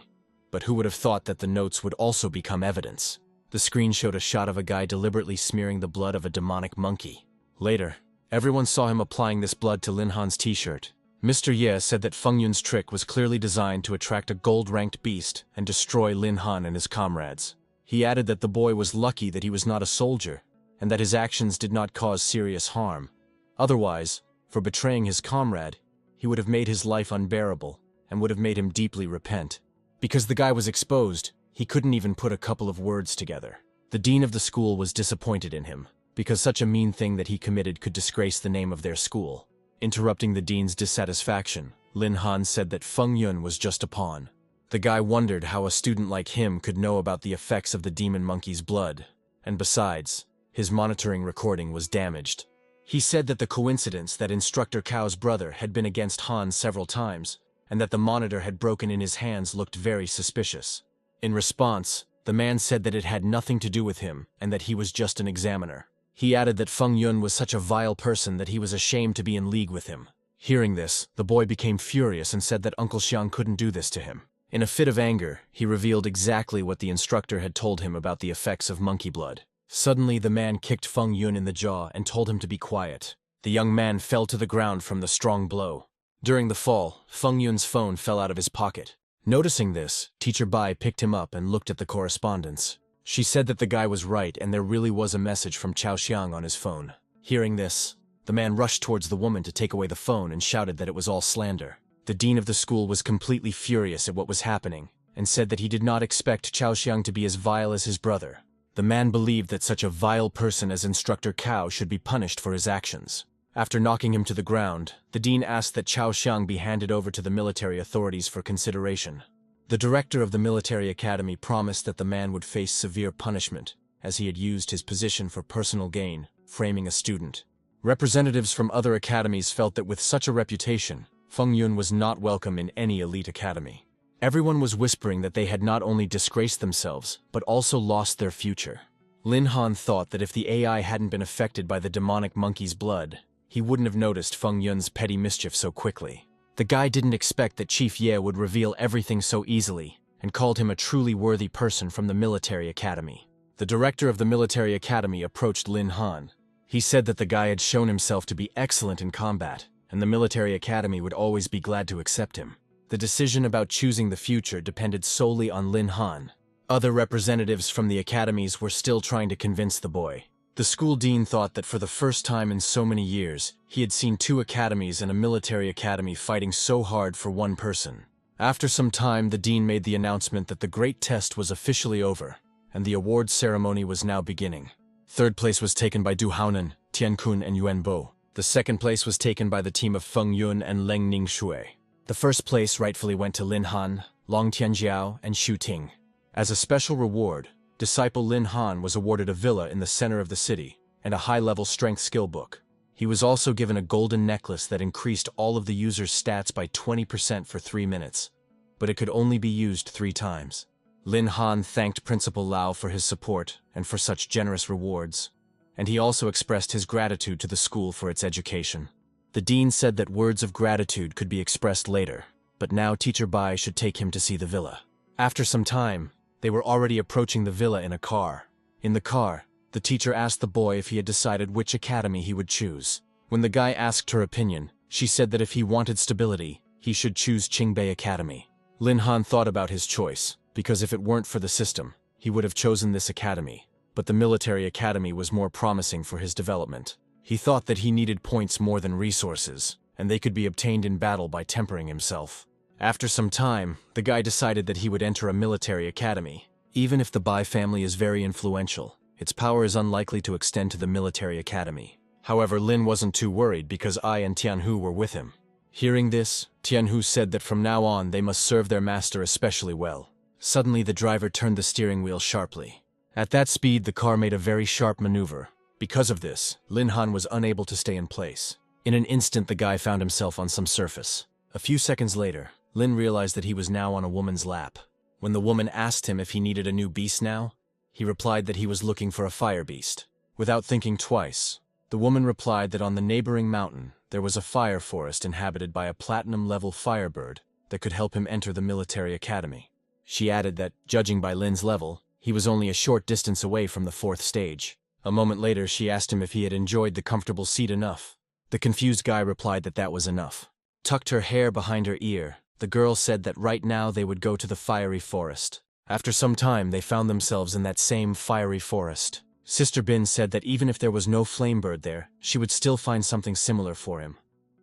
but who would have thought that the notes would also become evidence? The screen showed a shot of a guy deliberately smearing the blood of a demonic monkey. Later, everyone saw him applying this blood to Lin Han's t-shirt. Mr. Ye said that Feng Yun's trick was clearly designed to attract a gold-ranked beast and destroy Lin Han and his comrades. He added that the boy was lucky that he was not a soldier, and that his actions did not cause serious harm. Otherwise, for betraying his comrade, he would have made his life unbearable and would have made him deeply repent. Because the guy was exposed, he couldn't even put a couple of words together. The dean of the school was disappointed in him, because such a mean thing that he committed could disgrace the name of their school. Interrupting the dean's dissatisfaction, Lin Han said that Feng Yun was just a pawn. The guy wondered how a student like him could know about the effects of the demon monkey's blood, and besides, his monitoring recording was damaged. He said that the coincidence that Instructor Cao's brother had been against Han several times, and that the monitor had broken in his hands looked very suspicious. In response, the man said that it had nothing to do with him and that he was just an examiner. He added that Feng Yun was such a vile person that he was ashamed to be in league with him. Hearing this, the boy became furious and said that Uncle Xiang couldn't do this to him. In a fit of anger, he revealed exactly what the instructor had told him about the effects of monkey blood. Suddenly, the man kicked Fong Yun in the jaw and told him to be quiet. The young man fell to the ground from the strong blow. During the fall, Fong Yun's phone fell out of his pocket. Noticing this, Teacher Bai picked him up and looked at the correspondence. She said that the guy was right and there really was a message from Chao Xiang on his phone. Hearing this, the man rushed towards the woman to take away the phone and shouted that it was all slander. The dean of the school was completely furious at what was happening and said that he did not expect Chao Xiang to be as vile as his brother. The man believed that such a vile person as Instructor Cao should be punished for his actions. After knocking him to the ground, the dean asked that Chao Xiang be handed over to the military authorities for consideration. The director of the military academy promised that the man would face severe punishment, as he had used his position for personal gain, framing a student. Representatives from other academies felt that with such a reputation, Feng Yun was not welcome in any elite academy. Everyone was whispering that they had not only disgraced themselves, but also lost their future. Lin Han thought that if the AI hadn't been affected by the demonic monkey's blood, he wouldn't have noticed Feng Yun's petty mischief so quickly. The guy didn't expect that Chief Ye would reveal everything so easily, and called him a truly worthy person from the military academy. The director of the military academy approached Lin Han. He said that the guy had shown himself to be excellent in combat, and the military academy would always be glad to accept him. The decision about choosing the future depended solely on Lin Han. Other representatives from the academies were still trying to convince the boy. The school dean thought that for the first time in so many years, he had seen two academies and a military academy fighting so hard for one person. After some time, the dean made the announcement that the great test was officially over, and the awards ceremony was now beginning. Third place was taken by Du Haonan, Tian Kun, and Yuan Bo. The second place was taken by the team of Feng Yun and Leng Ningshui. The first place rightfully went to Lin Han, Long Tianjiao, and Xu Ting. As a special reward, disciple Lin Han was awarded a villa in the center of the city and a high-level strength skill book. He was also given a golden necklace that increased all of the user's stats by 20% for 3 minutes, but it could only be used 3 times. Lin Han thanked Principal Lao for his support and for such generous rewards, and he also expressed his gratitude to the school for its education. The dean said that words of gratitude could be expressed later, but now Teacher Bai should take him to see the villa. After some time, they were already approaching the villa in a car. In the car, the teacher asked the boy if he had decided which academy he would choose. When the guy asked her opinion, she said that if he wanted stability, he should choose Qingbei Academy. Lin Han thought about his choice, because if it weren't for the system, he would have chosen this academy. But the military academy was more promising for his development. He thought that he needed points more than resources, and they could be obtained in battle by tempering himself. After some time, the guy decided that he would enter a military academy. Even if the Bai family is very influential, its power is unlikely to extend to the military academy. However, Lin wasn't too worried because I and Tianhu were with him. Hearing this, Tianhu said that from now on they must serve their master especially well. Suddenly the driver turned the steering wheel sharply. At that speed, the car made a very sharp maneuver. Because of this, Lin Han was unable to stay in place. In an instant, the guy found himself on some surface. A few seconds later, Lin realized that he was now on a woman's lap. When the woman asked him if he needed a new beast now, he replied that he was looking for a fire beast. Without thinking twice, the woman replied that on the neighboring mountain, there was a fire forest inhabited by a platinum-level firebird that could help him enter the military academy. She added that, judging by Lin's level, he was only a short distance away from the 4th stage. A moment later, she asked him if he had enjoyed the comfortable seat enough. The confused guy replied that that was enough. Tucked her hair behind her ear, the girl said that right now they would go to the fiery forest. After some time, they found themselves in that same fiery forest. Sister Bin said that even if there was no flamebird there, she would still find something similar for him.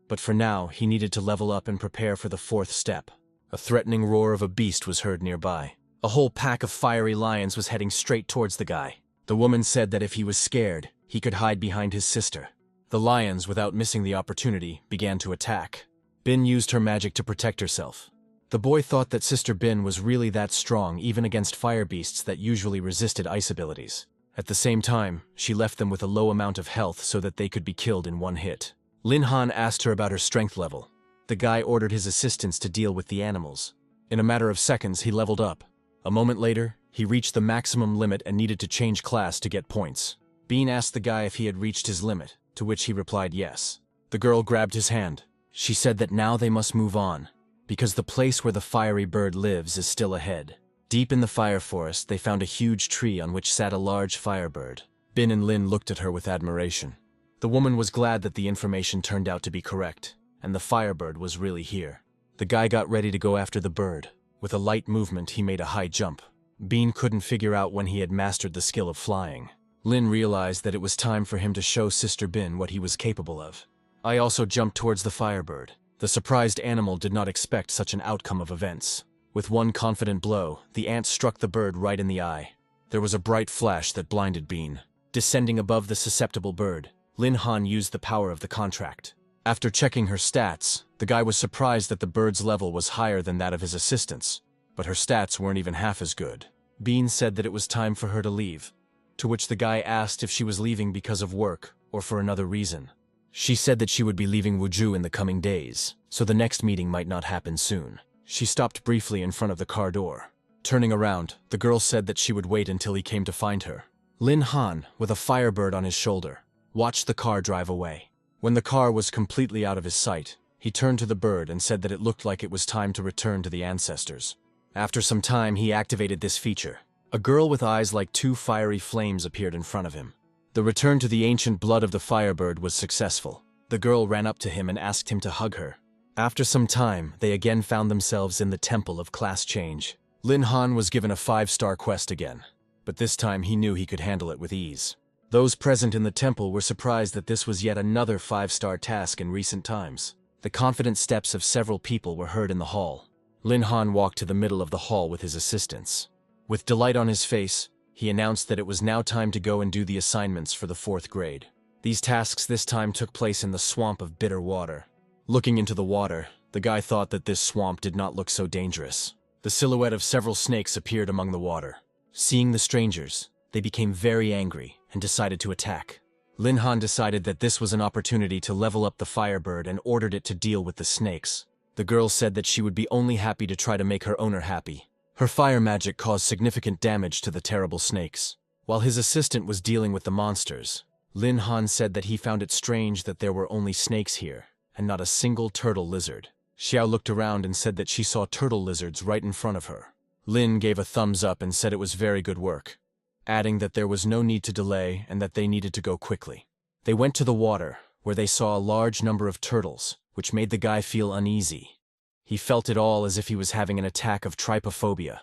But for now, he needed to level up and prepare for the 4th step. A threatening roar of a beast was heard nearby. A whole pack of fiery lions was heading straight towards the guy. The woman said that if he was scared, he could hide behind his sister. The lions, without missing the opportunity, began to attack. Bin used her magic to protect herself. The boy thought that Sister Bin was really that strong even against fire beasts that usually resisted ice abilities. At the same time, she left them with a low amount of health so that they could be killed in one hit. Lin Han asked her about her strength level. The guy ordered his assistants to deal with the animals. In a matter of seconds, he leveled up. A moment later, he reached the maximum limit and needed to change class to get points. Bean asked the guy if he had reached his limit, to which he replied yes. The girl grabbed his hand. She said that now they must move on, because the place where the fiery bird lives is still ahead. Deep in the fire forest, they found a huge tree on which sat a large firebird. Bin and Lin looked at her with admiration. The woman was glad that the information turned out to be correct, and the firebird was really here. The guy got ready to go after the bird. With a light movement, he made a high jump. Bean couldn't figure out when he had mastered the skill of flying. Lin realized that it was time for him to show Sister Bin what he was capable of. I also jumped towards the firebird. The surprised animal did not expect such an outcome of events. With one confident blow, the ant struck the bird right in the eye. There was a bright flash that blinded Bean. Descending above the susceptible bird, Lin Han used the power of the contract. After checking her stats, the guy was surprised that the bird's level was higher than that of his assistants, but her stats weren't even half as good. Bean said that it was time for her to leave, to which the guy asked if she was leaving because of work or for another reason. She said that she would be leaving Wuju in the coming days, so the next meeting might not happen soon. She stopped briefly in front of the car door. Turning around, the girl said that she would wait until he came to find her. Lin Han, with a firebird on his shoulder, watched the car drive away. When the car was completely out of his sight, he turned to the bird and said that it looked like it was time to return to the ancestors. After some time, he activated this feature. A girl with eyes like two fiery flames appeared in front of him. The return to the ancient blood of the firebird was successful. The girl ran up to him and asked him to hug her. After some time, they again found themselves in the Temple of Class Change. Lin Han was given a 5-star quest again, but this time he knew he could handle it with ease. Those present in the temple were surprised that this was yet another 5-star task in recent times. The confident steps of several people were heard in the hall. Lin Han walked to the middle of the hall with his assistants. With delight on his face, he announced that it was now time to go and do the assignments for the 4th grade. These tasks this time took place in the swamp of bitter water. Looking into the water, the guy thought that this swamp did not look so dangerous. The silhouette of several snakes appeared among the water. Seeing the strangers, they became very angry and decided to attack. Lin Han decided that this was an opportunity to level up the firebird and ordered it to deal with the snakes. The girl said that she would be only happy to try to make her owner happy. Her fire magic caused significant damage to the terrible snakes. While his assistant was dealing with the monsters, Lin Han said that he found it strange that there were only snakes here, and not a single turtle lizard. Xiao looked around and said that she saw turtle lizards right in front of her. Lin gave a thumbs up and said it was very good work, adding that there was no need to delay and that they needed to go quickly. They went to the water, where they saw a large number of turtles, which made the guy feel uneasy. He felt it all as if he was having an attack of trypophobia.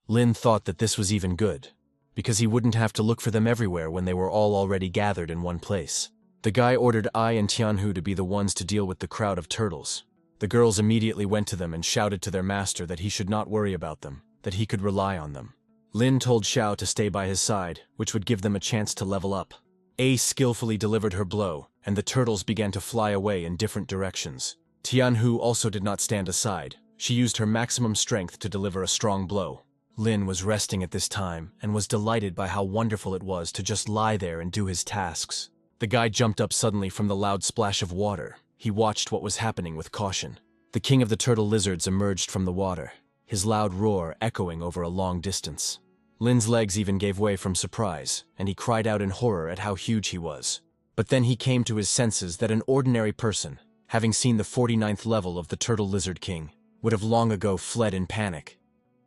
Lin thought that this was even good, because he wouldn't have to look for them everywhere when they were all already gathered in one place. The guy ordered Ai and Tianhu to be the ones to deal with the crowd of turtles. The girls immediately went to them and shouted to their master that he should not worry about them, that he could rely on them. Lin told Xiao to stay by his side, which would give them a chance to level up. Ai skillfully delivered her blow, and the turtles began to fly away in different directions. Tianhu also did not stand aside. She used her maximum strength to deliver a strong blow. Lin was resting at this time and was delighted by how wonderful it was to just lie there and do his tasks. The guy jumped up suddenly from the loud splash of water. He watched what was happening with caution. The king of the turtle lizards emerged from the water, his loud roar echoing over a long distance. Lin's legs even gave way from surprise, and he cried out in horror at how huge he was. But then he came to his senses that an ordinary person, having seen the 49th level of the Turtle Lizard King, would have long ago fled in panic.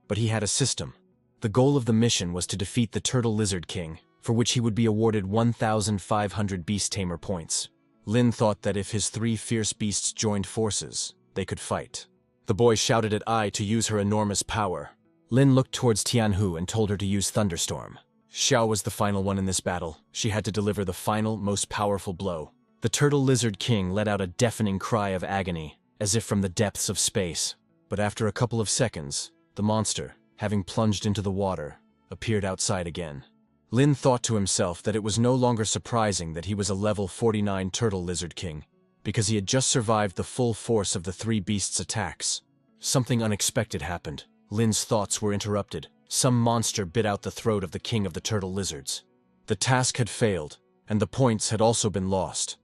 But he had a system. The goal of the mission was to defeat the Turtle Lizard King, for which he would be awarded 1,500 Beast Tamer points. Lin thought that if his 3 fierce beasts joined forces, they could fight. The boy shouted at Ai to use her enormous power. Lin looked towards Tianhu and told her to use Thunderstorm. Xiao was the final one in this battle. She had to deliver the final, most powerful blow. The Turtle Lizard King let out a deafening cry of agony, as if from the depths of space. But after a couple of seconds, the monster, having plunged into the water, appeared outside again. Lin thought to himself that it was no longer surprising that he was a level 49 Turtle Lizard King, because he had just survived the full force of the 3 beasts' attacks. Something unexpected happened. Lin's thoughts were interrupted. Some monster bit out the throat of the king of the turtle lizards. The task had failed, and the points had also been lost.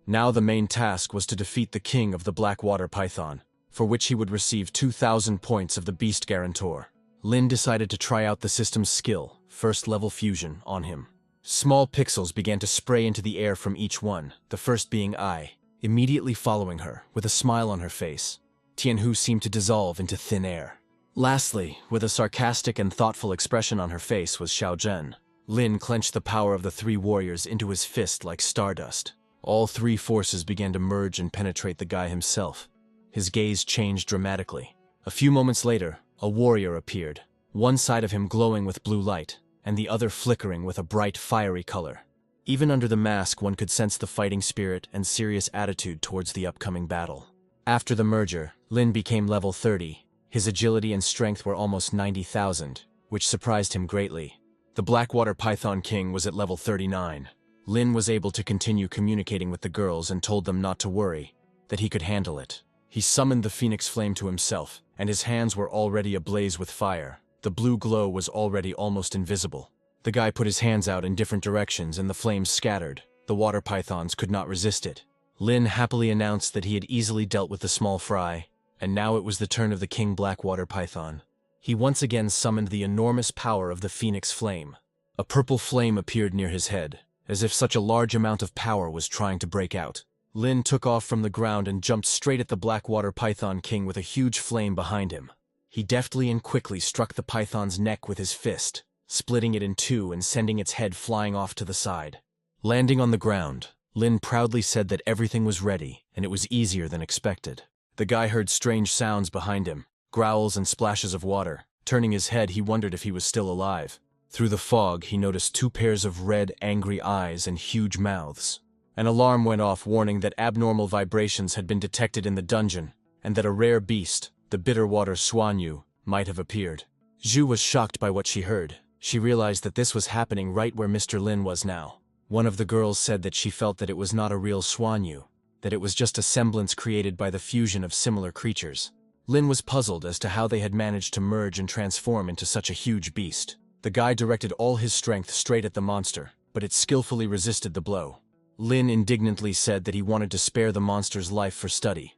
Now the main task was to defeat the king of the Blackwater Python, for which he would receive 2,000 points of the Beast Guarantor. Lin decided to try out the system's skill, First Level Fusion, on him. Small pixels began to spray into the air from each one, the first being Ai, immediately following her, with a smile on her face. Tianhu seemed to dissolve into thin air. Lastly, with a sarcastic and thoughtful expression on her face was Xiao Zhen. Lin clenched the power of the three warriors into his fist like stardust. All three forces began to merge and penetrate the guy himself. His gaze changed dramatically. A few moments later, a warrior appeared, one side of him glowing with blue light, and the other flickering with a bright fiery color. Even under the mask, one could sense the fighting spirit and serious attitude towards the upcoming battle. After the merger, Lin became level 30. His agility and strength were almost 90,000, which surprised him greatly. The Blackwater Python King was at level 39. Lin was able to continue communicating with the girls and told them not to worry, that he could handle it. He summoned the Phoenix Flame to himself, and his hands were already ablaze with fire. The blue glow was already almost invisible. The guy put his hands out in different directions and the flames scattered. The water pythons could not resist it. Lin happily announced that he had easily dealt with the small fry, and now it was the turn of the King Blackwater Python. He once again summoned the enormous power of the Phoenix Flame. A purple flame appeared near his head, as if such a large amount of power was trying to break out. Lin took off from the ground and jumped straight at the Blackwater Python King with a huge flame behind him. He deftly and quickly struck the python's neck with his fist, splitting it in two and sending its head flying off to the side. Landing on the ground, Lin proudly said that everything was ready, and it was easier than expected. The guy heard strange sounds behind him, growls and splashes of water. Turning his head, he wondered if he was still alive. Through the fog, he noticed two pairs of red, angry eyes and huge mouths. An alarm went off warning that abnormal vibrations had been detected in the dungeon, and that a rare beast, the bitterwater Xuanyu, might have appeared. Zhu was shocked by what she heard. She realized that this was happening right where Mr. Lin was now. One of the girls said that she felt that it was not a real Xuanyu, that it was just a semblance created by the fusion of similar creatures. Lin was puzzled as to how they had managed to merge and transform into such a huge beast. The guy directed all his strength straight at the monster, but it skillfully resisted the blow. Lin indignantly said that he wanted to spare the monster's life for study,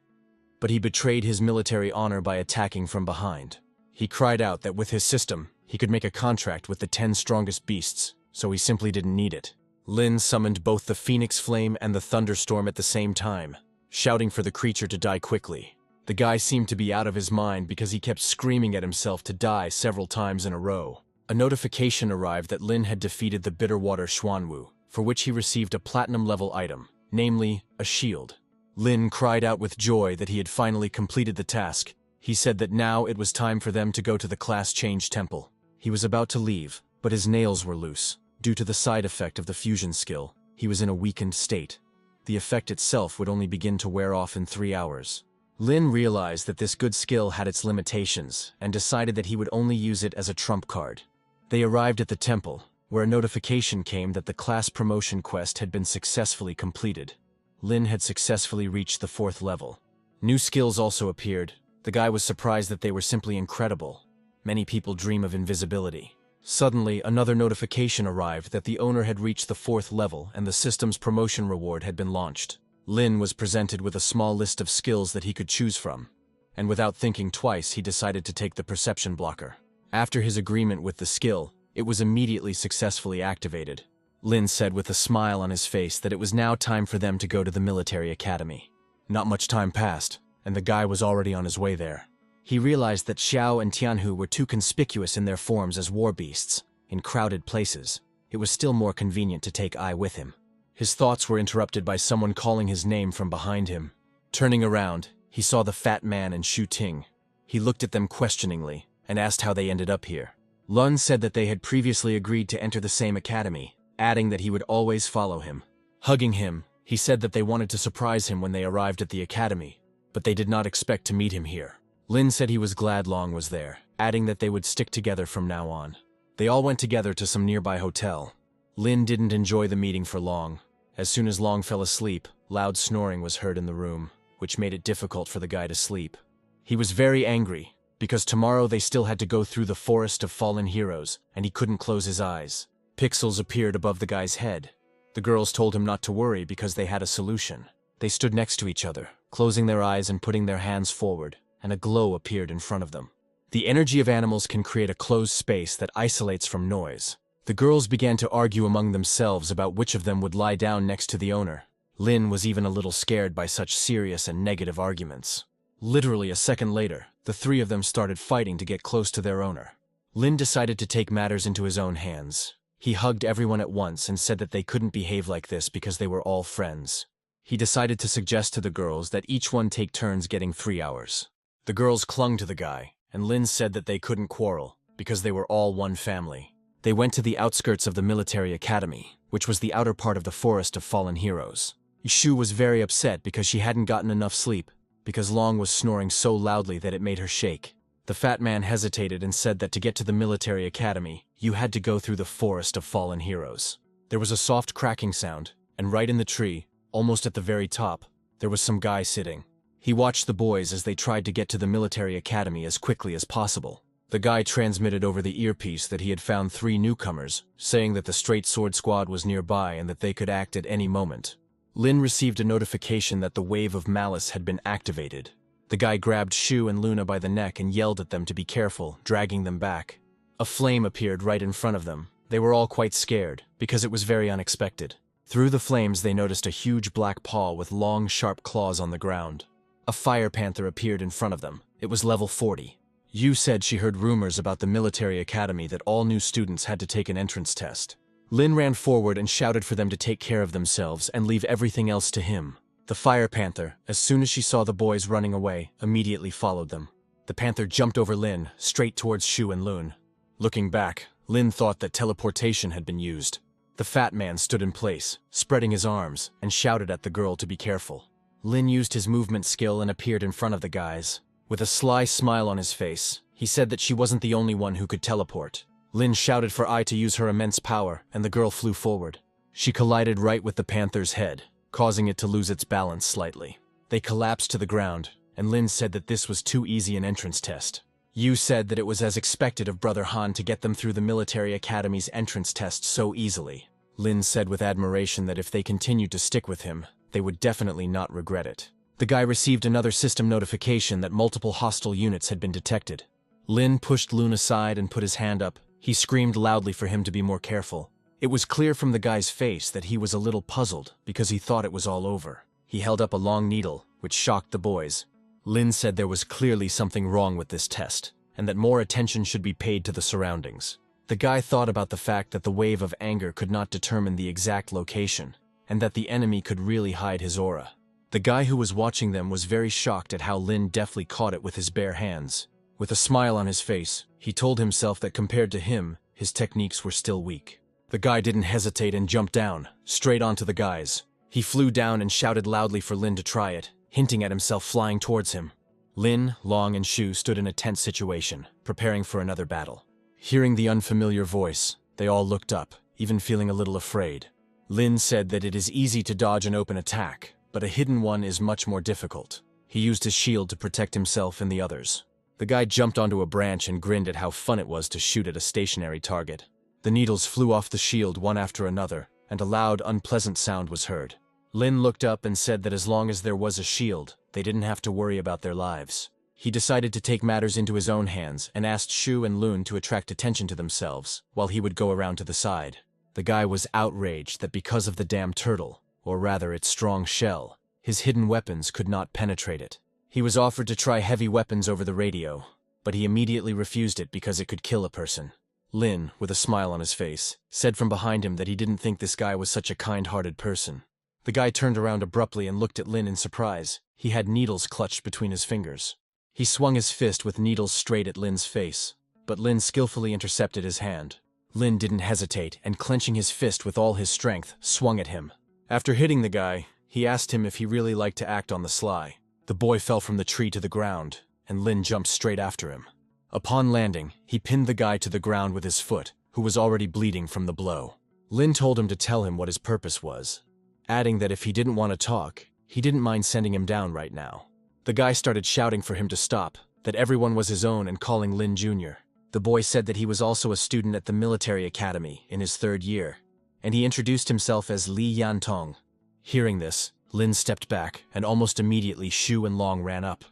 but he betrayed his military honor by attacking from behind. He cried out that with his system, he could make a contract with the 10 strongest beasts, so he simply didn't need it. Lin summoned both the Phoenix Flame and the Thunderstorm at the same time, shouting for the creature to die quickly. The guy seemed to be out of his mind because he kept screaming at himself to die several times in a row. A notification arrived that Lin had defeated the Bitterwater Xuanwu, for which he received a platinum-level item, namely, a shield. Lin cried out with joy that he had finally completed the task. He said that now it was time for them to go to the Class Change Temple. He was about to leave, but his nails were loose. Due to the side effect of the fusion skill, he was in a weakened state. The effect itself would only begin to wear off in 3 hours. Lin realized that this good skill had its limitations, and decided that he would only use it as a trump card. They arrived at the temple, where a notification came that the class promotion quest had been successfully completed. Lin had successfully reached the 4th level. New skills also appeared. The guy was surprised that they were simply incredible. Many people dream of invisibility. Suddenly, another notification arrived that the owner had reached the 4th level and the system's promotion reward had been launched. Lin was presented with a small list of skills that he could choose from, and without thinking twice, he decided to take the perception blocker. After his agreement with the skill, it was immediately successfully activated. Lin said with a smile on his face that it was now time for them to go to the military academy. Not much time passed, and the guy was already on his way there. He realized that Xiao and Tianhu were too conspicuous in their forms as war beasts. In crowded places, it was still more convenient to take Ai with him. His thoughts were interrupted by someone calling his name from behind him. Turning around, he saw the fat man and Shu Ting. He looked at them questioningly and asked how they ended up here. Lun said that they had previously agreed to enter the same academy, adding that he would always follow him. Hugging him, he said that they wanted to surprise him when they arrived at the academy, but they did not expect to meet him here. Lin said he was glad Long was there, adding that they would stick together from now on. They all went together to some nearby hotel. Lin didn't enjoy the meeting for long. As soon as Long fell asleep, loud snoring was heard in the room, which made it difficult for the guy to sleep. He was very angry, because tomorrow they still had to go through the forest of fallen heroes, and he couldn't close his eyes. Pixels appeared above the guy's head. The girls told him not to worry because they had a solution. They stood next to each other, closing their eyes and putting their hands forward, and a glow appeared in front of them. The energy of animals can create a closed space that isolates from noise. The girls began to argue among themselves about which of them would lie down next to the owner. Lin was even a little scared by such serious and negative arguments. Literally a second later, the three of them started fighting to get close to their owner. Lin decided to take matters into his own hands. He hugged everyone at once and said that they couldn't behave like this because they were all friends. He decided to suggest to the girls that each one take turns getting 3 hours. The girls clung to the guy, and Lin said that they couldn't quarrel because they were all one family. They went to the outskirts of the military academy, which was the outer part of the forest of fallen heroes. Shu was very upset because she hadn't gotten enough sleep, because Long was snoring so loudly that it made her shake. The fat man hesitated and said that to get to the military academy, you had to go through the forest of fallen heroes. There was a soft cracking sound, and right in the tree, almost at the very top, there was some guy sitting. He watched the boys as they tried to get to the military academy as quickly as possible. The guy transmitted over the earpiece that he had found 3 newcomers, saying that the Straight Sword Squad was nearby and that they could act at any moment. Lin received a notification that the wave of malice had been activated. The guy grabbed Shu and Luna by the neck and yelled at them to be careful, dragging them back. A flame appeared right in front of them. They were all quite scared, because it was very unexpected. Through the flames they noticed a huge black paw with long, sharp claws on the ground. A fire panther appeared in front of them. It was level 40. Yu said she heard rumors about the military academy that all new students had to take an entrance test. Lin ran forward and shouted for them to take care of themselves and leave everything else to him. The fire panther, as soon as she saw the boys running away, immediately followed them. The panther jumped over Lin, straight towards Shu and Lun. Looking back, Lin thought that teleportation had been used. The fat man stood in place, spreading his arms, and shouted at the girl to be careful. Lin used his movement skill and appeared in front of the guys. With a sly smile on his face, he said that she wasn't the only one who could teleport. Lin shouted for Ai to use her immense power, and the girl flew forward. She collided right with the panther's head, causing it to lose its balance slightly. They collapsed to the ground, and Lin said that this was too easy an entrance test. Yu said that it was as expected of Brother Han to get them through the military academy's entrance test so easily. Lin said with admiration that if they continued to stick with him, they would definitely not regret it. The guy received another system notification that multiple hostile units had been detected. Lin pushed Lun aside and put his hand up. He screamed loudly for him to be more careful. It was clear from the guy's face that he was a little puzzled because he thought it was all over. He held up a long needle, which shocked the boys. Lin said there was clearly something wrong with this test, and that more attention should be paid to the surroundings. The guy thought about the fact that the wave of anger could not determine the exact location, and that the enemy could really hide his aura. The guy who was watching them was very shocked at how Lin deftly caught it with his bare hands. With a smile on his face, he told himself that compared to him, his techniques were still weak. The guy didn't hesitate and jumped down, straight onto the guys. He flew down and shouted loudly for Lin to try it, hinting at himself flying towards him. Lin, Long, and Shu stood in a tense situation, preparing for another battle. Hearing the unfamiliar voice, they all looked up, even feeling a little afraid. Lin said that it is easy to dodge an open attack, but a hidden one is much more difficult. He used his shield to protect himself and the others. The guy jumped onto a branch and grinned at how fun it was to shoot at a stationary target. The needles flew off the shield one after another, and a loud, unpleasant sound was heard. Lin looked up and said that as long as there was a shield, they didn't have to worry about their lives. He decided to take matters into his own hands and asked Shu and Lun to attract attention to themselves, while he would go around to the side. The guy was outraged that because of the damn turtle, or rather its strong shell, his hidden weapons could not penetrate it. He was offered to try heavy weapons over the radio, but he immediately refused it because it could kill a person. Lin, with a smile on his face, said from behind him that he didn't think this guy was such a kind-hearted person. The guy turned around abruptly and looked at Lin in surprise. He had needles clutched between his fingers. He swung his fist with needles straight at Lin's face, but Lin skillfully intercepted his hand. Lin didn't hesitate, and clenching his fist with all his strength, swung at him. After hitting the guy, he asked him if he really liked to act on the sly. The boy fell from the tree to the ground, and Lin jumped straight after him. Upon landing, he pinned the guy to the ground with his foot, who was already bleeding from the blow. Lin told him to tell him what his purpose was, adding that if he didn't want to talk, he didn't mind sending him down right now. The guy started shouting for him to stop, that everyone was his own and calling Lin Jr. The boy said that he was also a student at the military academy in his 3rd year, and he introduced himself as Li Yantong. Hearing this, Lin stepped back, and almost immediately Shu and Long ran up.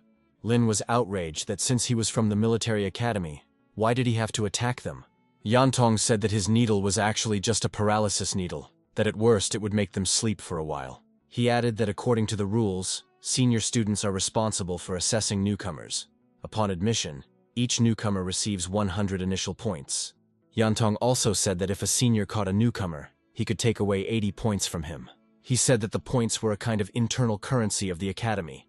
Lin was outraged that since he was from the military academy, why did he have to attack them? Yantong said that his needle was actually just a paralysis needle, that at worst it would make them sleep for a while. He added that according to the rules, Senior students are responsible for assessing newcomers. Upon admission, each newcomer receives 100 initial points. Yantong also said that if a senior caught a newcomer, he could take away 80 points from him. He said that the points were a kind of internal currency of the academy.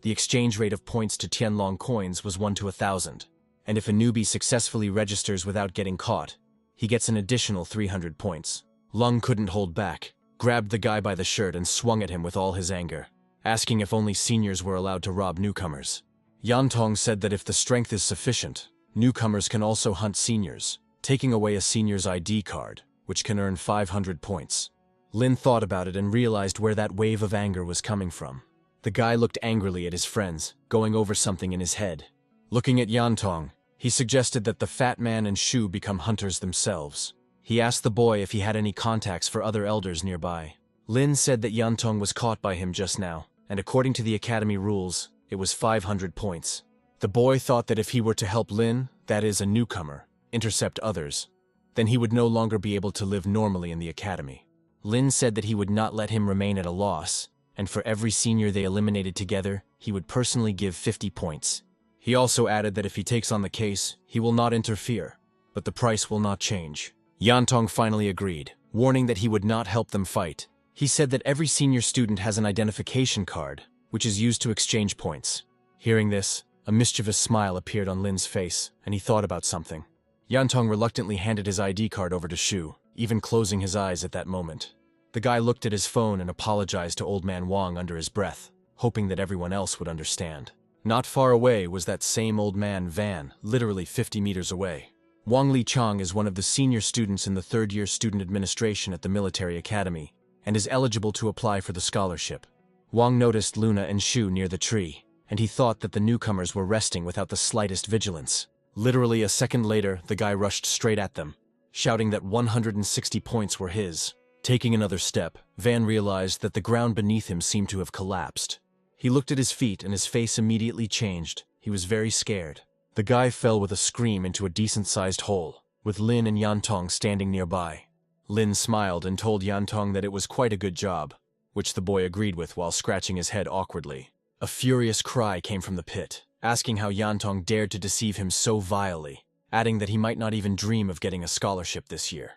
The exchange rate of points to Tianlong coins was 1 to 1,000, and if a newbie successfully registers without getting caught, he gets an additional 300 points. Lung couldn't hold back, grabbed the guy by the shirt and swung at him with all his anger, asking if only seniors were allowed to rob newcomers. Yantong said that if the strength is sufficient, newcomers can also hunt seniors, taking away a senior's ID card, which can earn 500 points. Lin thought about it and realized where that wave of anger was coming from. The guy looked angrily at his friends, going over something in his head. Looking at Yantong, he suggested that the fat man and Shu become hunters themselves. He asked the boy if he had any contacts for other elders nearby. Lin said that Yantong was caught by him just now, and according to the academy rules, it was 500 points. The boy thought that if he were to help Lin, that is, a newcomer, intercept others, then he would no longer be able to live normally in the academy. Lin said that he would not let him remain at a loss, and for every senior they eliminated together, he would personally give 50 points. He also added that if he takes on the case, he will not interfere, but the price will not change. Yantong finally agreed, warning that he would not help them fight. He said that every senior student has an identification card, which is used to exchange points. Hearing this, a mischievous smile appeared on Lin's face, and he thought about something. Yantong reluctantly handed his ID card over to Shu, even closing his eyes at that moment. The guy looked at his phone and apologized to Old Man Wang under his breath, hoping that everyone else would understand. Not far away was that same old man Van, literally 50 meters away. Wang Lichang is one of the senior students in the third-year student administration at the military academy, and is eligible to apply for the scholarship. Wang noticed Luna and Shu near the tree, and he thought that the newcomers were resting without the slightest vigilance. Literally a second later, the guy rushed straight at them, shouting that 160 points were his. Taking another step, Van realized that the ground beneath him seemed to have collapsed. He looked at his feet and his face immediately changed. He was very scared. The guy fell with a scream into a decent-sized hole, with Lin and Yantong standing nearby. Lin smiled and told Yantong that it was quite a good job, which the boy agreed with while scratching his head awkwardly. A furious cry came from the pit, asking how Yantong dared to deceive him so vilely, adding that he might not even dream of getting a scholarship this year.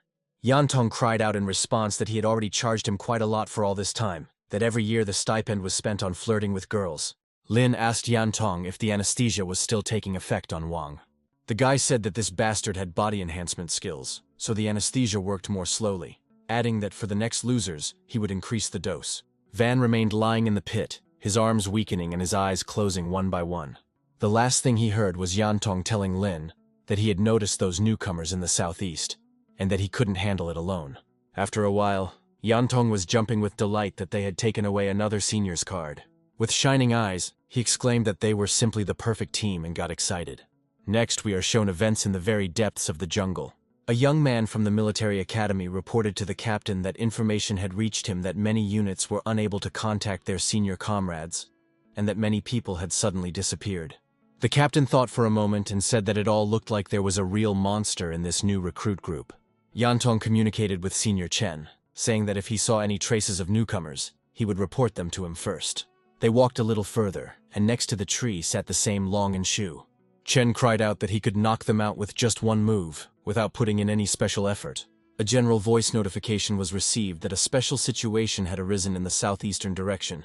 Yantong cried out in response that he had already charged him quite a lot for all this time, that every year the stipend was spent on flirting with girls. Lin asked Yantong if the anesthesia was still taking effect on Wang. The guy said that this bastard had body enhancement skills, so the anesthesia worked more slowly, adding that for the next losers, he would increase the dose. Van remained lying in the pit, his arms weakening and his eyes closing one by one. The last thing he heard was Yantong telling Lin that he had noticed those newcomers in the southeast, and that he couldn't handle it alone. After a while, Yantong was jumping with delight that they had taken away another senior's card. With shining eyes, he exclaimed that they were simply the perfect team and got excited. Next, we are shown events in the very depths of the jungle. A young man from the military academy reported to the captain that information had reached him that many units were unable to contact their senior comrades, and that many people had suddenly disappeared. The captain thought for a moment and said that it all looked like there was a real monster in this new recruit group. Yantong communicated with Senior Chen, saying that if he saw any traces of newcomers, he would report them to him first. They walked a little further, and next to the tree sat the same Long and Shu. Chen cried out that he could knock them out with just one move, without putting in any special effort. A general voice notification was received that a special situation had arisen in the southeastern direction,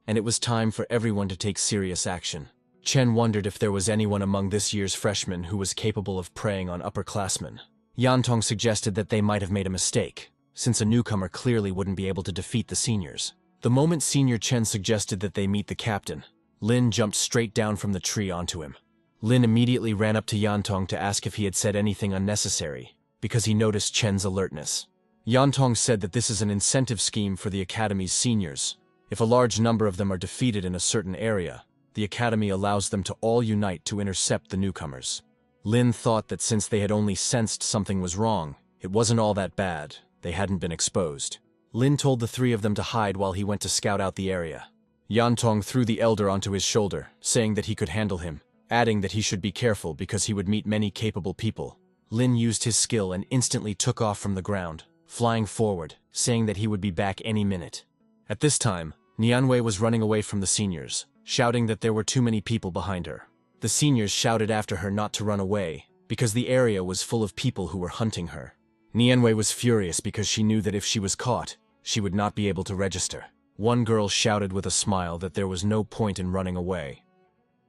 and it was time for everyone to take serious action. Chen wondered if there was anyone among this year's freshmen who was capable of preying on upperclassmen. Yantong suggested that they might have made a mistake, since a newcomer clearly wouldn't be able to defeat the seniors. The moment Senior Chen suggested that they meet the captain, Lin jumped straight down from the tree onto him. Lin immediately ran up to Yantong to ask if he had said anything unnecessary, because he noticed Chen's alertness. Yantong said that this is an incentive scheme for the academy's seniors. If a large number of them are defeated in a certain area, the academy allows them to all unite to intercept the newcomers. Lin thought that since they had only sensed something was wrong, it wasn't all that bad. They hadn't been exposed. Lin told the three of them to hide while he went to scout out the area. Yantong threw the elder onto his shoulder, saying that he could handle him, adding that he should be careful because he would meet many capable people. Lin used his skill and instantly took off from the ground, flying forward, saying that he would be back any minute. At this time, Nianwei was running away from the seniors, shouting that there were too many people behind her. The seniors shouted after her not to run away, because the area was full of people who were hunting her. Nianwei was furious because she knew that if she was caught, she would not be able to register. One girl shouted with a smile that there was no point in running away.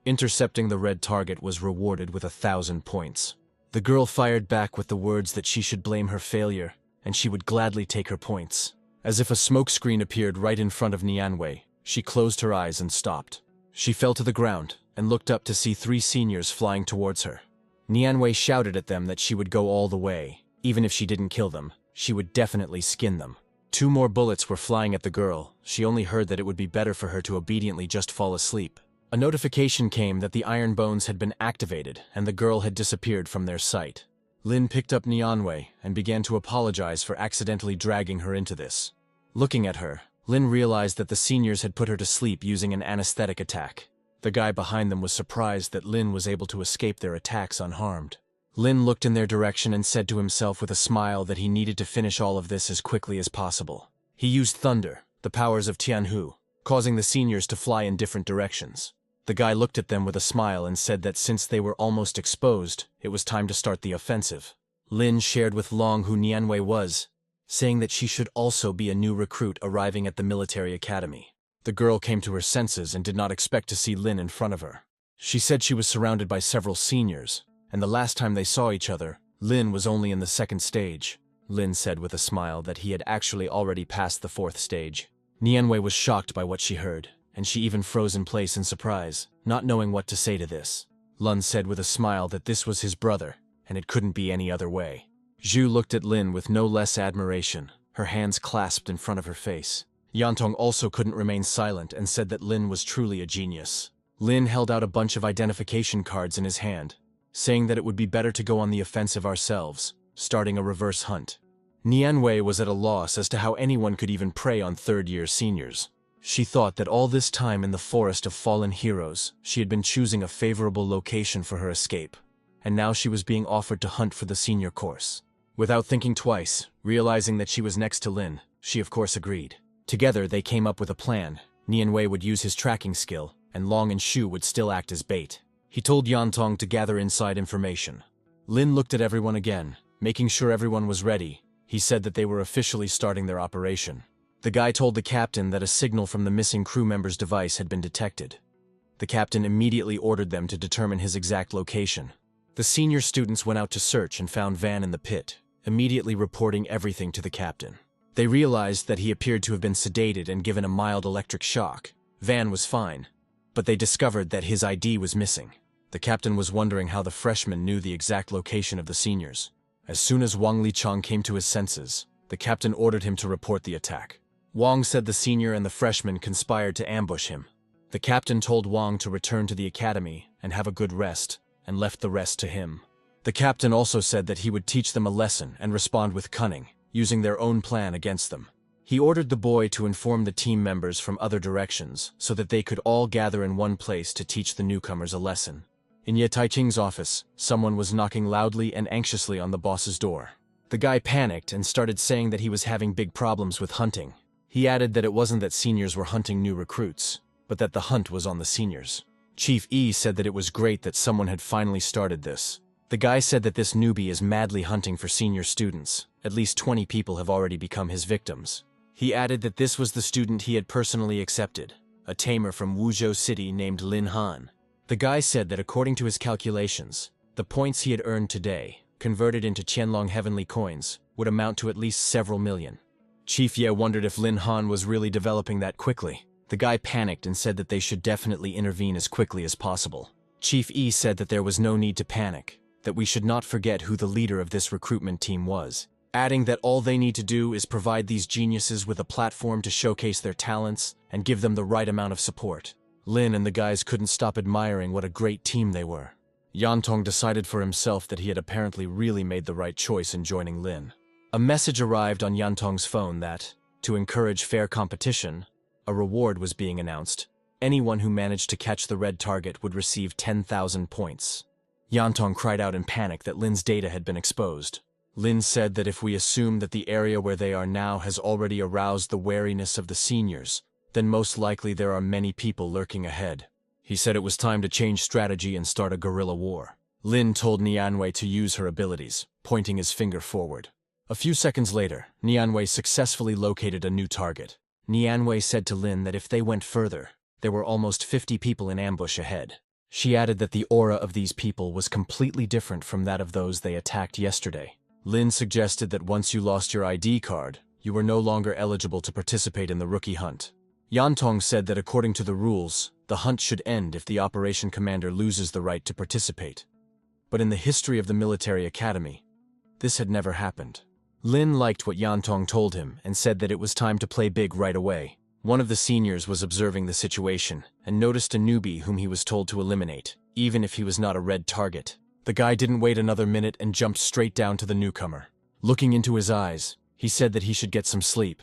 Intercepting the red target was rewarded with 1,000 points. The girl fired back with the words that she should blame her failure, and she would gladly take her points. As if a smokescreen appeared right in front of Nianwei, she closed her eyes and stopped. She fell to the ground and looked up to see 3 seniors flying towards her. Nianwei shouted at them that she would go all the way. Even if she didn't kill them, she would definitely skin them. 2 more bullets were flying at the girl. She only heard that it would be better for her to obediently just fall asleep. A notification came that the iron bones had been activated and the girl had disappeared from their sight. Lin picked up Nianwei and began to apologize for accidentally dragging her into this. Looking at her, Lin realized that the seniors had put her to sleep using an anesthetic attack. The guy behind them was surprised that Lin was able to escape their attacks unharmed. Lin looked in their direction and said to himself with a smile that he needed to finish all of this as quickly as possible. He used thunder, the powers of Tianhu, causing the seniors to fly in different directions. The guy looked at them with a smile and said that since they were almost exposed, it was time to start the offensive. Lin shared with Long who Nianwei was, saying that she should also be a new recruit arriving at the military academy. The girl came to her senses and did not expect to see Lin in front of her. She said she was surrounded by several seniors, and the last time they saw each other, Lin was only in the 2nd stage. Lin said with a smile that he had actually already passed the 4th stage. Nianwei was shocked by what she heard, and she even froze in place in surprise, not knowing what to say to this. Lun said with a smile that this was his brother, and it couldn't be any other way. Zhu looked at Lin with no less admiration, her hands clasped in front of her face. Yantong also couldn't remain silent and said that Lin was truly a genius. Lin held out a bunch of identification cards in his hand, saying that it would be better to go on the offensive ourselves, starting a reverse hunt. Nianwei was at a loss as to how anyone could even prey on 3rd-year seniors. She thought that all this time in the forest of fallen heroes, she had been choosing a favorable location for her escape, and now she was being offered to hunt for the senior course. Without thinking twice, realizing that she was next to Lin, she of course agreed. Together they came up with a plan. Nianwei would use his tracking skill, and Long and Shu would still act as bait. He told Yantong to gather inside information. Lin looked at everyone again, making sure everyone was ready. He said that they were officially starting their operation. The guy told the captain that a signal from the missing crew member's device had been detected. The captain immediately ordered them to determine his exact location. The senior students went out to search and found Van in the pit, immediately reporting everything to the captain. They realized that he appeared to have been sedated and given a mild electric shock. Van was fine, but they discovered that his ID was missing. The captain was wondering how the freshman knew the exact location of the seniors. As soon as Wang Lichang came to his senses, the captain ordered him to report the attack. Wang said the senior and the freshman conspired to ambush him. The captain told Wang to return to the academy and have a good rest, and left the rest to him. The captain also said that he would teach them a lesson and respond with cunning, using their own plan against them. He ordered the boy to inform the team members from other directions so that they could all gather in one place to teach the newcomers a lesson. In Ye Taiqing's office, someone was knocking loudly and anxiously on the boss's door. The guy panicked and started saying that he was having big problems with hunting. He added that it wasn't that seniors were hunting new recruits, but that the hunt was on the seniors. Chief E said that it was great that someone had finally started this. The guy said that this newbie is madly hunting for senior students. At least 20 people have already become his victims. He added that this was the student he had personally accepted, a tamer from Wuzhou City named Lin Han. The guy said that according to his calculations, the points he had earned today, converted into Qianlong heavenly coins, would amount to at least several million. Chief Ye wondered if Lin Han was really developing that quickly. The guy panicked and said that they should definitely intervene as quickly as possible. Chief E said that there was no need to panic, that we should not forget who the leader of this recruitment team was, adding that all they need to do is provide these geniuses with a platform to showcase their talents and give them the right amount of support. Lin and the guys couldn't stop admiring what a great team they were. Yantong decided for himself that he had apparently really made the right choice in joining Lin. A message arrived on Yantong's phone that, to encourage fair competition, a reward was being announced. Anyone who managed to catch the red target would receive 10,000 points. Yantong cried out in panic that Lin's data had been exposed. Lin said that if we assume that the area where they are now has already aroused the wariness of the seniors, then most likely there are many people lurking ahead. He said it was time to change strategy and start a guerrilla war. Lin told Nianwei to use her abilities, pointing his finger forward. A few seconds later, Nianwei successfully located a new target. Nianwei said to Lin that if they went further, there were almost 50 people in ambush ahead. She added that the aura of these people was completely different from that of those they attacked yesterday. Lin suggested that once you lost your ID card, you were no longer eligible to participate in the rookie hunt. Yantong said that according to the rules, the hunt should end if the operation commander loses the right to participate. But in the history of the military academy, this had never happened. Lin liked what Yantong told him and said that it was time to play big right away. One of the seniors was observing the situation and noticed a newbie whom he was told to eliminate, even if he was not a red target. The guy didn't wait another minute and jumped straight down to the newcomer. Looking into his eyes, he said that he should get some sleep,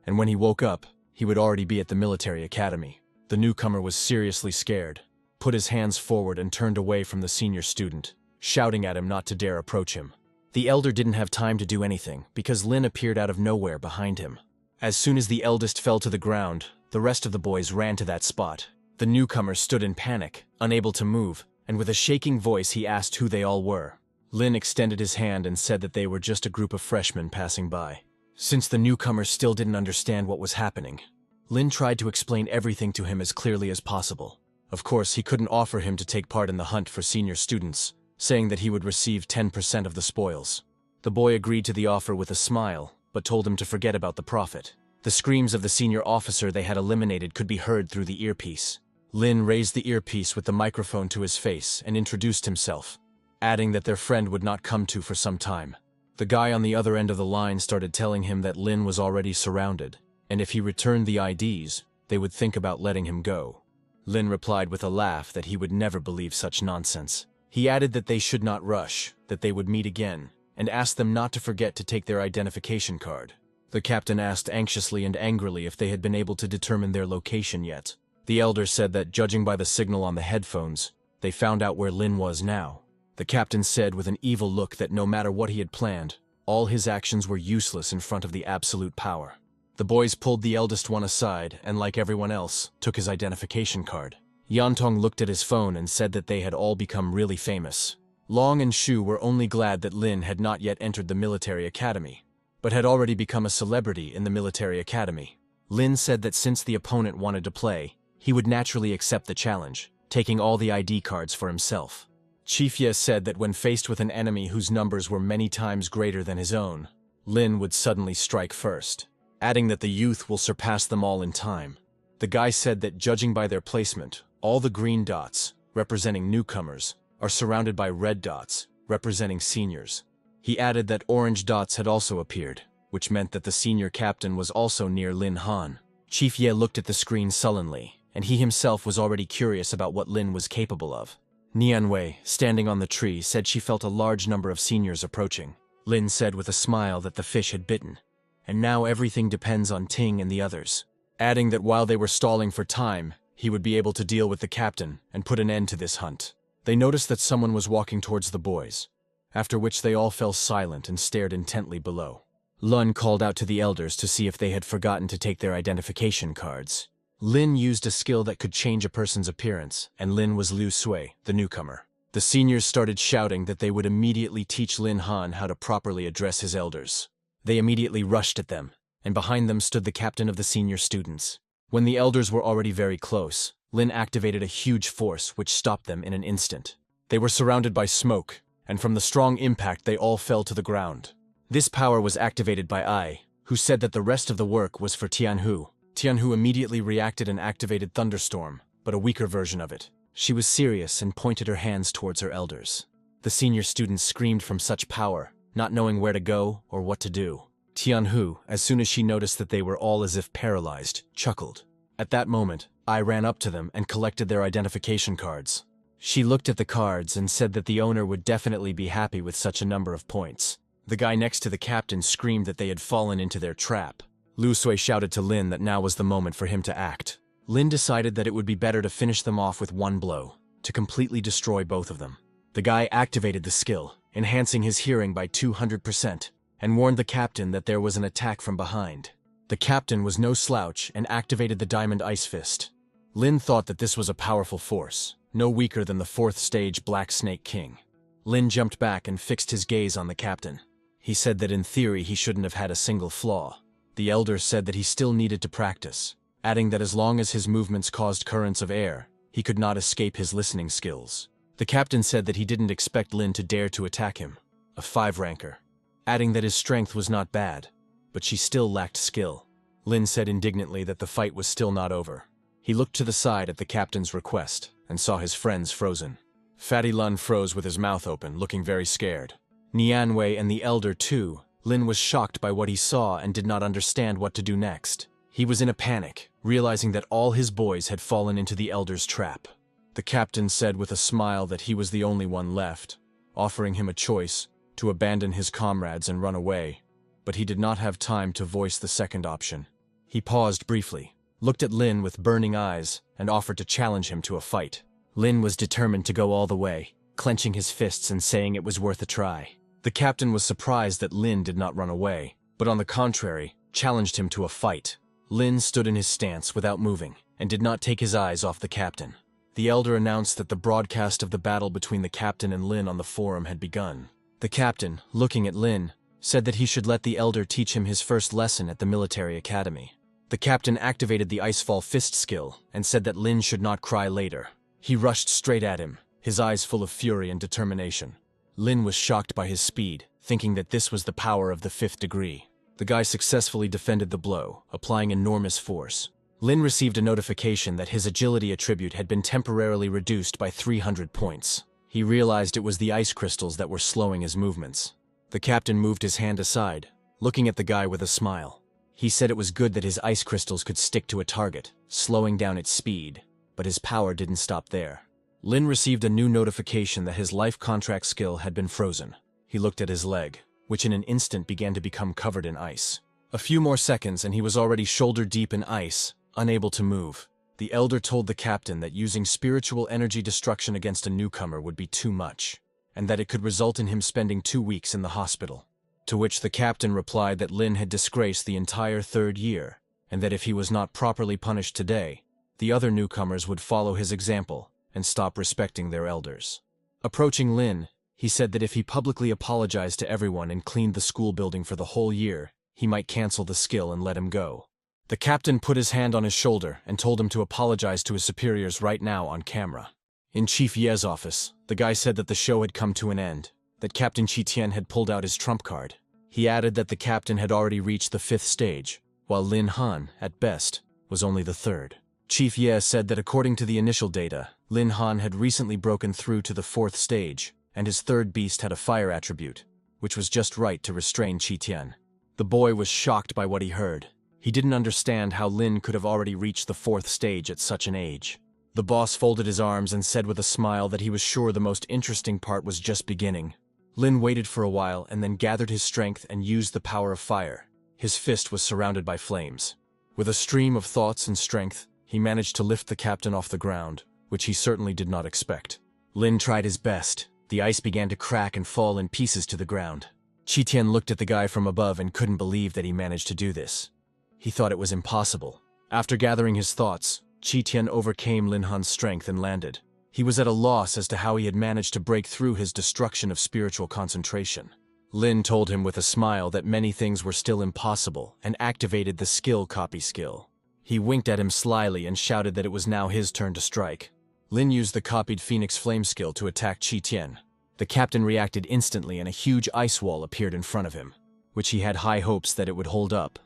and when he woke up, he would already be at the military academy. The newcomer was seriously scared, put his hands forward and turned away from the senior student, shouting at him not to dare approach him. The elder didn't have time to do anything because Lin appeared out of nowhere behind him. As soon as the eldest fell to the ground, the rest of the boys ran to that spot. The newcomer stood in panic, unable to move, and with a shaking voice he asked who they all were. Lin extended his hand and said that they were just a group of freshmen passing by. Since the newcomer still didn't understand what was happening, Lin tried to explain everything to him as clearly as possible. Of course, he couldn't offer him to take part in the hunt for senior students, saying that he would receive 10% of the spoils. The boy agreed to the offer with a smile, but told him to forget about the profit. The screams of the senior officer they had eliminated could be heard through the earpiece. Lin raised the earpiece with the microphone to his face and introduced himself, adding that their friend would not come to for some time. The guy on the other end of the line started telling him that Lin was already surrounded, and if he returned the IDs, they would think about letting him go. Lin replied with a laugh that he would never believe such nonsense. He added that they should not rush, that they would meet again, and asked them not to forget to take their identification card. The captain asked anxiously and angrily if they had been able to determine their location yet. The elder said that judging by the signal on the headphones, they found out where Lin was now. The captain said with an evil look that no matter what he had planned, all his actions were useless in front of the absolute power. The boys pulled the eldest one aside and, like everyone else, took his identification card. Yantong looked at his phone and said that they had all become really famous. Long and Shu were only glad that Lin had not yet entered the military academy, but had already become a celebrity in the military academy. Lin said that since the opponent wanted to play, he would naturally accept the challenge, taking all the ID cards for himself. Chief Ye said that when faced with an enemy whose numbers were many times greater than his own, Lin would suddenly strike first, adding that the youth will surpass them all in time. The guy said that judging by their placement, all the green dots, representing newcomers, are surrounded by red dots, representing seniors. He added that orange dots had also appeared, which meant that the senior captain was also near Lin Han. Chief Ye looked at the screen sullenly, and he himself was already curious about what Lin was capable of. Nianwei, standing on the tree, said she felt a large number of seniors approaching. Lin said with a smile that the fish had bitten, and now everything depends on Ting and the others, adding that while they were stalling for time, he would be able to deal with the captain and put an end to this hunt. They noticed that someone was walking towards the boys, after which they all fell silent and stared intently below. Lun called out to the elders to see if they had forgotten to take their identification cards. Lin used a skill that could change a person's appearance, and Lin was Liu Sui, the newcomer. The seniors started shouting that they would immediately teach Lin Han how to properly address his elders. They immediately rushed at them, and behind them stood the captain of the senior students. When the elders were already very close, Lin activated a huge force which stopped them in an instant. They were surrounded by smoke, and from the strong impact they all fell to the ground. This power was activated by Ai, who said that the rest of the work was for Tianhu. Tianhu immediately reacted and activated Thunderstorm, but a weaker version of it. She was serious and pointed her hands towards her elders. The senior students screamed from such power, not knowing where to go or what to do. Tianhu, as soon as she noticed that they were all as if paralyzed, chuckled. At that moment, I ran up to them and collected their identification cards. She looked at the cards and said that the owner would definitely be happy with such a number of points. The guy next to the captain screamed that they had fallen into their trap. Liu Sui shouted to Lin that now was the moment for him to act. Lin decided that it would be better to finish them off with one blow, to completely destroy both of them. The guy activated the skill, enhancing his hearing by 200%, and warned the captain that there was an attack from behind. The captain was no slouch and activated the diamond ice fist. Lin thought that this was a powerful force, no weaker than the 4th stage Black Snake King. Lin jumped back and fixed his gaze on the captain. He said that in theory he shouldn't have had a single flaw. The elder said that he still needed to practice, adding that as long as his movements caused currents of air, he could not escape his listening skills. The captain said that he didn't expect Lin to dare to attack him, a 5-ranker, adding that his strength was not bad, but she still lacked skill. Lin said indignantly that the fight was still not over. He looked to the side at the captain's request and saw his friends frozen. Fatty Lun froze with his mouth open, looking very scared. Nianwei and the elder too. Lin was shocked by what he saw and did not understand what to do next. He was in a panic, realizing that all his boys had fallen into the elder's trap. The captain said with a smile that he was the only one left, offering him a choice to abandon his comrades and run away, but he did not have time to voice the second option. He paused briefly, looked at Lin with burning eyes, and offered to challenge him to a fight. Lin was determined to go all the way, clenching his fists and saying it was worth a try. The captain was surprised that Lin did not run away, but on the contrary, challenged him to a fight. Lin stood in his stance without moving, and did not take his eyes off the captain. The elder announced that the broadcast of the battle between the captain and Lin on the forum had begun. The captain, looking at Lin, said that he should let the elder teach him his first lesson at the military academy. The captain activated the Icefall fist skill and said that Lin should not cry later. He rushed straight at him, his eyes full of fury and determination. Lin was shocked by his speed, thinking that this was the power of the 5th degree. The guy successfully defended the blow, applying enormous force. Lin received a notification that his agility attribute had been temporarily reduced by 300 points. He realized it was the ice crystals that were slowing his movements. The captain moved his hand aside, looking at the guy with a smile. He said it was good that his ice crystals could stick to a target, slowing down its speed, but his power didn't stop there. Lin received a new notification that his life contract skill had been frozen. He looked at his leg, which in an instant began to become covered in ice. A few more seconds and he was already shoulder deep in ice, unable to move. The elder told the captain that using spiritual energy destruction against a newcomer would be too much, and that it could result in him spending 2 weeks in the hospital. To which the captain replied that Lin had disgraced the entire 3rd year, and that if he was not properly punished today, the other newcomers would follow his example and stop respecting their elders. Approaching Lin, he said that if he publicly apologized to everyone and cleaned the school building for the whole year, he might cancel the skill and let him go. The captain put his hand on his shoulder and told him to apologize to his superiors right now on camera. In Chief Ye's office, the guy said that the show had come to an end, that Captain Chi Tian had pulled out his trump card. He added that the captain had already reached the 5th stage, while Lin Han, at best, was only the 3rd. Chief Ye said that according to the initial data, Lin Han had recently broken through to the 4th stage, and his 3rd beast had a fire attribute, which was just right to restrain Chi Tian. The boy was shocked by what he heard. He didn't understand how Lin could have already reached the 4th stage at such an age. The boss folded his arms and said with a smile that he was sure the most interesting part was just beginning. Lin waited for a while and then gathered his strength and used the power of fire. His fist was surrounded by flames. With a stream of thoughts and strength, he managed to lift the captain off the ground, which he certainly did not expect. Lin tried his best. The ice began to crack and fall in pieces to the ground. Chi Tian looked at the guy from above and couldn't believe that he managed to do this. He thought it was impossible. After gathering his thoughts, Chi Tian overcame Lin Han's strength and landed. He was at a loss as to how he had managed to break through his destruction of spiritual concentration. Lin told him with a smile that many things were still impossible and activated the skill copy skill. He winked at him slyly and shouted that it was now his turn to strike. Lin used the copied Phoenix Flame skill to attack Chi Tian. The captain reacted instantly and a huge ice wall appeared in front of him, which he had high hopes that it would hold up,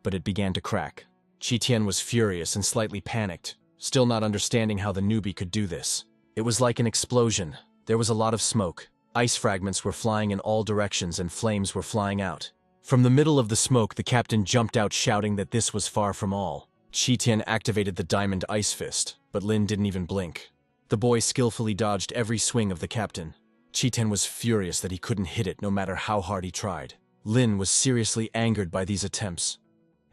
but it began to crack. Chi Tian was furious and slightly panicked, still not understanding how the newbie could do this. It was like an explosion. There was a lot of smoke. Ice fragments were flying in all directions and flames were flying out. From the middle of the smoke, the captain jumped out shouting that this was far from all. Chi Tian activated the diamond ice fist, but Lin didn't even blink. The boy skillfully dodged every swing of the captain. Chi Tian was furious that he couldn't hit it no matter how hard he tried. Lin was seriously angered by these attempts,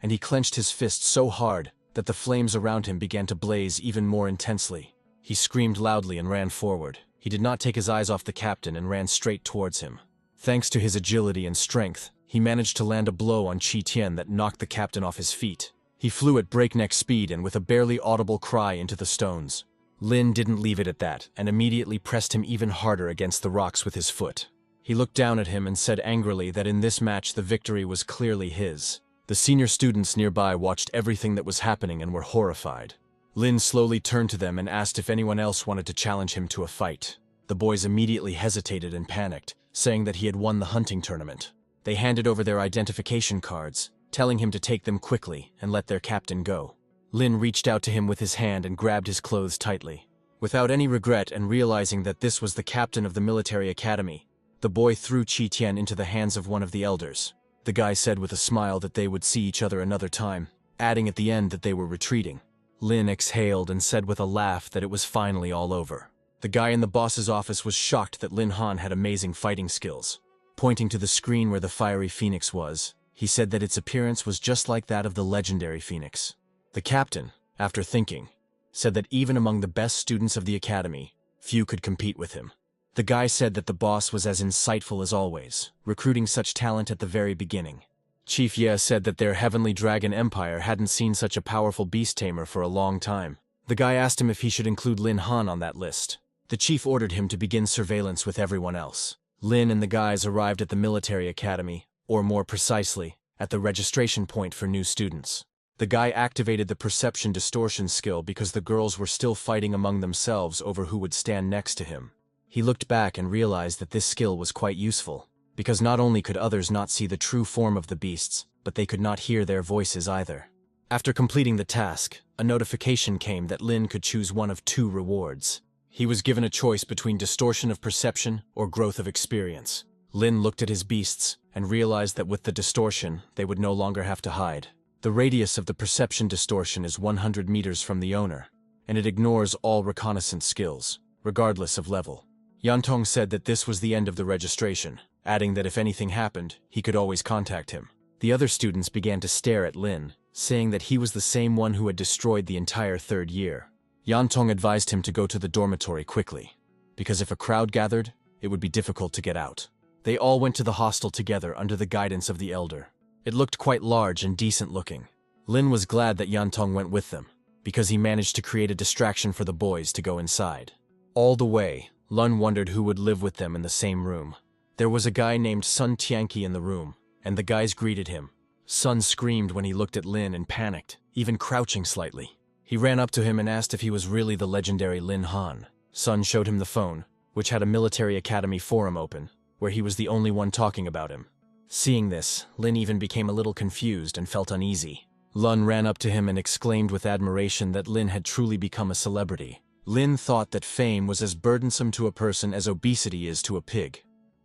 and he clenched his fist so hard that the flames around him began to blaze even more intensely. He screamed loudly and ran forward. He did not take his eyes off the captain and ran straight towards him. Thanks to his agility and strength, he managed to land a blow on Chi Tian that knocked the captain off his feet. He flew at breakneck speed and with a barely audible cry into the stones. Lin didn't leave it at that and immediately pressed him even harder against the rocks with his foot. He looked down at him and said angrily that in this match the victory was clearly his. The senior students nearby watched everything that was happening and were horrified. Lin slowly turned to them and asked if anyone else wanted to challenge him to a fight. The boys immediately hesitated and panicked, saying that he had won the hunting tournament. They handed over their identification cards, telling him to take them quickly and let their captain go. Lin reached out to him with his hand and grabbed his clothes tightly. Without any regret and realizing that this was the captain of the military academy, the boy threw Chi Tian into the hands of one of the elders. The guy said with a smile that they would see each other another time, adding at the end that they were retreating. Lin exhaled and said with a laugh that it was finally all over. The guy in the boss's office was shocked that Lin Han had amazing fighting skills. Pointing to the screen where the fiery phoenix was, he said that its appearance was just like that of the legendary phoenix. The captain, after thinking, said that even among the best students of the academy, few could compete with him. The guy said that the boss was as insightful as always, recruiting such talent at the very beginning. Chief Ye said that their Heavenly Dragon Empire hadn't seen such a powerful beast tamer for a long time. The guy asked him if he should include Lin Han on that list. The chief ordered him to begin surveillance with everyone else. Lin and the guys arrived at the military academy, or more precisely, at the registration point for new students. The guy activated the perception distortion skill because the girls were still fighting among themselves over who would stand next to him. He looked back and realized that this skill was quite useful, because not only could others not see the true form of the beasts, but they could not hear their voices either. After completing the task, a notification came that Lin could choose one of two rewards. He was given a choice between distortion of perception or growth of experience. Lin looked at his beasts and realized that with the distortion, they would no longer have to hide. The radius of the perception distortion is 100 meters from the owner, and it ignores all reconnaissance skills, regardless of level. Yantong said that this was the end of the registration, adding that if anything happened, he could always contact him. The other students began to stare at Lin, saying that he was the same one who had destroyed the entire third year. Yantong advised him to go to the dormitory quickly, because if a crowd gathered, it would be difficult to get out. They all went to the hostel together under the guidance of the elder. It looked quite large and decent looking. Lin was glad that Yantong went with them, because he managed to create a distraction for the boys to go inside. All the way, Lun wondered who would live with them in the same room. There was a guy named Sun Tianqi in the room, and the guys greeted him. Sun screamed when he looked at Lin and panicked, even crouching slightly. He ran up to him and asked if he was really the legendary Lin Han. Sun showed him the phone, which had a military academy forum open, where he was the only one talking about him. Seeing this, Lin even became a little confused and felt uneasy. Lun ran up to him and exclaimed with admiration that Lin had truly become a celebrity. Lin thought that fame was as burdensome to a person as obesity is to a pig,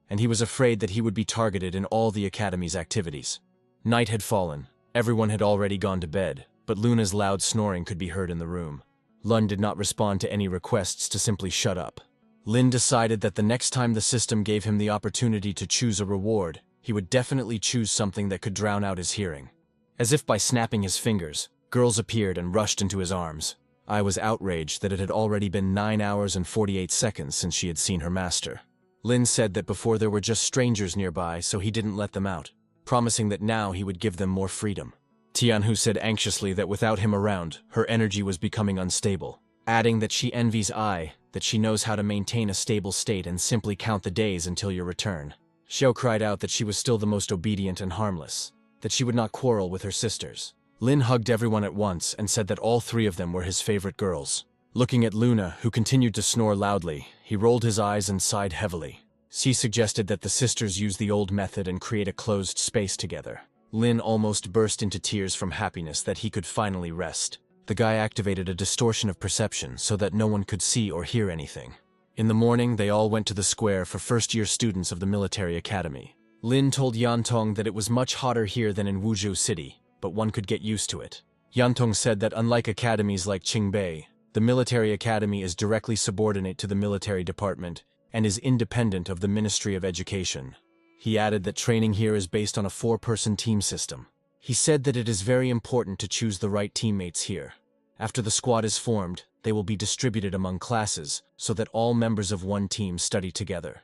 and he was afraid that he would be targeted in all the academy's activities. Night had fallen. Everyone had already gone to bed, but Luna's loud snoring could be heard in the room. Lun did not respond to any requests to simply shut up. Lin decided that the next time the system gave him the opportunity to choose a reward, he would definitely choose something that could drown out his hearing. As if by snapping his fingers, girls appeared and rushed into his arms. I was outraged that it had already been 9 hours and 48 seconds since she had seen her master. Lin said that before there were just strangers nearby, so he didn't let them out, promising that now he would give them more freedom. Tianhu said anxiously that without him around, her energy was becoming unstable, adding that she envies I, that she knows how to maintain a stable state and simply count the days until your return. Xiao cried out that she was still the most obedient and harmless, that she would not quarrel with her sisters. Lin hugged everyone at once and said that all three of them were his favorite girls. Looking at Luna, who continued to snore loudly, he rolled his eyes and sighed heavily. She suggested that the sisters use the old method and create a closed space together. Lin almost burst into tears from happiness that he could finally rest. The guy activated a distortion of perception so that no one could see or hear anything. In the morning, they all went to the square for first-year students of the military academy. Lin told Yantong that it was much hotter here than in Wuzhou City, but one could get used to it. Yantong said that unlike academies like Qingbei, the military academy is directly subordinate to the military department and is independent of the Ministry of Education. He added that training here is based on a 4-person team system. He said that it is very important to choose the right teammates here. After the squad is formed, they will be distributed among classes so that all members of one team study together.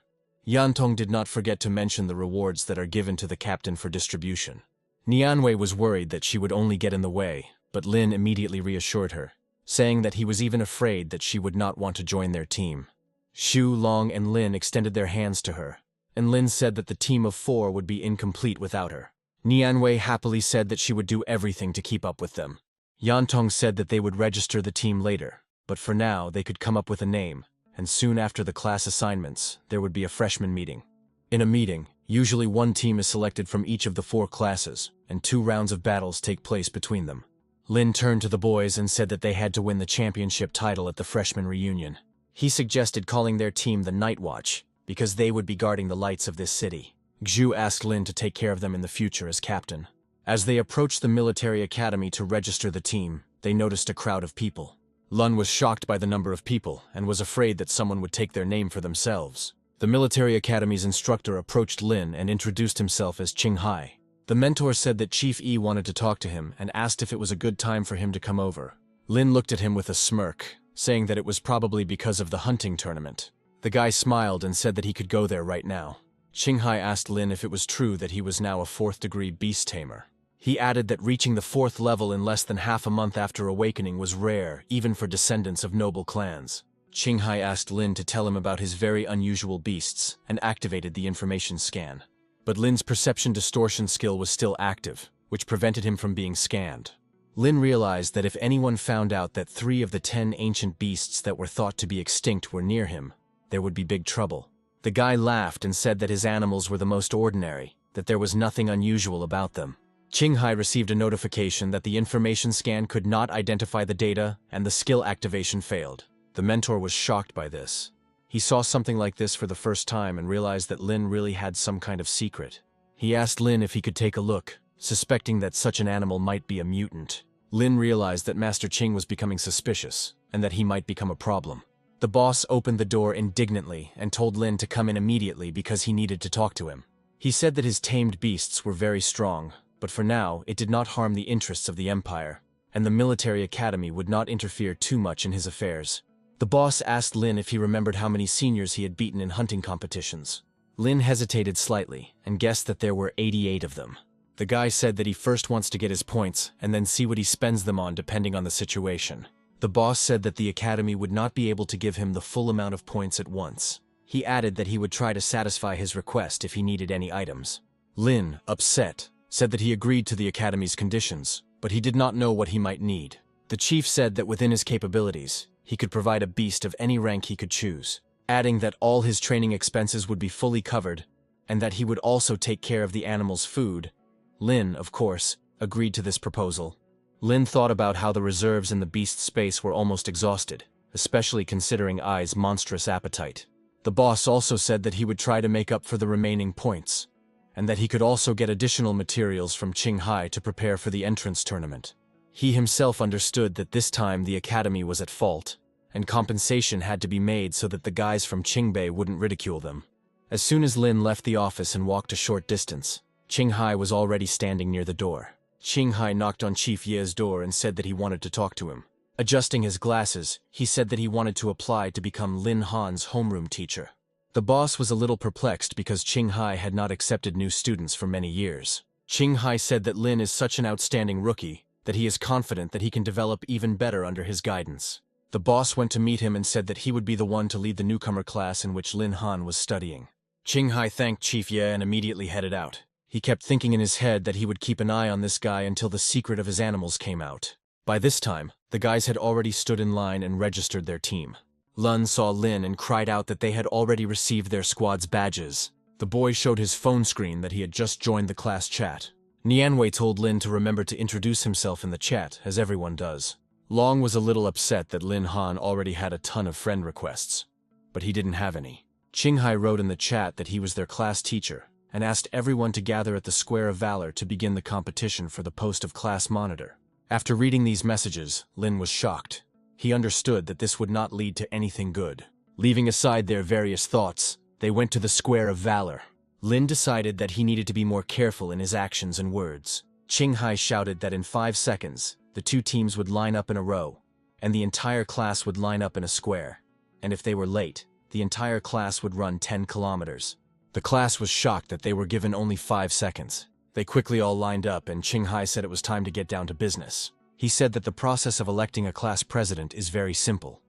Yantong did not forget to mention the rewards that are given to the captain for distribution. Nianwei was worried that she would only get in the way, but Lin immediately reassured her, saying that he was even afraid that she would not want to join their team. Xu, Long, and Lin extended their hands to her, and Lin said that the team of 4 would be incomplete without her. Nianwei happily said that she would do everything to keep up with them. Yantong said that they would register the team later, but for now they could come up with a name, and soon after the class assignments, there would be a freshman meeting. In a meeting, usually one team is selected from each of the 4 classes, and 2 rounds of battles take place between them. Lin turned to the boys and said that they had to win the championship title at the freshman reunion. He suggested calling their team the Night Watch, because they would be guarding the lights of this city. Xu asked Lin to take care of them in the future as captain. As they approached the military academy to register the team, they noticed a crowd of people. Lun was shocked by the number of people and was afraid that someone would take their name for themselves. The military academy's instructor approached Lin and introduced himself as Qinghai. The mentor said that Chief Yi wanted to talk to him and asked if it was a good time for him to come over. Lin looked at him with a smirk, saying that it was probably because of the hunting tournament. The guy smiled and said that he could go there right now. Qinghai asked Lin if it was true that he was now a 4th-degree beast tamer. He added that reaching the 4th level in less than half a month after awakening was rare, even for descendants of noble clans. Qinghai asked Lin to tell him about his very unusual beasts and activated the information scan. But Lin's perception distortion skill was still active, which prevented him from being scanned. Lin realized that if anyone found out that 3 of the 10 ancient beasts that were thought to be extinct were near him, there would be big trouble. The guy laughed and said that his animals were the most ordinary, that there was nothing unusual about them. Qinghai received a notification that the information scan could not identify the data and the skill activation failed. The mentor was shocked by this. He saw something like this for the first time and realized that Lin really had some kind of secret. He asked Lin if he could take a look, suspecting that such an animal might be a mutant. Lin realized that Master Qing was becoming suspicious, and that he might become a problem. The boss opened the door indignantly and told Lin to come in immediately because he needed to talk to him. He said that his tamed beasts were very strong, but for now it did not harm the interests of the Empire, and the military academy would not interfere too much in his affairs. The boss asked Lin if he remembered how many seniors he had beaten in hunting competitions. Lin hesitated slightly and guessed that there were 88 of them. The guy said that he first wants to get his points and then see what he spends them on depending on the situation. The boss said that the academy would not be able to give him the full amount of points at once. He added that he would try to satisfy his request if he needed any items. Lin, upset, said that he agreed to the academy's conditions, but he did not know what he might need. The chief said that within his capabilities, he could provide a beast of any rank he could choose, adding that all his training expenses would be fully covered, and that he would also take care of the animal's food. Lin, of course, agreed to this proposal. Lin thought about how the reserves in the beast space were almost exhausted, especially considering Ai's monstrous appetite. The boss also said that he would try to make up for the remaining points, and that he could also get additional materials from Qinghai to prepare for the entrance tournament. He himself understood that this time the academy was at fault, and compensation had to be made so that the guys from Qingbei wouldn't ridicule them. As soon as Lin left the office and walked a short distance, Qinghai was already standing near the door. Qinghai knocked on Chief Ye's door and said that he wanted to talk to him. Adjusting his glasses, he said that he wanted to apply to become Lin Han's homeroom teacher. The boss was a little perplexed because Qinghai had not accepted new students for many years. Qinghai said that Lin is such an outstanding rookie that he is confident that he can develop even better under his guidance. The boss went to meet him and said that he would be the one to lead the newcomer class in which Lin Han was studying. Qinghai thanked Chief Ye and immediately headed out. He kept thinking in his head that he would keep an eye on this guy until the secret of his animals came out. By this time, the guys had already stood in line and registered their team. Lun saw Lin and cried out that they had already received their squad's badges. The boy showed his phone screen that he had just joined the class chat. Nianwei told Lin to remember to introduce himself in the chat, as everyone does. Long was a little upset that Lin Han already had a ton of friend requests, but he didn't have any. Qinghai wrote in the chat that he was their class teacher, and asked everyone to gather at the Square of Valor to begin the competition for the post of class monitor. After reading these messages, Lin was shocked. He understood that this would not lead to anything good. Leaving aside their various thoughts, they went to the Square of Valor. Lin decided that he needed to be more careful in his actions and words. Qinghai shouted that in 5 seconds, the 2 teams would line up in a row, and the entire class would line up in a square. And if they were late, the entire class would run 10 kilometers. The class was shocked that they were given only 5 seconds. They quickly all lined up, and Qinghai said it was time to get down to business. He said that the process of electing a class president is very simple.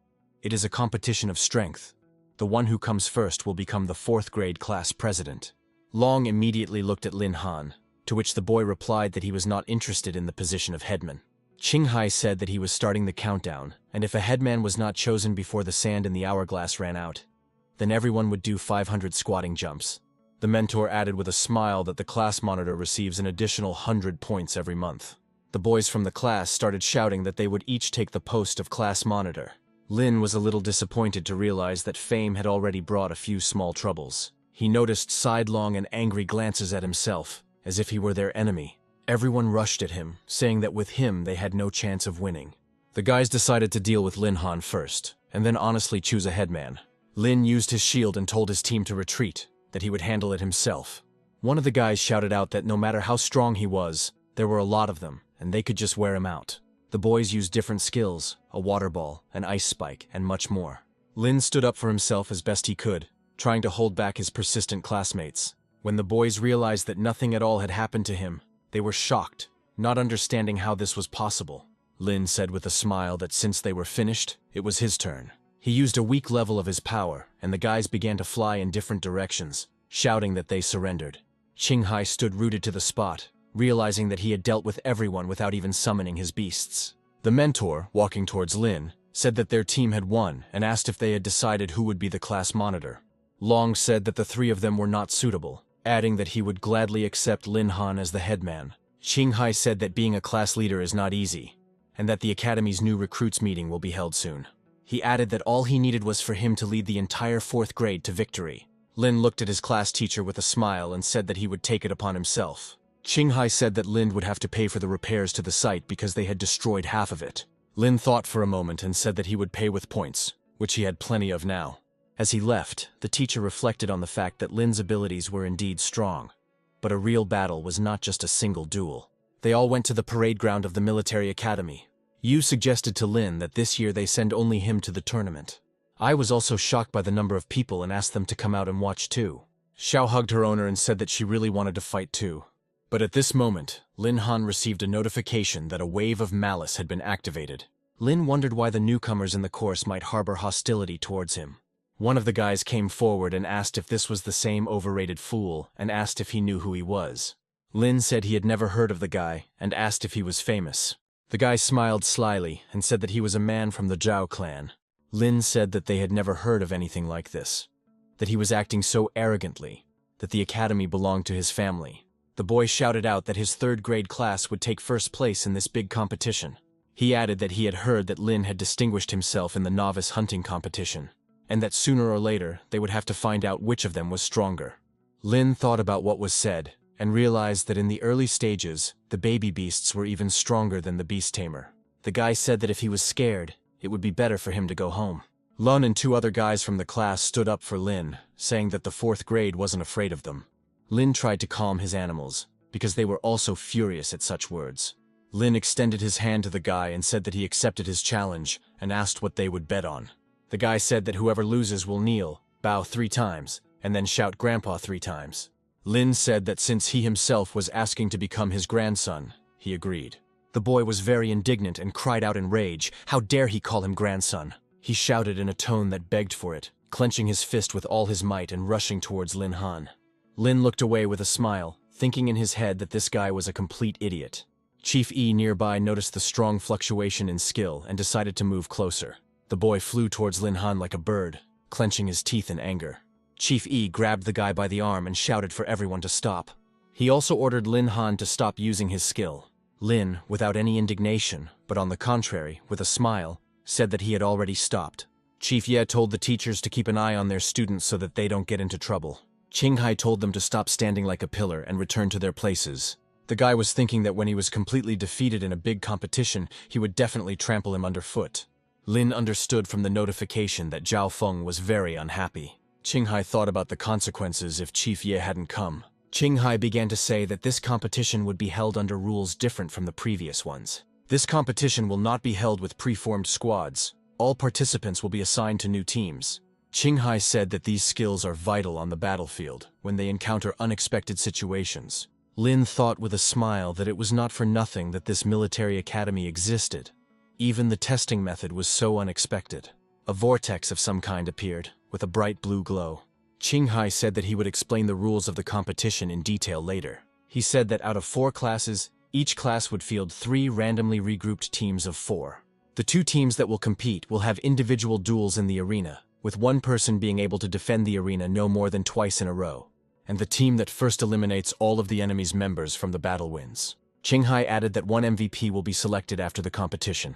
It is a competition of strength. The one who comes first will become the 4th grade class president. Long immediately looked at Lin Han, to which the boy replied that he was not interested in the position of headman. Qinghai said that he was starting the countdown, and if a headman was not chosen before the sand in the hourglass ran out, then everyone would do 500 squatting jumps. The mentor added with a smile that the class monitor receives an additional 100 points every month. The boys from the class started shouting that they would each take the post of class monitor. Lin was a little disappointed to realize that fame had already brought a few small troubles. He noticed sidelong and angry glances at himself, as if he were their enemy. Everyone rushed at him, saying that with him they had no chance of winning. The guys decided to deal with Lin Han first, and then honestly choose a headman. Lin used his shield and told his team to retreat, that he would handle it himself. One of the guys shouted out that no matter how strong he was, there were a lot of them, and they could just wear him out. The boys used different skills, a water ball, an ice spike, and much more. Lin stood up for himself as best he could, trying to hold back his persistent classmates. When the boys realized that nothing at all had happened to him, they were shocked, not understanding how this was possible. Lin said with a smile that since they were finished, it was his turn. He used a weak level of his power, and the guys began to fly in different directions, shouting that they surrendered. Qinghai stood rooted to the spot, realizing that he had dealt with everyone without even summoning his beasts. The mentor, walking towards Lin, said that their team had won and asked if they had decided who would be the class monitor. Long said that the 3 of them were not suitable, adding that he would gladly accept Lin Han as the headman. Qinghai said that being a class leader is not easy, and that the academy's new recruits meeting will be held soon. He added that all he needed was for him to lead the entire 4th grade to victory. Lin looked at his class teacher with a smile and said that he would take it upon himself. Qinghai said that Lin would have to pay for the repairs to the site because they had destroyed half of it. Lin thought for a moment and said that he would pay with points, which he had plenty of now. As he left, the teacher reflected on the fact that Lin's abilities were indeed strong. But a real battle was not just a single duel. They all went to the parade ground of the military academy. Yu suggested to Lin that this year they send only him to the tournament. I was also shocked by the number of people and asked them to come out and watch too. Xiao hugged her owner and said that she really wanted to fight too. But at this moment, Lin Han received a notification that a wave of malice had been activated. Lin wondered why the newcomers in the course might harbor hostility towards him. One of the guys came forward and asked if this was the same overrated fool and asked if he knew who he was. Lin said he had never heard of the guy and asked if he was famous. The guy smiled slyly and said that he was a man from the Zhao clan. Lin said that they had never heard of anything like this, that he was acting so arrogantly, that the academy belonged to his family. The boy shouted out that his 3rd grade class would take first place in this big competition. He added that he had heard that Lin had distinguished himself in the novice hunting competition, and that sooner or later they would have to find out which of them was stronger. Lin thought about what was said, and realized that in the early stages, the baby beasts were even stronger than the beast tamer. The guy said that if he was scared, it would be better for him to go home. Lun and 2 other guys from the class stood up for Lin, saying that the 4th grade wasn't afraid of them. Lin tried to calm his animals, because they were also furious at such words. Lin extended his hand to the guy and said that he accepted his challenge, and asked what they would bet on. The guy said that whoever loses will kneel, bow 3 times, and then shout Grandpa 3 times. Lin said that since he himself was asking to become his grandson, he agreed. The boy was very indignant and cried out in rage, how dare he call him grandson? He shouted in a tone that begged for it, clenching his fist with all his might and rushing towards Lin Han. Lin looked away with a smile, thinking in his head that this guy was a complete idiot. Chief E nearby noticed the strong fluctuation in skill and decided to move closer. The boy flew towards Lin Han like a bird, clenching his teeth in anger. Chief E grabbed the guy by the arm and shouted for everyone to stop. He also ordered Lin Han to stop using his skill. Lin, without any indignation, but on the contrary, with a smile, said that he had already stopped. Chief Ye told the teachers to keep an eye on their students so that they don't get into trouble. Qinghai told them to stop standing like a pillar and return to their places. The guy was thinking that when he was completely defeated in a big competition, he would definitely trample him underfoot. Lin understood from the notification that Zhao Feng was very unhappy. Qinghai thought about the consequences if Chief Ye hadn't come. Qinghai began to say that this competition would be held under rules different from the previous ones. This competition will not be held with preformed squads. All participants will be assigned to new teams. Qinghai said that these skills are vital on the battlefield when they encounter unexpected situations. Lin thought with a smile that it was not for nothing that this military academy existed. Even the testing method was so unexpected. A vortex of some kind appeared, with a bright blue glow. Qinghai said that he would explain the rules of the competition in detail later. He said that out of 4 classes, each class would field 3 randomly regrouped teams of 4. The 2 teams that will compete will have individual duels in the arena, with one person being able to defend the arena no more than twice in a row. And the team that first eliminates all of the enemy's members from the battle wins. Qinghai added that one MVP will be selected after the competition.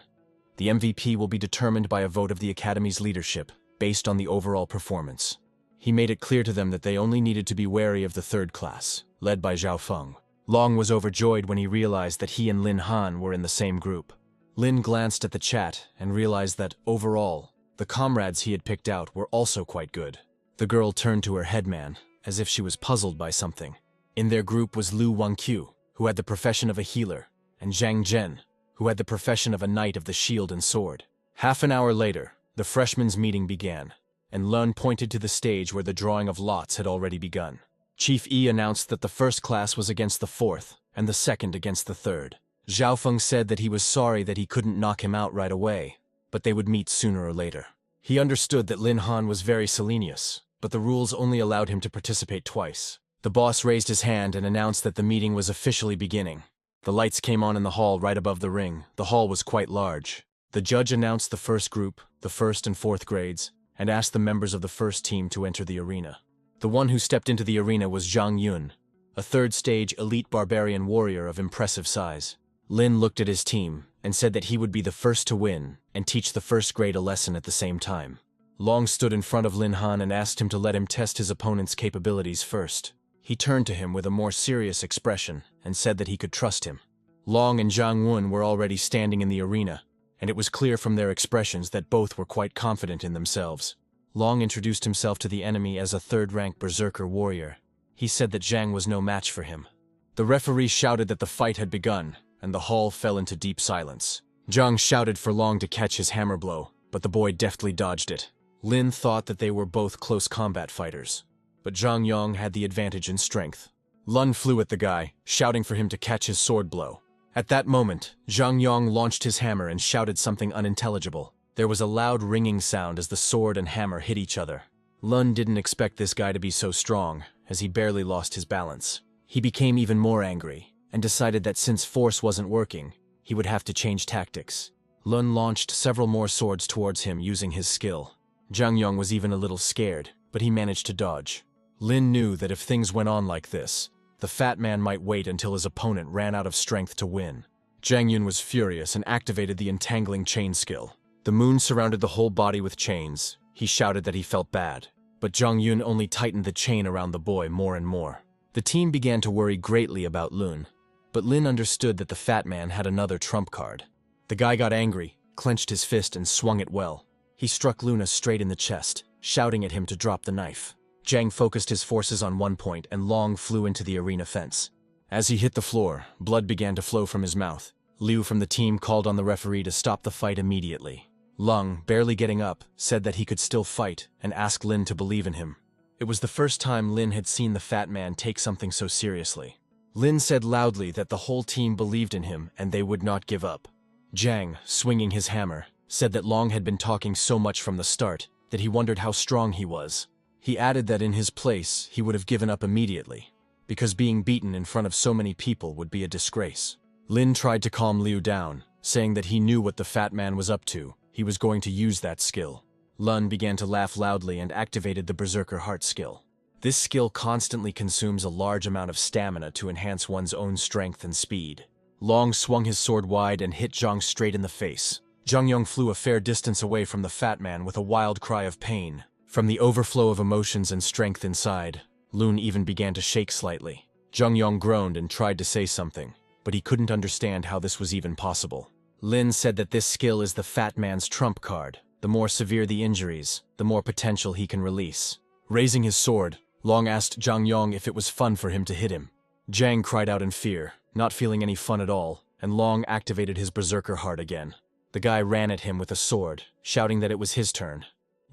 The MVP will be determined by a vote of the Academy's leadership, based on the overall performance. He made it clear to them that they only needed to be wary of the 3rd class, led by Zhao Feng. Long was overjoyed when he realized that he and Lin Han were in the same group. Lin glanced at the chat and realized that, overall, the comrades he had picked out were also quite good. The girl turned to her headman, as if she was puzzled by something. In their group was Lu Wangqiu, who had the profession of a healer, and Zhang Zhen, who had the profession of a knight of the shield and sword. Half an hour later, the freshmen's meeting began, and Lun pointed to the stage where the drawing of lots had already begun. Chief Yi announced that the 1st class was against the 4th, and the 2nd against the 3rd. Zhao Feng said that he was sorry that he couldn't knock him out right away, but they would meet sooner or later. He understood that Lin Han was very selenious, but the rules only allowed him to participate twice. The boss raised his hand and announced that the meeting was officially beginning. The lights came on in the hall right above the ring. The hall was quite large. The judge announced the 1st group, the 1st and 4th grades, and asked the members of the 1st team to enter the arena. The one who stepped into the arena was Zhang Yun, a 3rd stage elite barbarian warrior of impressive size. Lin looked at his team and said that he would be the first to win and teach the 1st grade a lesson at the same time. Long stood in front of Lin Han and asked him to let him test his opponent's capabilities first. He turned to him with a more serious expression and said that he could trust him. Long and Zhang Yun were already standing in the arena, and it was clear from their expressions that both were quite confident in themselves. Long introduced himself to the enemy as a 3rd-rank berserker warrior. He said that Zhang was no match for him. The referee shouted that the fight had begun, and the hall fell into deep silence. Zhang shouted for Long to catch his hammer blow, but the boy deftly dodged it. Lin thought that they were both close combat fighters, but Zhang Yong had the advantage in strength. Lun flew at the guy, shouting for him to catch his sword blow. At that moment, Zhang Yong launched his hammer and shouted something unintelligible. There was a loud ringing sound as the sword and hammer hit each other. Lun didn't expect this guy to be so strong, as he barely lost his balance. He became even more angry, and decided that since force wasn't working, he would have to change tactics. Lun launched several more swords towards him using his skill. Zhang Yong was even a little scared, but he managed to dodge. Lin knew that if things went on like this, the fat man might wait until his opponent ran out of strength to win. Zhang Yun was furious and activated the entangling chain skill. The moon surrounded the whole body with chains. He shouted that he felt bad, but Zhang Yun only tightened the chain around the boy more and more. The team began to worry greatly about Lun, but Lin understood that the fat man had another trump card. The guy got angry, clenched his fist and swung it well. He struck Luna straight in the chest, shouting at him to drop the knife. Zhang focused his forces on one point and Long flew into the arena fence. As he hit the floor, blood began to flow from his mouth. Liu from the team called on the referee to stop the fight immediately. Lung, barely getting up, said that he could still fight and asked Lin to believe in him. It was the first time Lin had seen the fat man take something so seriously. Lin said loudly that the whole team believed in him and they would not give up. Zhang, swinging his hammer, said that Long had been talking so much from the start that he wondered how strong he was. He added that in his place he would have given up immediately, because being beaten in front of so many people would be a disgrace. Lin tried to calm Liu down, saying that he knew what the fat man was up to. He was going to use that skill. Lun began to laugh loudly and activated the Berserker Heart skill. This skill constantly consumes a large amount of stamina to enhance one's own strength and speed. Long swung his sword wide and hit Zhang straight in the face. Zhang Yong flew a fair distance away from the fat man with a wild cry of pain. From the overflow of emotions and strength inside, Lun even began to shake slightly. Zhang Yong groaned and tried to say something, but he couldn't understand how this was even possible. Lin said that this skill is the fat man's trump card. The more severe the injuries, the more potential he can release. Raising his sword, Long asked Zhang Yong if it was fun for him to hit him. Zhang cried out in fear, not feeling any fun at all, and Long activated his Berserker Heart again. The guy ran at him with a sword, shouting that it was his turn.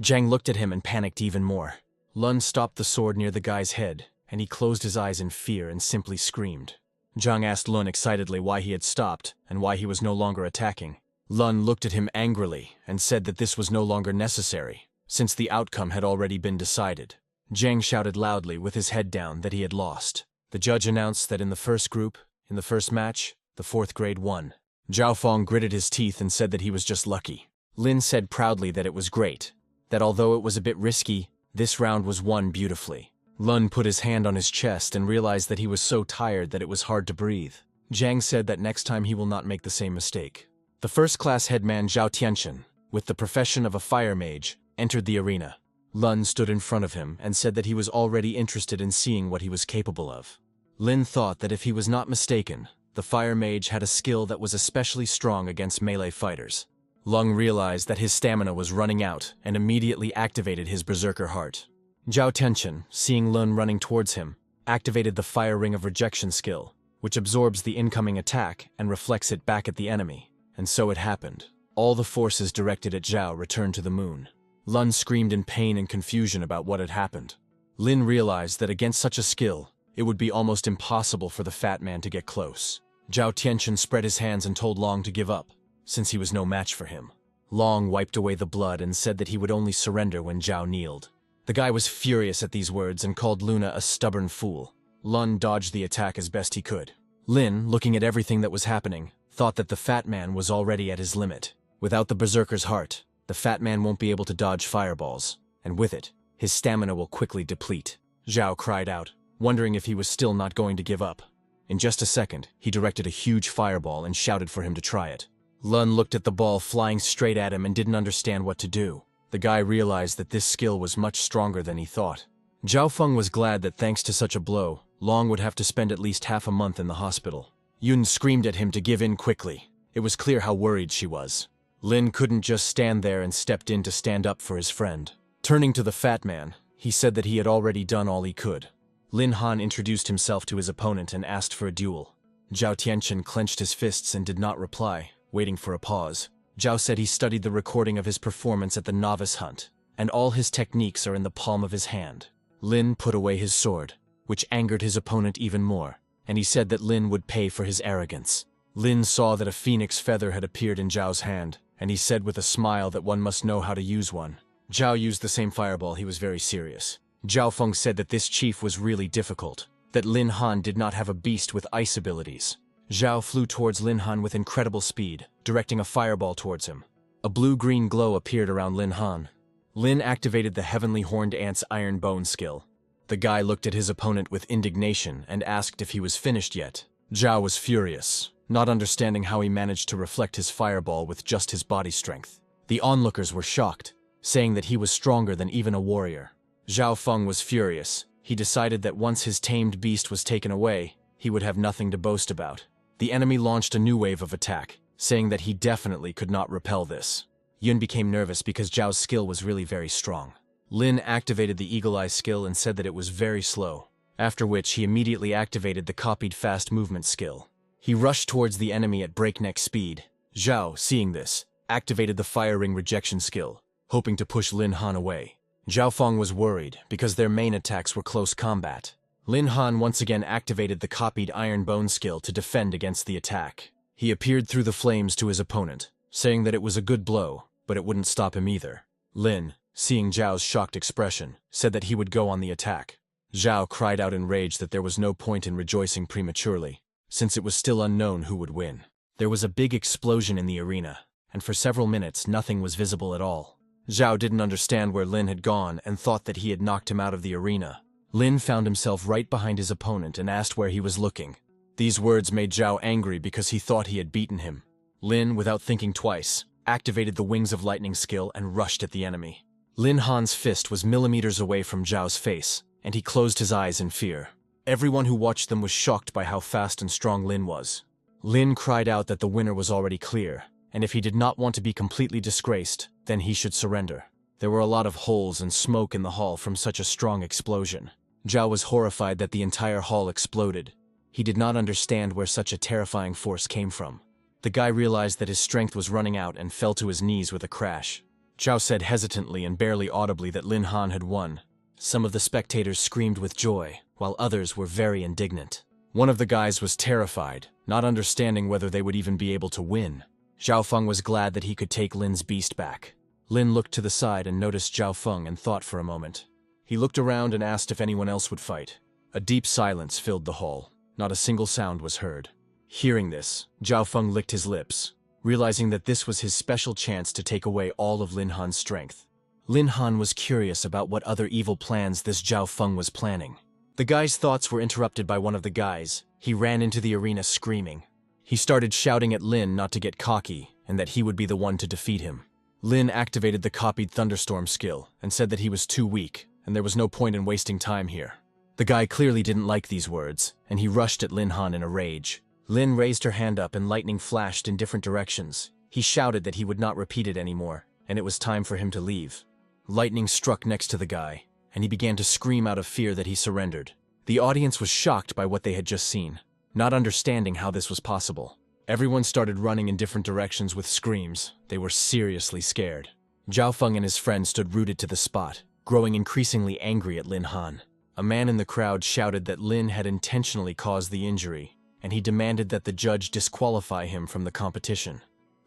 Zhang looked at him and panicked even more. Lun stopped the sword near the guy's head, and he closed his eyes in fear and simply screamed. Zhang asked Lun excitedly why he had stopped and why he was no longer attacking. Lun looked at him angrily and said that this was no longer necessary, since the outcome had already been decided. Zhang shouted loudly with his head down that he had lost. The judge announced that in the first group, in the first match, the 4th grade won. Zhao Feng gritted his teeth and said that he was just lucky. Lin said proudly that it was great, that although it was a bit risky, this round was won beautifully. Lun put his hand on his chest and realized that he was so tired that it was hard to breathe. Zhang said that next time he will not make the same mistake. The first-class headman Zhao Tianchen, with the profession of a fire mage, entered the arena. Lun stood in front of him and said that he was already interested in seeing what he was capable of. Lin thought that if he was not mistaken, the fire mage had a skill that was especially strong against melee fighters. Lung realized that his stamina was running out and immediately activated his berserker heart. Zhao Tianchen, seeing Lun running towards him, activated the Fire Ring of Rejection skill, which absorbs the incoming attack and reflects it back at the enemy. And so it happened. All the forces directed at Zhao returned to the moon. Lun screamed in pain and confusion about what had happened. Lin realized that against such a skill, it would be almost impossible for the fat man to get close. Zhao Tianchen spread his hands and told Long to give up, since he was no match for him. Long wiped away the blood and said that he would only surrender when Zhao kneeled. The guy was furious at these words and called Luna a stubborn fool. Lun dodged the attack as best he could. Lin, looking at everything that was happening, thought that the fat man was already at his limit. Without the berserker's heart, the fat man won't be able to dodge fireballs, and with it, his stamina will quickly deplete. Zhao cried out, wondering if he was still not going to give up. In just a second, he directed a huge fireball and shouted for him to try it. Lun looked at the ball flying straight at him and didn't understand what to do. The guy realized that this skill was much stronger than he thought. Zhao Feng was glad that thanks to such a blow, Long would have to spend at least half a month in the hospital. Yun screamed at him to give in quickly. It was clear how worried she was. Lin couldn't just stand there and stepped in to stand up for his friend. Turning to the fat man, he said that he had already done all he could. Lin Han introduced himself to his opponent and asked for a duel. Zhao Tianchen clenched his fists and did not reply, waiting for a pause. Zhao said he studied the recording of his performance at the novice hunt, and all his techniques are in the palm of his hand. Lin put away his sword, which angered his opponent even more, and he said that Lin would pay for his arrogance. Lin saw that a phoenix feather had appeared in Zhao's hand, and he said with a smile that one must know how to use one. Zhao used the same fireball. He was very serious. Zhao Feng said that this chief was really difficult, that Lin Han did not have a beast with ice abilities. Zhao flew towards Lin Han with incredible speed, directing a fireball towards him. A blue-green glow appeared around Lin Han. Lin activated the Heavenly Horned Ant's Iron Bone skill. The guy looked at his opponent with indignation and asked if he was finished yet. Zhao was furious, not understanding how he managed to reflect his fireball with just his body strength. The onlookers were shocked, saying that he was stronger than even a warrior. Zhao Feng was furious. He decided that once his tamed beast was taken away, he would have nothing to boast about. The enemy launched a new wave of attack, saying that he definitely could not repel this. Yun became nervous because Zhao's skill was really very strong. Lin activated the Eagle Eye skill and said that it was very slow, after which he immediately activated the copied fast movement skill. He rushed towards the enemy at breakneck speed. Zhao, seeing this, activated the Fire Ring Rejection skill, hoping to push Lin Han away. Zhao Feng was worried because their main attacks were close combat. Lin Han once again activated the copied Iron Bone skill to defend against the attack. He appeared through the flames to his opponent, saying that it was a good blow, but it wouldn't stop him either. Lin, seeing Zhao's shocked expression, said that he would go on the attack. Zhao cried out in rage that there was no point in rejoicing prematurely, since it was still unknown who would win. There was a big explosion in the arena, and for several minutes nothing was visible at all. Zhao didn't understand where Lin had gone and thought that he had knocked him out of the arena. Lin found himself right behind his opponent and asked where he was looking. These words made Zhao angry because he thought he had beaten him. Lin, without thinking twice, activated the Wings of Lightning skill and rushed at the enemy. Lin Han's fist was millimeters away from Zhao's face, and he closed his eyes in fear. Everyone who watched them was shocked by how fast and strong Lin was. Lin cried out that the winner was already clear, and if he did not want to be completely disgraced, then he should surrender. There were a lot of holes and smoke in the hall from such a strong explosion. Zhao was horrified that the entire hall exploded. He did not understand where such a terrifying force came from. The guy realized that his strength was running out and fell to his knees with a crash. Zhao said hesitantly and barely audibly that Lin Han had won. Some of the spectators screamed with joy, while others were very indignant. One of the guys was terrified, not understanding whether they would even be able to win. Zhao Feng was glad that he could take Lin's beast back. Lin looked to the side and noticed Zhao Feng and thought for a moment. He looked around and asked if anyone else would fight. A deep silence filled the hall. Not a single sound was heard. Hearing this, Zhao Feng licked his lips, realizing that this was his special chance to take away all of Lin Han's strength. Lin Han was curious about what other evil plans this Zhao Feng was planning. The guy's thoughts were interrupted by one of the guys. He ran into the arena screaming. He started shouting at Lin not to get cocky and that he would be the one to defeat him. Lin activated the copied thunderstorm skill and said that he was too weak and there was no point in wasting time here. The guy clearly didn't like these words, and he rushed at Lin Han in a rage. Lin raised her hand up and lightning flashed in different directions. He shouted that he would not repeat it anymore, and it was time for him to leave. Lightning struck next to the guy, and he began to scream out of fear that he surrendered. The audience was shocked by what they had just seen, not understanding how this was possible. Everyone started running in different directions with screams. They were seriously scared. Zhao Feng and his friend stood rooted to the spot, growing increasingly angry at Lin Han. A man in the crowd shouted that Lin had intentionally caused the injury, and he demanded that the judge disqualify him from the competition.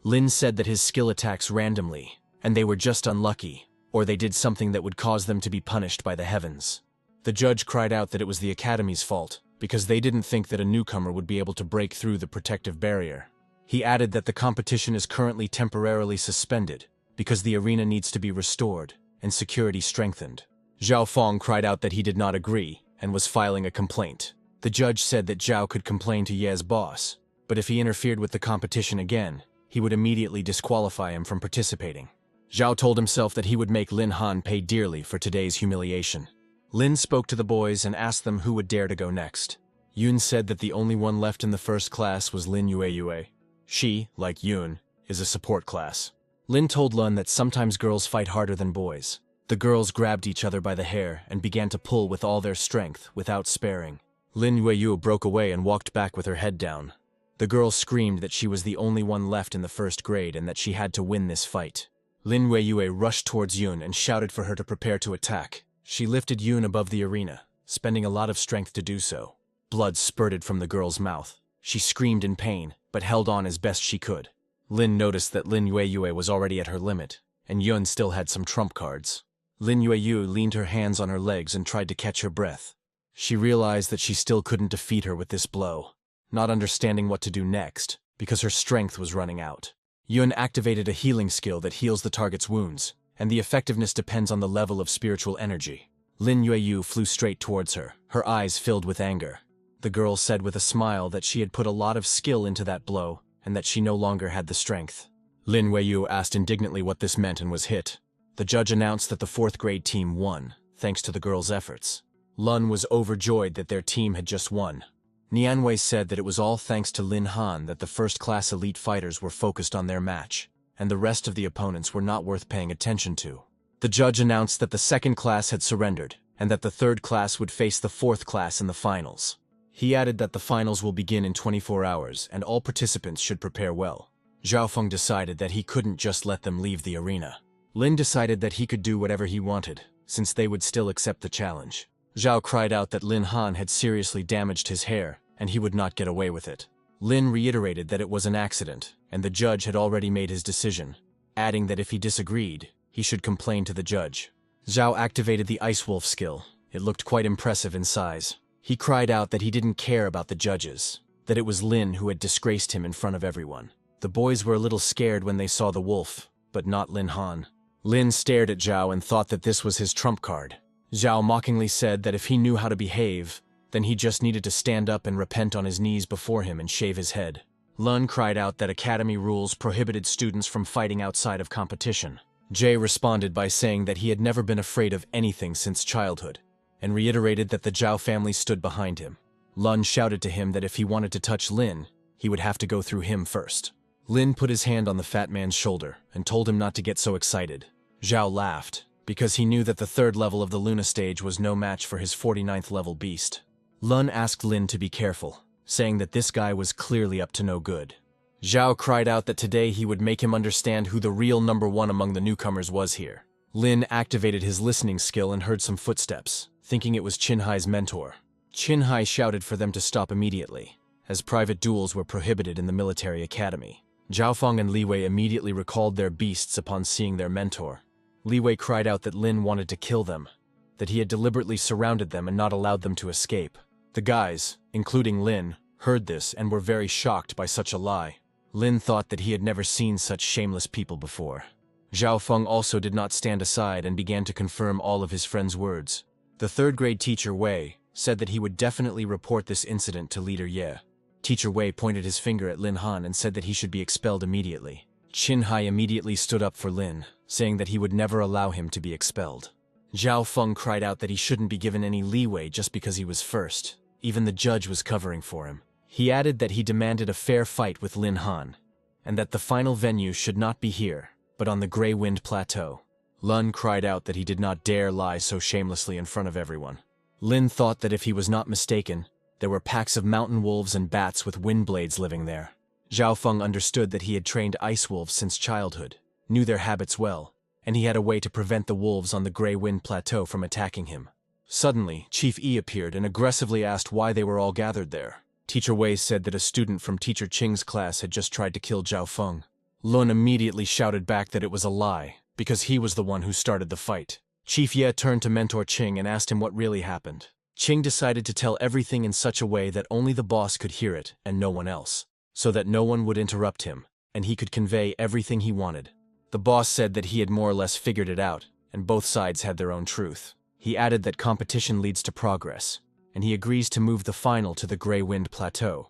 Lin said that his skill attacks randomly, and they were just unlucky, or they did something that would cause them to be punished by the heavens. The judge cried out that it was the Academy's fault, because they didn't think that a newcomer would be able to break through the protective barrier. He added that the competition is currently temporarily suspended, because the arena needs to be restored and security strengthened. Zhao Feng cried out that he did not agree, and was filing a complaint. The judge said that Zhao could complain to Ye's boss, but if he interfered with the competition again, he would immediately disqualify him from participating. Zhao told himself that he would make Lin Han pay dearly for today's humiliation. Lin spoke to the boys and asked them who would dare to go next. Yun said that the only one left in the first class was Lin Yue. She, like Yun, is a support class. Lin told Lun that sometimes girls fight harder than boys. The girls grabbed each other by the hair and began to pull with all their strength, without sparing. Lin Yue broke away and walked back with her head down. The girl screamed that she was the only one left in the first grade and that she had to win this fight. Lin Yue rushed towards Yun and shouted for her to prepare to attack. She lifted Yun above the arena, spending a lot of strength to do so. Blood spurted from the girl's mouth. She screamed in pain, but held on as best she could. Lin noticed that Lin Yue was already at her limit, and Yun still had some trump cards. Lin Yue leaned her hands on her legs and tried to catch her breath. She realized that she still couldn't defeat her with this blow, not understanding what to do next, because her strength was running out. Yun activated a healing skill that heals the target's wounds, and the effectiveness depends on the level of spiritual energy. Lin Yue flew straight towards her, her eyes filled with anger. The girl said with a smile that she had put a lot of skill into that blow, and that she no longer had the strength. Lin Yue asked indignantly what this meant and was hit. The judge announced that the 4th grade team won, thanks to the girls' efforts. Lun was overjoyed that their team had just won. Nianwei said that it was all thanks to Lin Han that the first-class elite fighters were focused on their match, and the rest of the opponents were not worth paying attention to. The judge announced that the 2nd class had surrendered, and that the 3rd class would face the 4th class in the finals. He added that the finals will begin in 24 hours, and all participants should prepare well. Zhao Feng decided that he couldn't just let them leave the arena. Lin decided that he could do whatever he wanted, since they would still accept the challenge. Zhao cried out that Lin Han had seriously damaged his hair, and he would not get away with it. Lin reiterated that it was an accident, and the judge had already made his decision, adding that if he disagreed, he should complain to the judge. Zhao activated the Ice Wolf skill. It looked quite impressive in size. He cried out that he didn't care about the judges, that it was Lin who had disgraced him in front of everyone. The boys were a little scared when they saw the wolf, but not Lin Han. Lin stared at Zhao and thought that this was his trump card. Zhao mockingly said that if he knew how to behave, then he just needed to stand up and repent on his knees before him and shave his head. Lun cried out that academy rules prohibited students from fighting outside of competition. Jay responded by saying that he had never been afraid of anything since childhood, and reiterated that the Zhao family stood behind him. Lun shouted to him that if he wanted to touch Lin, he would have to go through him first. Lin put his hand on the fat man's shoulder and told him not to get so excited. Zhao laughed, because he knew that the 3rd level of the Luna stage was no match for his 49th level beast. Lun asked Lin to be careful, saying that this guy was clearly up to no good. Zhao cried out that today he would make him understand who the real number one among the newcomers was here. Lin activated his listening skill and heard some footsteps, thinking it was Qinhai's mentor. Qinhai shouted for them to stop immediately, as private duels were prohibited in the military academy. Zhaofeng and Li Wei immediately recalled their beasts upon seeing their mentor. Li Wei cried out that Lin wanted to kill them, that he had deliberately surrounded them and not allowed them to escape. The guys, including Lin, heard this and were very shocked by such a lie. Lin thought that he had never seen such shameless people before. Zhaofeng also did not stand aside and began to confirm all of his friend's words. The third-grade teacher Wei said that he would definitely report this incident to Leader Ye. Teacher Wei pointed his finger at Lin Han and said that he should be expelled immediately. Qinhai immediately stood up for Lin, saying that he would never allow him to be expelled. Zhaofeng cried out that he shouldn't be given any leeway just because he was first. Even the judge was covering for him. He added that he demanded a fair fight with Lin Han, and that the final venue should not be here, but on the Grey Wind Plateau. Lun cried out that he did not dare lie so shamelessly in front of everyone. Lin thought that if he was not mistaken, there were packs of mountain wolves and bats with wind blades living there. Zhaofeng understood that he had trained ice wolves since childhood, knew their habits well, and he had a way to prevent the wolves on the Grey Wind Plateau from attacking him. Suddenly, Chief Yi appeared and aggressively asked why they were all gathered there. Teacher Wei said that a student from Teacher Qing's class had just tried to kill Zhaofeng. Lun immediately shouted back that it was a lie, because he was the one who started the fight. Chief Ye turned to Mentor Qing and asked him what really happened. Qing decided to tell everything in such a way that only the boss could hear it and no one else, so that no one would interrupt him, and he could convey everything he wanted. The boss said that he had more or less figured it out, and both sides had their own truth. He added that competition leads to progress, and he agrees to move the final to the Grey Wind Plateau.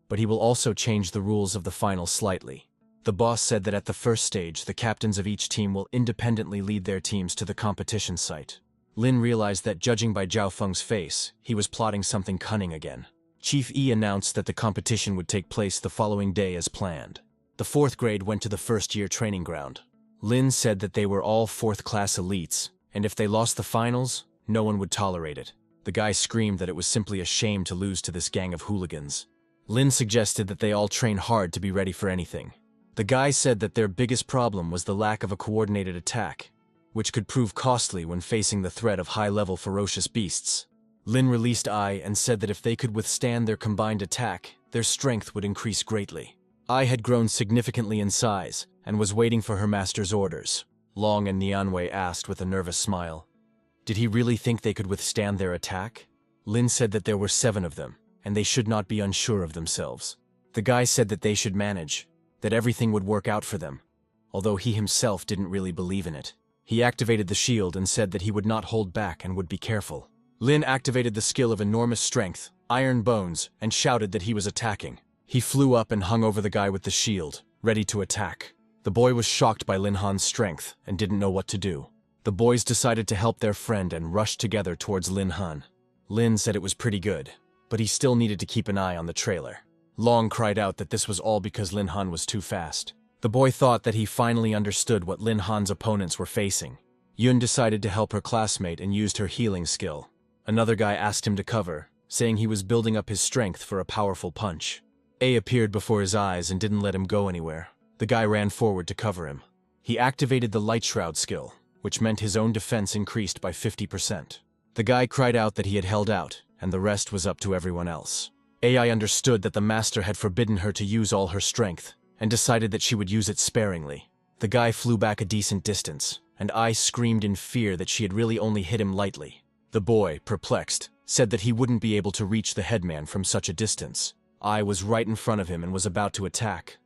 But he will also change the rules of the final slightly. The boss said that at the first stage, the captains of each team will independently lead their teams to the competition site. Lin realized that judging by Zhaofeng's face, he was plotting something cunning again. Chief Yi announced that the competition would take place the following day as planned. The 4th grade went to the first-year training ground. Lin said that they were all 4th-class elites, and if they lost the finals, no one would tolerate it. The guy screamed that it was simply a shame to lose to this gang of hooligans. Lin suggested that they all train hard to be ready for anything. The guy said that their biggest problem was the lack of a coordinated attack, which could prove costly when facing the threat of high-level ferocious beasts. Lin released Ai and said that if they could withstand their combined attack, their strength would increase greatly. Ai had grown significantly in size and was waiting for her master's orders. Long and Nianwei asked with a nervous smile. Did he really think they could withstand their attack? Lin said that there were 7 of them, and they should not be unsure of themselves. The guy said that they should manage, that everything would work out for them, although he himself didn't really believe in it. He activated the shield and said that he would not hold back and would be careful. Lin activated the skill of enormous strength, iron bones, and shouted that he was attacking. He flew up and hung over the guy with the shield, ready to attack. The boy was shocked by Lin Han's strength and didn't know what to do. The boys decided to help their friend and rushed together towards Lin Han. Lin said it was pretty good, but he still needed to keep an eye on the trailer. Long cried out that this was all because Lin Han was too fast. The boy thought that he finally understood what Lin Han's opponents were facing. Yun decided to help her classmate and used her healing skill. Another guy asked him to cover, saying he was building up his strength for a powerful punch. A appeared before his eyes and didn't let him go anywhere. The guy ran forward to cover him. He activated the Light Shroud skill, which meant his own defense increased by 50%. The guy cried out that he had held out, and the rest was up to everyone else. AI understood that the master had forbidden her to use all her strength, and decided that she would use it sparingly. The guy flew back a decent distance, and I screamed in fear that she had really only hit him lightly. The boy, perplexed, said that he wouldn't be able to reach the headman from such a distance. I was right in front of him and was about to attack,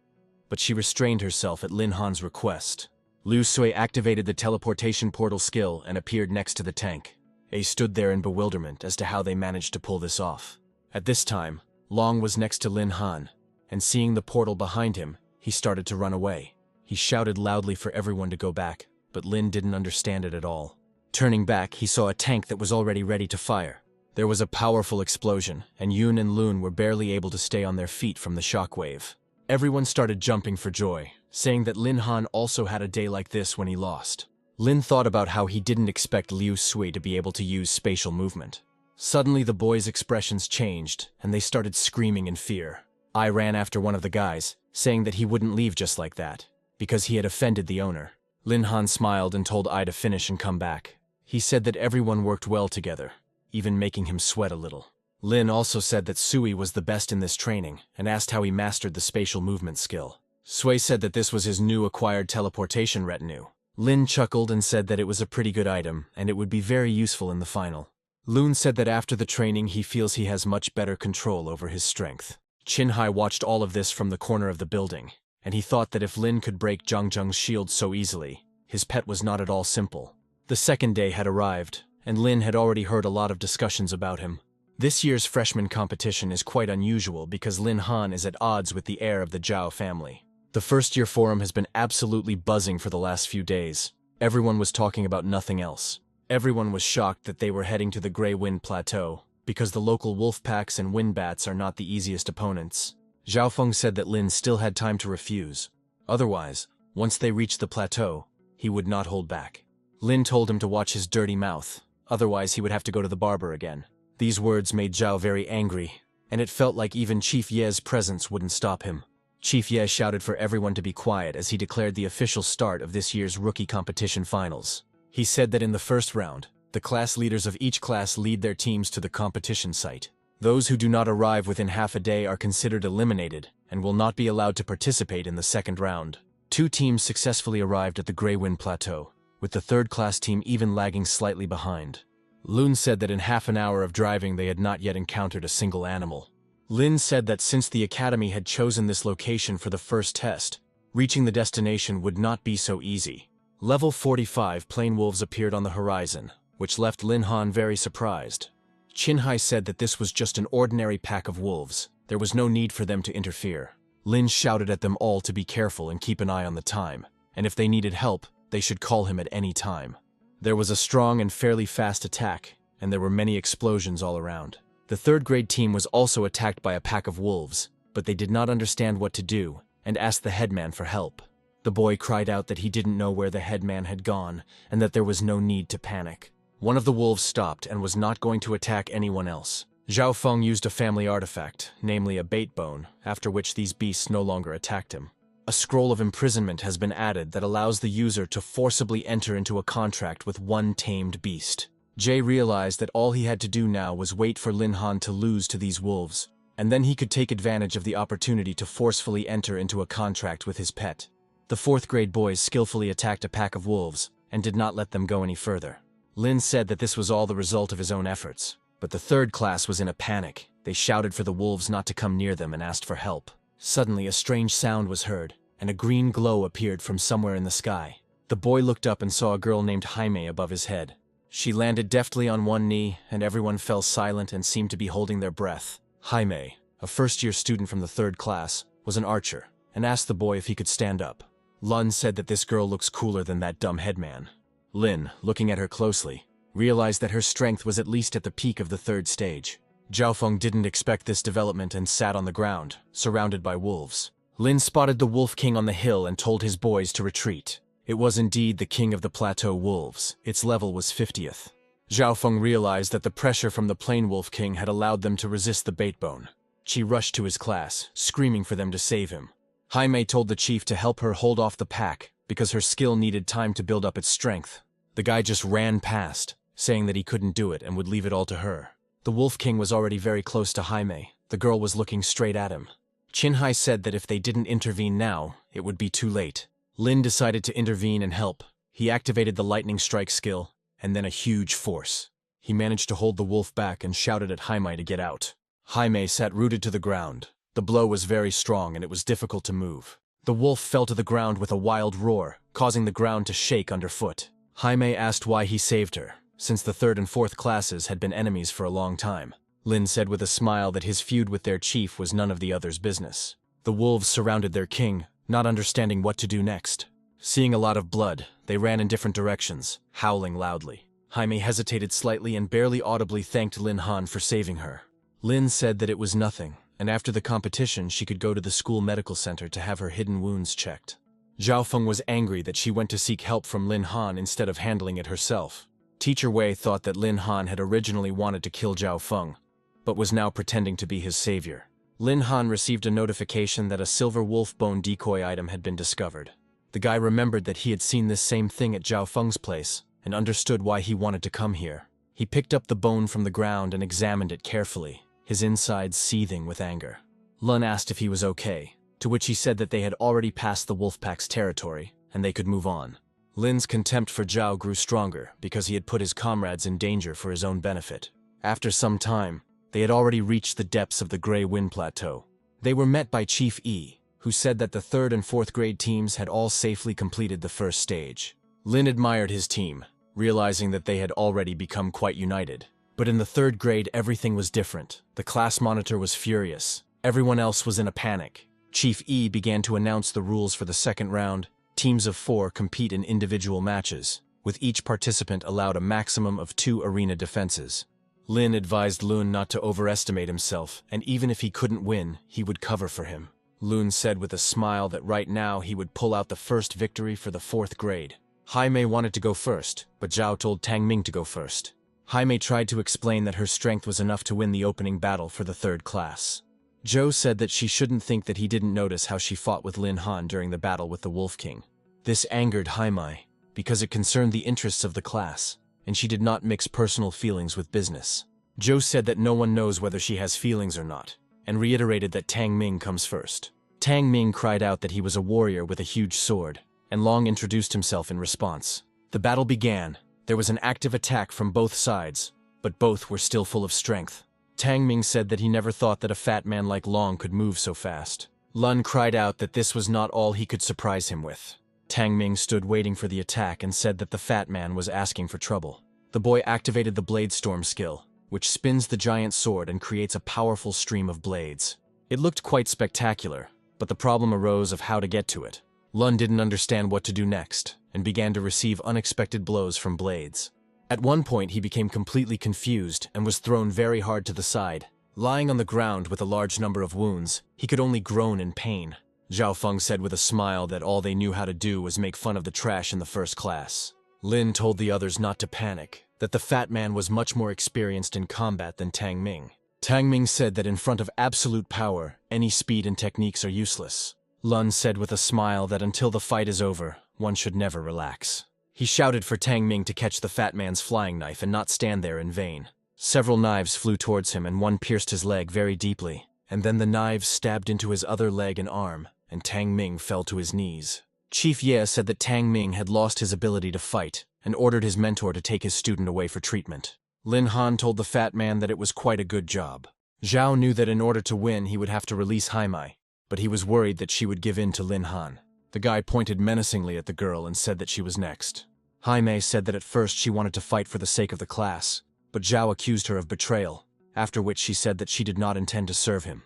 but she restrained herself at Lin Han's request. Liu Sui activated the teleportation portal skill and appeared next to the tank. A stood there in bewilderment as to how they managed to pull this off. At this time, Long was next to Lin Han, and seeing the portal behind him, he started to run away. He shouted loudly for everyone to go back, but Lin didn't understand it at all. Turning back, he saw a tank that was already ready to fire. There was a powerful explosion, and Yun and Lun were barely able to stay on their feet from the shockwave. Everyone started jumping for joy, saying that Lin Han also had a day like this when he lost. Lin thought about how he didn't expect Liu Sui to be able to use spatial movement. Suddenly the boys' expressions changed, and they started screaming in fear. I ran after one of the guys, saying that he wouldn't leave just like that, because he had offended the owner. Lin Han smiled and told Ai to finish and come back. He said that everyone worked well together, even making him sweat a little. Lin also said that Sui was the best in this training and asked how he mastered the spatial movement skill. Sui said that this was his new acquired teleportation retinue. Lin chuckled and said that it was a pretty good item and it would be very useful in the final. Loon said that after the training he feels he has much better control over his strength. Qinhai watched all of this from the corner of the building, and he thought that if Lin could break Zhang Zheng's shield so easily, his pet was not at all simple. The second day had arrived, and Lin had already heard a lot of discussions about him. This year's freshman competition is quite unusual because Lin Han is at odds with the heir of the Zhao family. The first-year forum has been absolutely buzzing for the last few days. Everyone was talking about nothing else. Everyone was shocked that they were heading to the Grey Wind Plateau, because the local wolf packs and wind bats are not the easiest opponents. Zhao Feng said that Lin still had time to refuse. Otherwise, once they reached the plateau, he would not hold back. Lin told him to watch his dirty mouth, otherwise he would have to go to the barber again. These words made Zhao very angry, and it felt like even Chief Ye's presence wouldn't stop him. Chief Ye shouted for everyone to be quiet as he declared the official start of this year's rookie competition finals. He said that in the first round, the class leaders of each class lead their teams to the competition site. Those who do not arrive within half a day are considered eliminated and will not be allowed to participate in the second round. 2 teams successfully arrived at the Grey Wind Plateau, with the third-class team even lagging slightly behind. Loon said that in half an hour of driving they had not yet encountered a single animal. Lin said that since the academy had chosen this location for the first test, reaching the destination would not be so easy. Level 45 plain wolves appeared on the horizon, which left Lin Han very surprised. Qinhai said that this was just an ordinary pack of wolves. There was no need for them to interfere. Lin shouted at them all to be careful and keep an eye on the time, and if they needed help, they should call him at any time. There was a strong and fairly fast attack, and there were many explosions all around. The third-grade team was also attacked by a pack of wolves, but they did not understand what to do and asked the headman for help. The boy cried out that he didn't know where the headman had gone and that there was no need to panic. One of the wolves stopped and was not going to attack anyone else. Zhao Feng used a family artifact, namely a bait bone, after which these beasts no longer attacked him. A scroll of imprisonment has been added that allows the user to forcibly enter into a contract with one tamed beast. Jay realized that all he had to do now was wait for Lin Han to lose to these wolves, and then he could take advantage of the opportunity to forcefully enter into a contract with his pet. The fourth-grade boys skillfully attacked a pack of wolves and did not let them go any further. Lin said that this was all the result of his own efforts, but the third class was in a panic. They shouted for the wolves not to come near them and asked for help. Suddenly, a strange sound was heard, and a green glow appeared from somewhere in the sky. The boy looked up and saw a girl named Jaime above his head. She landed deftly on one knee, and everyone fell silent and seemed to be holding their breath. Jaime, a first-year student from the third class, was an archer, and asked the boy if he could stand up. Lun said that this girl looks cooler than that dumb headman. Lin, looking at her closely, realized that her strength was at least at the peak of the third stage. Zhao Feng didn't expect this development and sat on the ground, surrounded by wolves. Lin spotted the Wolf King on the hill and told his boys to retreat. It was indeed the king of the plateau wolves. Its level was 50th. Zhao Feng realized that the pressure from the plain Wolf King had allowed them to resist the bait bone. She rushed to his class, screaming for them to save him. Jaime told the chief to help her hold off the pack, because her skill needed time to build up its strength. The guy just ran past, saying that he couldn't do it and would leave it all to her. The Wolf King was already very close to Jaime. The girl was looking straight at him. Qinhai said that if they didn't intervene now, it would be too late. Lin decided to intervene and help. He activated the lightning strike skill, and then a huge force. He managed to hold the wolf back and shouted at Jaime to get out. Jaime sat rooted to the ground. The blow was very strong and it was difficult to move. The wolf fell to the ground with a wild roar, causing the ground to shake underfoot. Jaime asked why he saved her, since the third and fourth classes had been enemies for a long time. Lin said with a smile that his feud with their chief was none of the others' business. The wolves surrounded their king, not understanding what to do next. Seeing a lot of blood, they ran in different directions, howling loudly. Jaime hesitated slightly and barely audibly thanked Lin Han for saving her. Lin said that it was nothing, and after the competition she could go to the school medical center to have her hidden wounds checked. Zhao Feng was angry that she went to seek help from Lin Han instead of handling it herself. Teacher Wei thought that Lin Han had originally wanted to kill Zhao Feng, but was now pretending to be his savior. Lin Han received a notification that a silver wolf bone decoy item had been discovered. The guy remembered that he had seen this same thing at Zhao Feng's place, and understood why he wanted to come here. He picked up the bone from the ground and examined it carefully, his insides seething with anger. Lun asked if he was okay, to which he said that they had already passed the Wolfpack's territory, and they could move on. Lin's contempt for Zhao grew stronger because he had put his comrades in danger for his own benefit. After some time, they had already reached the depths of the Grey Wind Plateau. They were met by Chief Yi, who said that the 3rd and 4th grade teams had all safely completed the first stage. Lin admired his team, realizing that they had already become quite united. But in the 3rd grade, everything was different. The class monitor was furious. Everyone else was in a panic. Chief Yi began to announce the rules for the 2nd round. Teams of 4 compete in individual matches, with each participant allowed a maximum of 2 arena defenses. Lin advised Lun not to overestimate himself, and even if he couldn't win, he would cover for him. Lun said with a smile that right now he would pull out the first victory for the 4th grade. Jaime wanted to go first, but Zhao told Taming to go first. Jaime tried to explain that her strength was enough to win the opening battle for the 3rd class. Zhou said that she shouldn't think that he didn't notice how she fought with Lin Han during the battle with the Wolf King. This angered Jaime, because it concerned the interests of the class, and she did not mix personal feelings with business. Zhou said that no one knows whether she has feelings or not, and reiterated that Taming comes first. Taming cried out that he was a warrior with a huge sword, and Long introduced himself in response. The battle began. There was an active attack from both sides, but both were still full of strength. Taming said that he never thought that a fat man like Long could move so fast. Lun cried out that this was not all he could surprise him with. Taming stood waiting for the attack and said that the fat man was asking for trouble. The boy activated the Blade Storm skill, which spins the giant sword and creates a powerful stream of blades. It looked quite spectacular, but the problem arose of how to get to it. Lun didn't understand what to do next, and began to receive unexpected blows from blades. At one point he became completely confused and was thrown very hard to the side. Lying on the ground with a large number of wounds, he could only groan in pain. Zhao Feng said with a smile that all they knew how to do was make fun of the trash in the 1st class. Lin told the others not to panic, that the fat man was much more experienced in combat than Taming. Taming said that in front of absolute power, any speed and techniques are useless. Lun said with a smile that until the fight is over, one should never relax. He shouted for Taming to catch the fat man's flying knife and not stand there in vain. Several knives flew towards him and one pierced his leg very deeply, and then the knives stabbed into his other leg and arm, and Taming fell to his knees. Chief Ye said that Taming had lost his ability to fight, and ordered his mentor to take his student away for treatment. Lin Han told the fat man that it was quite a good job. Zhao knew that in order to win he would have to release Jaime, but he was worried that she would give in to Lin Han. The guy pointed menacingly at the girl and said that she was next. Jaime said that at first she wanted to fight for the sake of the class, but Zhao accused her of betrayal, after which she said that she did not intend to serve him.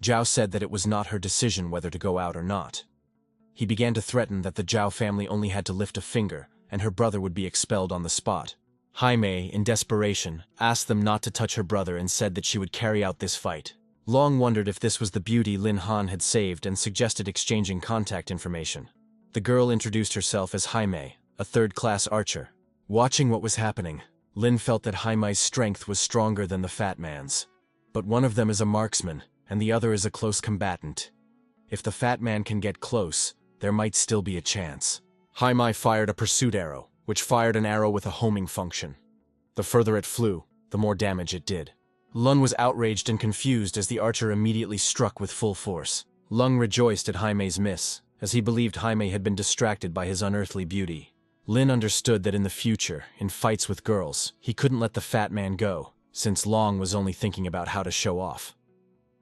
Zhao said that it was not her decision whether to go out or not. He began to threaten that the Zhao family only had to lift a finger, and her brother would be expelled on the spot. Jaime, in desperation, asked them not to touch her brother and said that she would carry out this fight. Long wondered if this was the beauty Lin Han had saved and suggested exchanging contact information. The girl introduced herself as Jaime, a 3rd-class archer. Watching what was happening, Lin felt that Jaime's strength was stronger than the fat man's. But one of them is a marksman, and the other is a close combatant. If the fat man can get close, there might still be a chance. Jaime fired a pursuit arrow, which fired an arrow with a homing function. The further it flew, the more damage it did. Lun was outraged and confused as the archer immediately struck with full force. Lung rejoiced at Jaime's miss, as he believed Jaime had been distracted by his unearthly beauty. Lin understood that in the future, in fights with girls, he couldn't let the fat man go, since Long was only thinking about how to show off.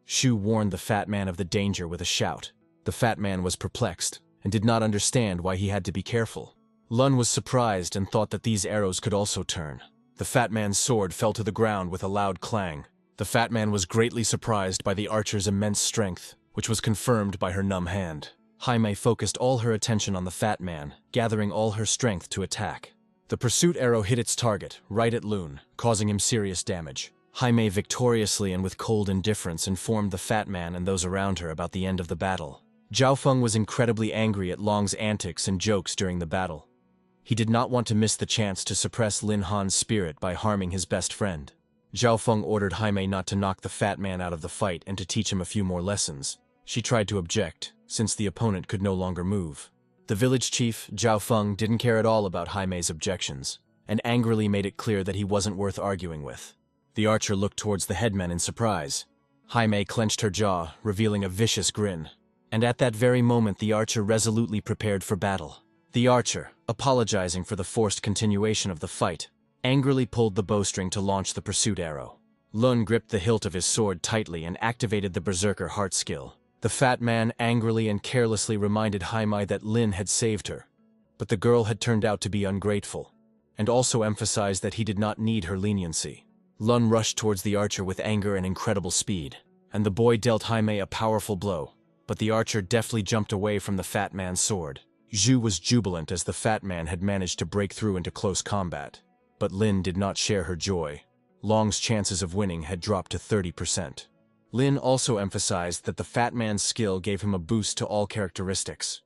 Shu warned the fat man of the danger with a shout. The fat man was perplexed, and did not understand why he had to be careful. Lun was surprised and thought that these arrows could also turn. The fat man's sword fell to the ground with a loud clang. The fat man was greatly surprised by the archer's immense strength, which was confirmed by her numb hand. Jaime focused all her attention on the fat man, gathering all her strength to attack. The pursuit arrow hit its target, right at Lun, causing him serious damage. Jaime victoriously and with cold indifference informed the fat man and those around her about the end of the battle. Zhao Feng was incredibly angry at Long's antics and jokes during the battle. He did not want to miss the chance to suppress Lin Han's spirit by harming his best friend. Zhao Feng ordered Jaime not to knock the fat man out of the fight and to teach him a few more lessons. She tried to object, since the opponent could no longer move. The village chief, Zhao Feng, didn't care at all about Jaime's objections, and angrily made it clear that he wasn't worth arguing with. The archer looked towards the headman in surprise. Jaime clenched her jaw, revealing a vicious grin. And at that very moment the archer resolutely prepared for battle. The archer, apologizing for the forced continuation of the fight, angrily pulled the bowstring to launch the pursuit arrow. Lun gripped the hilt of his sword tightly and activated the berserker heart skill. The fat man angrily and carelessly reminded Jaime that Lin had saved her, but the girl had turned out to be ungrateful, and also emphasized that he did not need her leniency. Lun rushed towards the archer with anger and incredible speed, and the boy dealt Jaime a powerful blow, but the archer deftly jumped away from the fat man's sword. Zhu was jubilant as the fat man had managed to break through into close combat. But Lin did not share her joy. Long's chances of winning had dropped to 30%. Lin also emphasized that the fat man's skill gave him a boost to all characteristics.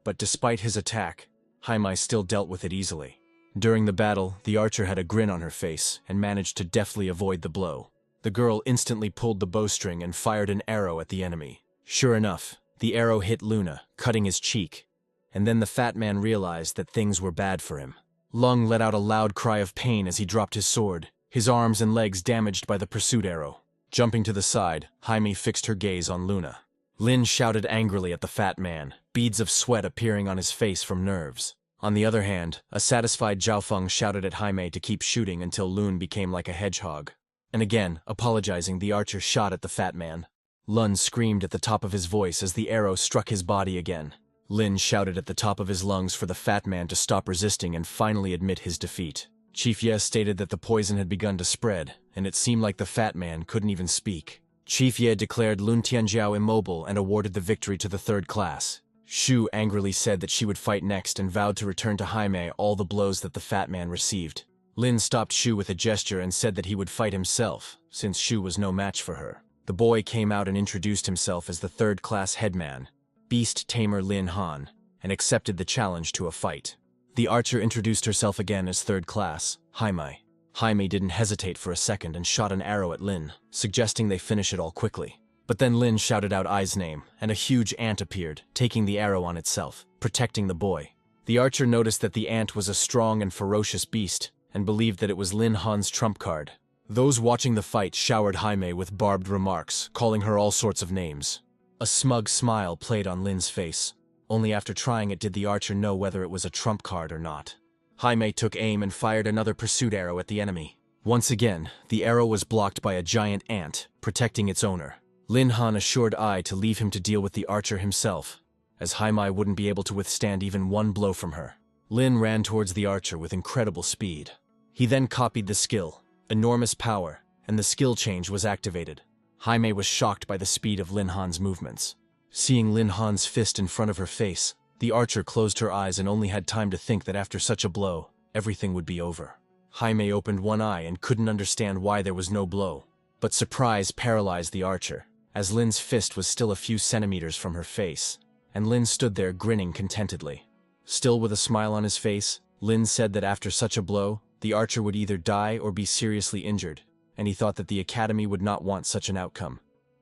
But despite his attack, Jaime still dealt with it easily. During the battle, the archer had a grin on her face and managed to deftly avoid the blow. The girl instantly pulled the bowstring and fired an arrow at the enemy. Sure enough, the arrow hit Luna, cutting his cheek, and then the fat man realized that things were bad for him. Lung let out a loud cry of pain as he dropped his sword, his arms and legs damaged by the pursuit arrow. Jumping to the side, Jaime fixed her gaze on Luna. Lin shouted angrily at the fat man, beads of sweat appearing on his face from nerves. On the other hand, a satisfied Zhao Feng shouted at Jaime to keep shooting until Lun became like a hedgehog. And again, apologizing, the archer shot at the fat man. Lun screamed at the top of his voice as the arrow struck his body again. Lin shouted at the top of his lungs for the fat man to stop resisting and finally admit his defeat. Chief Ye stated that the poison had begun to spread, and it seemed like the fat man couldn't even speak. Chief Ye declared Lun Tianjiao immobile and awarded the victory to the third class. Shu angrily said that she would fight next and vowed to return to Jaime all the blows that the fat man received. Lin stopped Shu with a gesture and said that he would fight himself, since Shu was no match for her. The boy came out and introduced himself as the third-class headman, Beast Tamer Lin Han, and accepted the challenge to a fight. The archer introduced herself again as third class, Jaime. Jaime didn't hesitate for a second and shot an arrow at Lin, suggesting they finish it all quickly. But then Lin shouted out Ai's name, and a huge ant appeared, taking the arrow on itself, protecting the boy. The archer noticed that the ant was a strong and ferocious beast, and believed that it was Lin Han's trump card. Those watching the fight showered Jaime with barbed remarks, calling her all sorts of names. A smug smile played on Lin's face. Only after trying it did the archer know whether it was a trump card or not. Jaime took aim and fired another pursuit arrow at the enemy. Once again, the arrow was blocked by a giant ant, protecting its owner. Lin Han assured Ai to leave him to deal with the archer himself, as Jaime wouldn't be able to withstand even one blow from her. Lin ran towards the archer with incredible speed. He then copied the skill, enormous power, and the skill change was activated. Jaime was shocked by the speed of Lin Han's movements. Seeing Lin Han's fist in front of her face, the archer closed her eyes and only had time to think that after such a blow, everything would be over. Jaime opened one eye and couldn't understand why there was no blow. But surprise paralyzed the archer, as Lin's fist was still a few centimeters from her face, and Lin stood there grinning contentedly. Still with a smile on his face, Lin said that after such a blow, the archer would either die or be seriously injured, and he thought that the academy would not want such an outcome.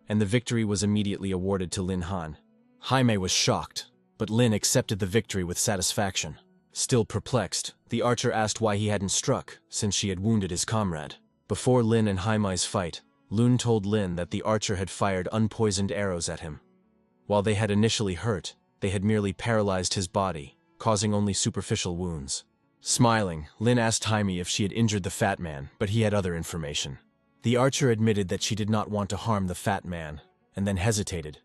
And the victory was immediately awarded to Lin Han. Jaime was shocked, but Lin accepted the victory with satisfaction. Still perplexed, the archer asked why he hadn't struck, since she had wounded his comrade. Before Lin and Jaime's fight, Lun told Lin that the archer had fired unpoisoned arrows at him. While they had initially hurt, they had merely paralyzed his body, causing only superficial wounds. Smiling, Lin asked Jaime if she had injured the fat man, but he had other information. The archer admitted that she did not want to harm the fat man, and then hesitated.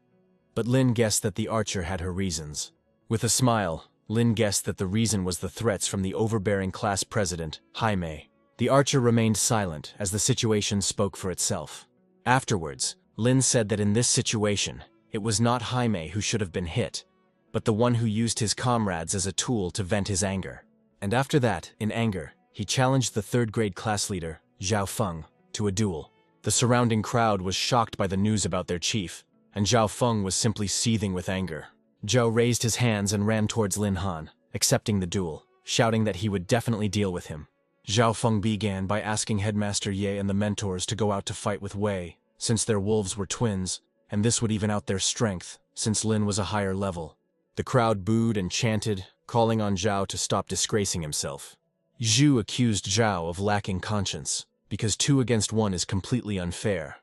But Lin guessed that the archer had her reasons. With a smile, Lin guessed that the reason was the threats from the overbearing class president, Jaime. The archer remained silent as the situation spoke for itself. Afterwards, Lin said that in this situation, it was not Jaime who should have been hit, but the one who used his comrades as a tool to vent his anger. And after that, in anger, he challenged the third-grade class leader, Zhao Feng, to a duel. The surrounding crowd was shocked by the news about their chief, and Zhao Feng was simply seething with anger. Zhao raised his hands and ran towards Lin Han, accepting the duel, shouting that he would definitely deal with him. Zhao Feng began by asking Headmaster Ye and the mentors to go out to fight with Wei, since their wolves were twins, and this would even out their strength, since Lin was a higher level. The crowd booed and chanted, calling on Zhao to stop disgracing himself. Zhu accused Zhao of lacking conscience, because 2 against 1 is completely unfair,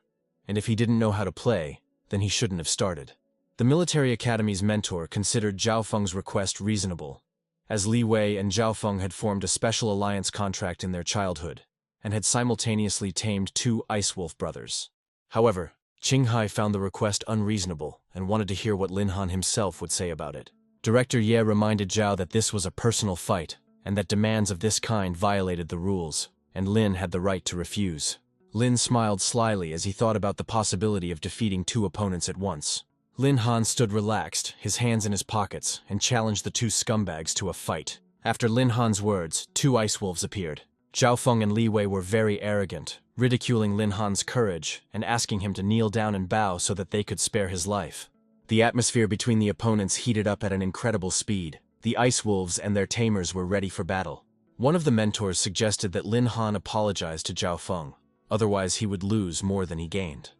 and if he didn't know how to play, then he shouldn't have started. The military academy's mentor considered Zhao Feng's request reasonable, as Li Wei and Zhao Feng had formed a special alliance contract in their childhood, and had simultaneously tamed 2 Ice Wolf brothers. However, Qinghai found the request unreasonable and wanted to hear what Lin Han himself would say about it. Director Ye reminded Zhao that this was a personal fight, and that demands of this kind violated the rules, and Lin had the right to refuse. Lin smiled slyly as he thought about the possibility of defeating 2 opponents at once. Lin Han stood relaxed, his hands in his pockets, and challenged the 2 scumbags to a fight. After Lin Han's words, 2 ice wolves appeared. Zhao Feng and Li Wei were very arrogant, ridiculing Lin Han's courage and asking him to kneel down and bow so that they could spare his life. The atmosphere between the opponents heated up at an incredible speed. The ice wolves and their tamers were ready for battle. One of the mentors suggested that Lin Han apologize to Zhao Feng, otherwise he would lose more than he gained.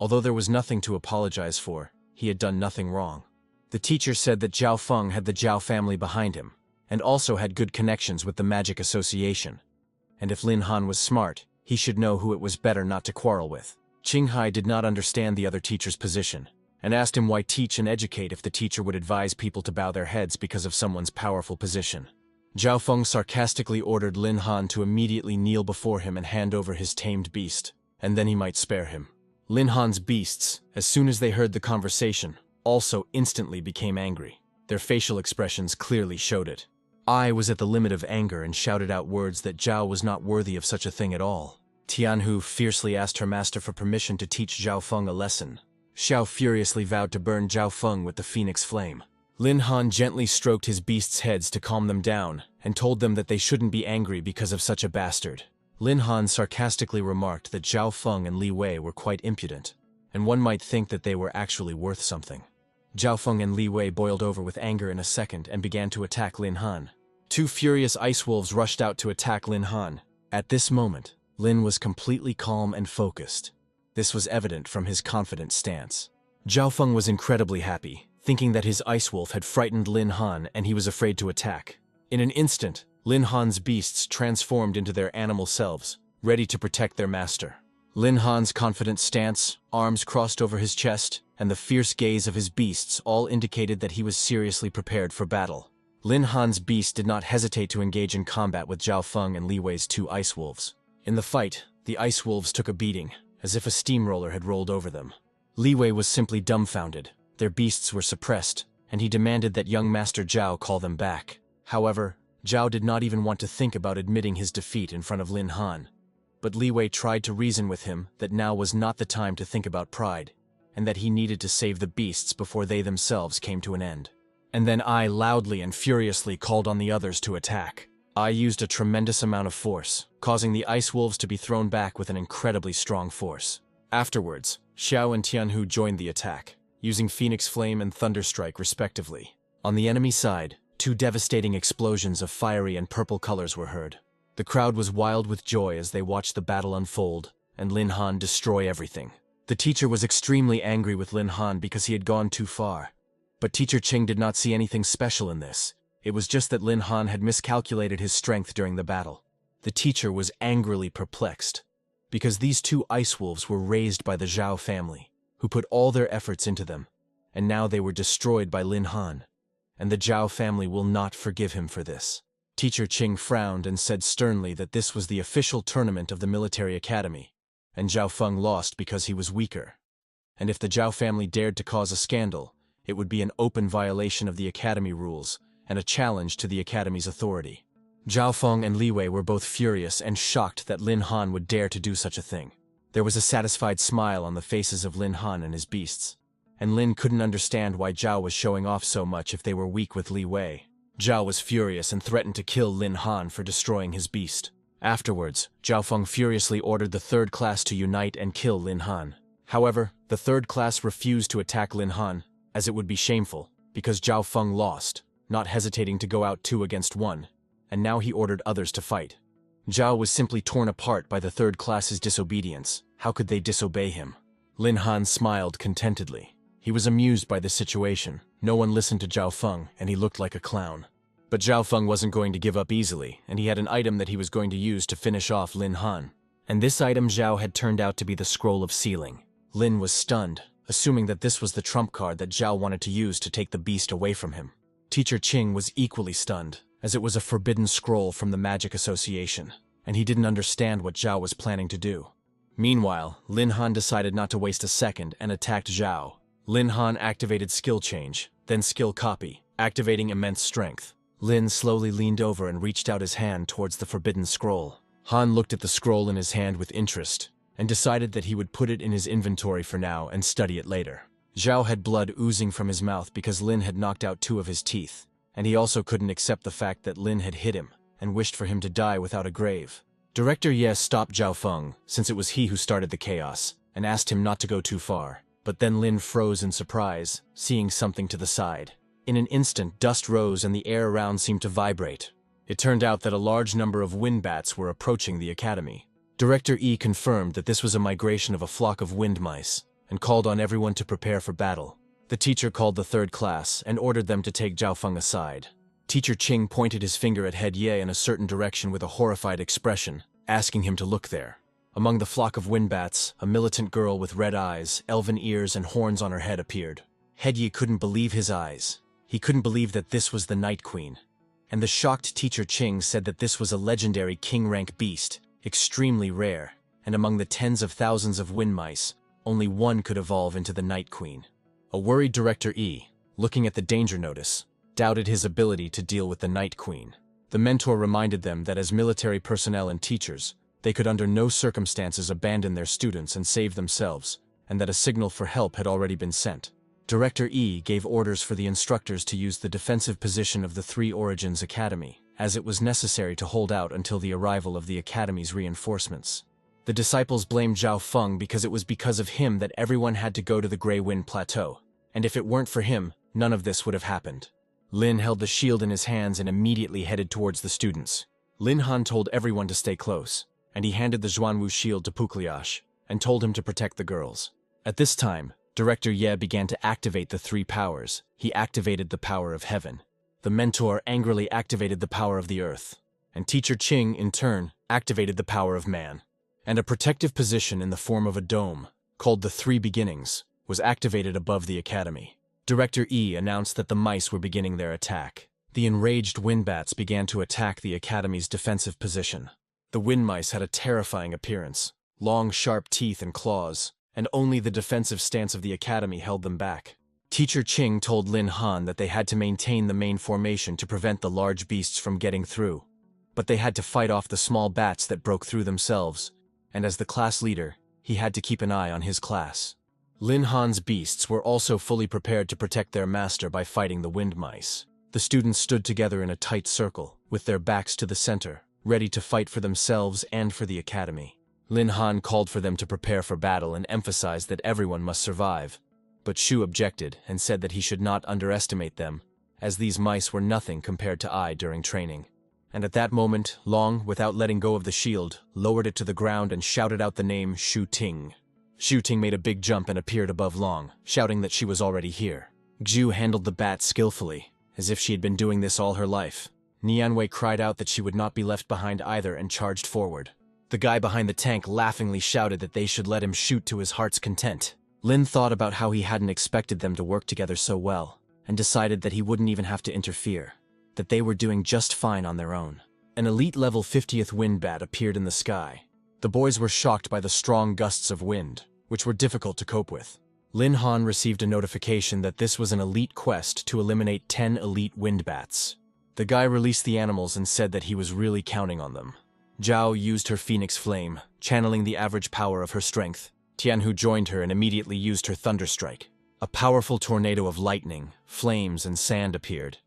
Although there was nothing to apologize for, he had done nothing wrong. The teacher said that Zhao Feng had the Zhao family behind him, and also had good connections with the Magic Association. And if Lin Han was smart, he should know who it was better not to quarrel with. Qinghai did not understand the other teacher's position, and asked him why teach and educate if the teacher would advise people to bow their heads because of someone's powerful position. Zhao Feng sarcastically ordered Lin Han to immediately kneel before him and hand over his tamed beast, and then he might spare him. Lin Han's beasts, as soon as they heard the conversation, also instantly became angry. Their facial expressions clearly showed it. I was at the limit of anger and shouted out words that Zhao was not worthy of such a thing at all. Tianhu fiercely asked her master for permission to teach Zhao Feng a lesson. Xiao furiously vowed to burn Zhao Feng with the phoenix flame. Lin Han gently stroked his beasts' heads to calm them down, and told them that they shouldn't be angry because of such a bastard. Lin Han sarcastically remarked that Zhao Feng and Li Wei were quite impudent, and one might think that they were actually worth something. Zhao Feng and Li Wei boiled over with anger in a second and began to attack Lin Han. 2 furious ice wolves rushed out to attack Lin Han. At this moment, Lin was completely calm and focused. This was evident from his confident stance. Zhao Feng was incredibly happy, thinking that his ice wolf had frightened Lin Han and he was afraid to attack. In an instant, Lin Han's beasts transformed into their animal selves, ready to protect their master. Lin Han's confident stance, arms crossed over his chest, and the fierce gaze of his beasts all indicated that he was seriously prepared for battle. Lin Han's beast did not hesitate to engage in combat with Zhao Feng and Li Wei's 2 ice wolves. In the fight, the ice wolves took a beating, as if a steamroller had rolled over them. Li Wei was simply dumbfounded. Their beasts were suppressed, and he demanded that young Master Zhao call them back. However, Zhao did not even want to think about admitting his defeat in front of Lin Han. But Li Wei tried to reason with him that now was not the time to think about pride, and that he needed to save the beasts before they themselves came to an end. And then I loudly and furiously called on the others to attack. I used a tremendous amount of force, causing the ice wolves to be thrown back with an incredibly strong force. Afterwards, Xiao and Tianhu joined the attack, using Phoenix Flame and Thunderstrike respectively. On the enemy side, 2 devastating explosions of fiery and purple colors were heard. The crowd was wild with joy as they watched the battle unfold, and Lin Han destroy everything. The teacher was extremely angry with Lin Han because he had gone too far. But Teacher Qing did not see anything special in this. It was just that Lin Han had miscalculated his strength during the battle. The teacher was angrily perplexed, because these 2 ice wolves were raised by the Zhao family, who put all their efforts into them, and now they were destroyed by Lin Han, and the Zhao family will not forgive him for this. Teacher Qing frowned and said sternly that this was the official tournament of the military academy, and Zhao Feng lost because he was weaker. And if the Zhao family dared to cause a scandal, it would be an open violation of the academy rules and a challenge to the academy's authority. Zhao Feng and Li Wei were both furious and shocked that Lin Han would dare to do such a thing. There was a satisfied smile on the faces of Lin Han and his beasts, and Lin couldn't understand why Zhao was showing off so much if they were weak with Li Wei. Zhao was furious and threatened to kill Lin Han for destroying his beast. Afterwards, Zhao Feng furiously ordered the 3rd class to unite and kill Lin Han. However, the 3rd class refused to attack Lin Han, as it would be shameful, because Zhao Feng lost, not hesitating to go out 2 against 1, and now he ordered others to fight. Zhao was simply torn apart by the third class's disobedience. How could they disobey him? Lin Han smiled contentedly. He was amused by the situation. No one listened to Zhao Feng, and he looked like a clown. But Zhao Feng wasn't going to give up easily, and he had an item that he was going to use to finish off Lin Han. And this item Zhao had turned out to be the Scroll of Sealing. Lin was stunned, assuming that this was the trump card that Zhao wanted to use to take the beast away from him. Teacher Qing was equally stunned, as it was a forbidden scroll from the Magic Association, and he didn't understand what Zhao was planning to do. Meanwhile, Lin Han decided not to waste a second and attacked Zhao. Lin Han activated Skill Change, then Skill Copy, activating Immense Strength. Lin slowly leaned over and reached out his hand towards the forbidden scroll. Han looked at the scroll in his hand with interest, and decided that he would put it in his inventory for now and study it later. Zhao had blood oozing from his mouth because Lin had knocked out 2 of his teeth, and he also couldn't accept the fact that Lin had hit him and wished for him to die without a grave. Director Ye stopped Zhao Feng, since it was he who started the chaos, and asked him not to go too far. But then Lin froze in surprise, seeing something to the side. In an instant, dust rose and the air around seemed to vibrate. It turned out that a large number of wind bats were approaching the academy. Director Yi confirmed that this was a migration of a flock of wind mice, and called on everyone to prepare for battle. The teacher called the third class and ordered them to take Zhao Feng aside. Teacher Qing pointed his finger at Head Ye in a certain direction with a horrified expression, asking him to look there. Among the flock of wind bats, a militant girl with red eyes, elven ears, and horns on her head appeared. Head Ye couldn't believe his eyes. He couldn't believe that this was the Night Queen. And the shocked Teacher Qing said that this was a legendary king-rank beast, extremely rare, and among the tens of thousands of wind mice, only one could evolve into the Night Queen. A worried Director Yi, looking at the danger notice, doubted his ability to deal with the Night Queen. The mentor reminded them that as military personnel and teachers, they could under no circumstances abandon their students and save themselves, and that a signal for help had already been sent. Director Yi gave orders for the instructors to use the defensive position of the Three Origins Academy, as it was necessary to hold out until the arrival of the Academy's reinforcements. The disciples blamed Zhao Feng because it was because of him that everyone had to go to the Grey Wind Plateau, and if it weren't for him, none of this would have happened. Lin held the shield in his hands and immediately headed towards the students. Lin Han told everyone to stay close, and he handed the Zhuanwu shield to Pukliash, and told him to protect the girls. At this time, Director Ye began to activate the 3 powers. He activated the power of heaven. The mentor angrily activated the power of the earth, and Teacher Qing, in turn, activated the power of man. And a protective position in the form of a dome, called the 3 Beginnings, was activated above the academy. Director Yi announced that the mice were beginning their attack. The enraged wind bats began to attack the academy's defensive position. The wind mice had a terrifying appearance, long sharp teeth and claws, and only the defensive stance of the academy held them back. Teacher Qing told Lin Han that they had to maintain the main formation to prevent the large beasts from getting through, but they had to fight off the small bats that broke through themselves, and as the class leader, he had to keep an eye on his class. Lin Han's beasts were also fully prepared to protect their master by fighting the wind mice. The students stood together in a tight circle, with their backs to the center, ready to fight for themselves and for the academy. Lin Han called for them to prepare for battle and emphasized that everyone must survive. But Shu objected and said that he should not underestimate them, as these mice were nothing compared to I during training. And at that moment, Long, without letting go of the shield, lowered it to the ground and shouted out the name Shu Ting. Shu Ting made a big jump and appeared above Long, shouting that she was already here. Xu handled the bat skillfully, as if she had been doing this all her life. Nianwei cried out that she would not be left behind either and charged forward. The guy behind the tank laughingly shouted that they should let him shoot to his heart's content. Lin thought about how he hadn't expected them to work together so well, and decided that he wouldn't even have to interfere, that they were doing just fine on their own. An elite level 50th wind bat appeared in the sky. The boys were shocked by the strong gusts of wind, which were difficult to cope with. Lin Han received a notification that this was an elite quest to eliminate 10 elite wind bats. The guy released the animals and said that he was really counting on them. Zhao used her Phoenix Flame, channeling the average power of her strength. Tianhu joined her and immediately used her Thunderstrike. A powerful tornado of lightning, flames, and sand appeared.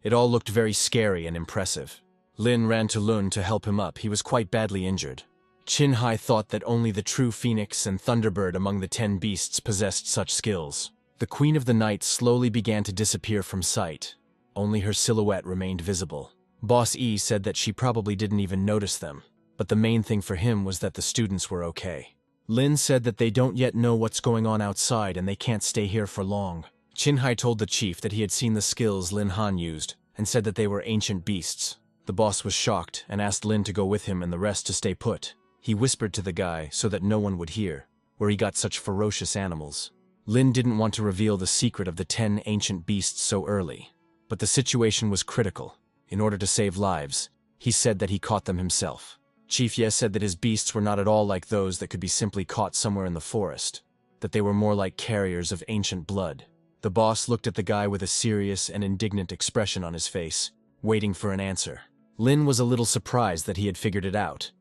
It all looked very scary and impressive. Lin ran to Lun to help him up. He was quite badly injured. Qin Hai thought that only the true Phoenix and Thunderbird among the 10 beasts possessed such skills. The Queen of the Night slowly began to disappear from sight. Only her silhouette remained visible. Boss E said that she probably didn't even notice them. but the main thing for him was that the students were okay. Lin said that they don't yet know what's going on outside and they can't stay here for long. Qinhai told the chief that he had seen the skills Lin Han used and said that they were ancient beasts. The boss was shocked and asked Lin to go with him and the rest to stay put. He whispered to the guy so that no one would hear, where he got such ferocious animals. Lin didn't want to reveal the secret of the 10 ancient beasts so early, but the situation was critical. In order to save lives, he said that he caught them himself. Chief Ye said that his beasts were not at all like those that could be simply caught somewhere in the forest, that they were more like carriers of ancient blood. The boss looked at the guy with a serious and indignant expression on his face, waiting for an answer. Lin was a little surprised that he had figured it out.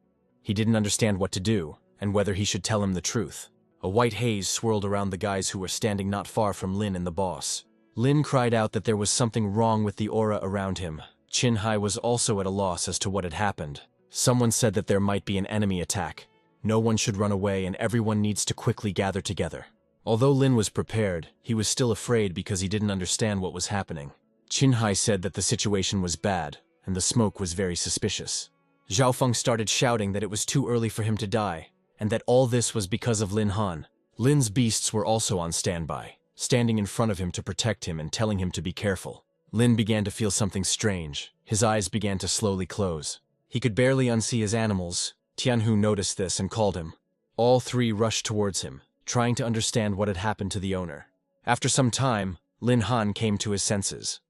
He didn't understand what to do, and whether he should tell him the truth. A white haze swirled around the guys who were standing not far from Lin and the boss. Lin cried out that there was something wrong with the aura around him. Qinhai was also at a loss as to what had happened. Someone said that there might be an enemy attack. No one should run away and everyone needs to quickly gather together. Although Lin was prepared, he was still afraid because he didn't understand what was happening. Qinhai said that the situation was bad, and the smoke was very suspicious. Zhao Feng started shouting that it was too early for him to die, and that all this was because of Lin Han. Lin's beasts were also on standby, standing in front of him to protect him and telling him to be careful. Lin began to feel something strange. His eyes began to slowly close. He could barely unsee his animals. Tianhu noticed this and called him. All three rushed towards him, trying to understand what had happened to the owner. After some time, Lin Han came to his senses.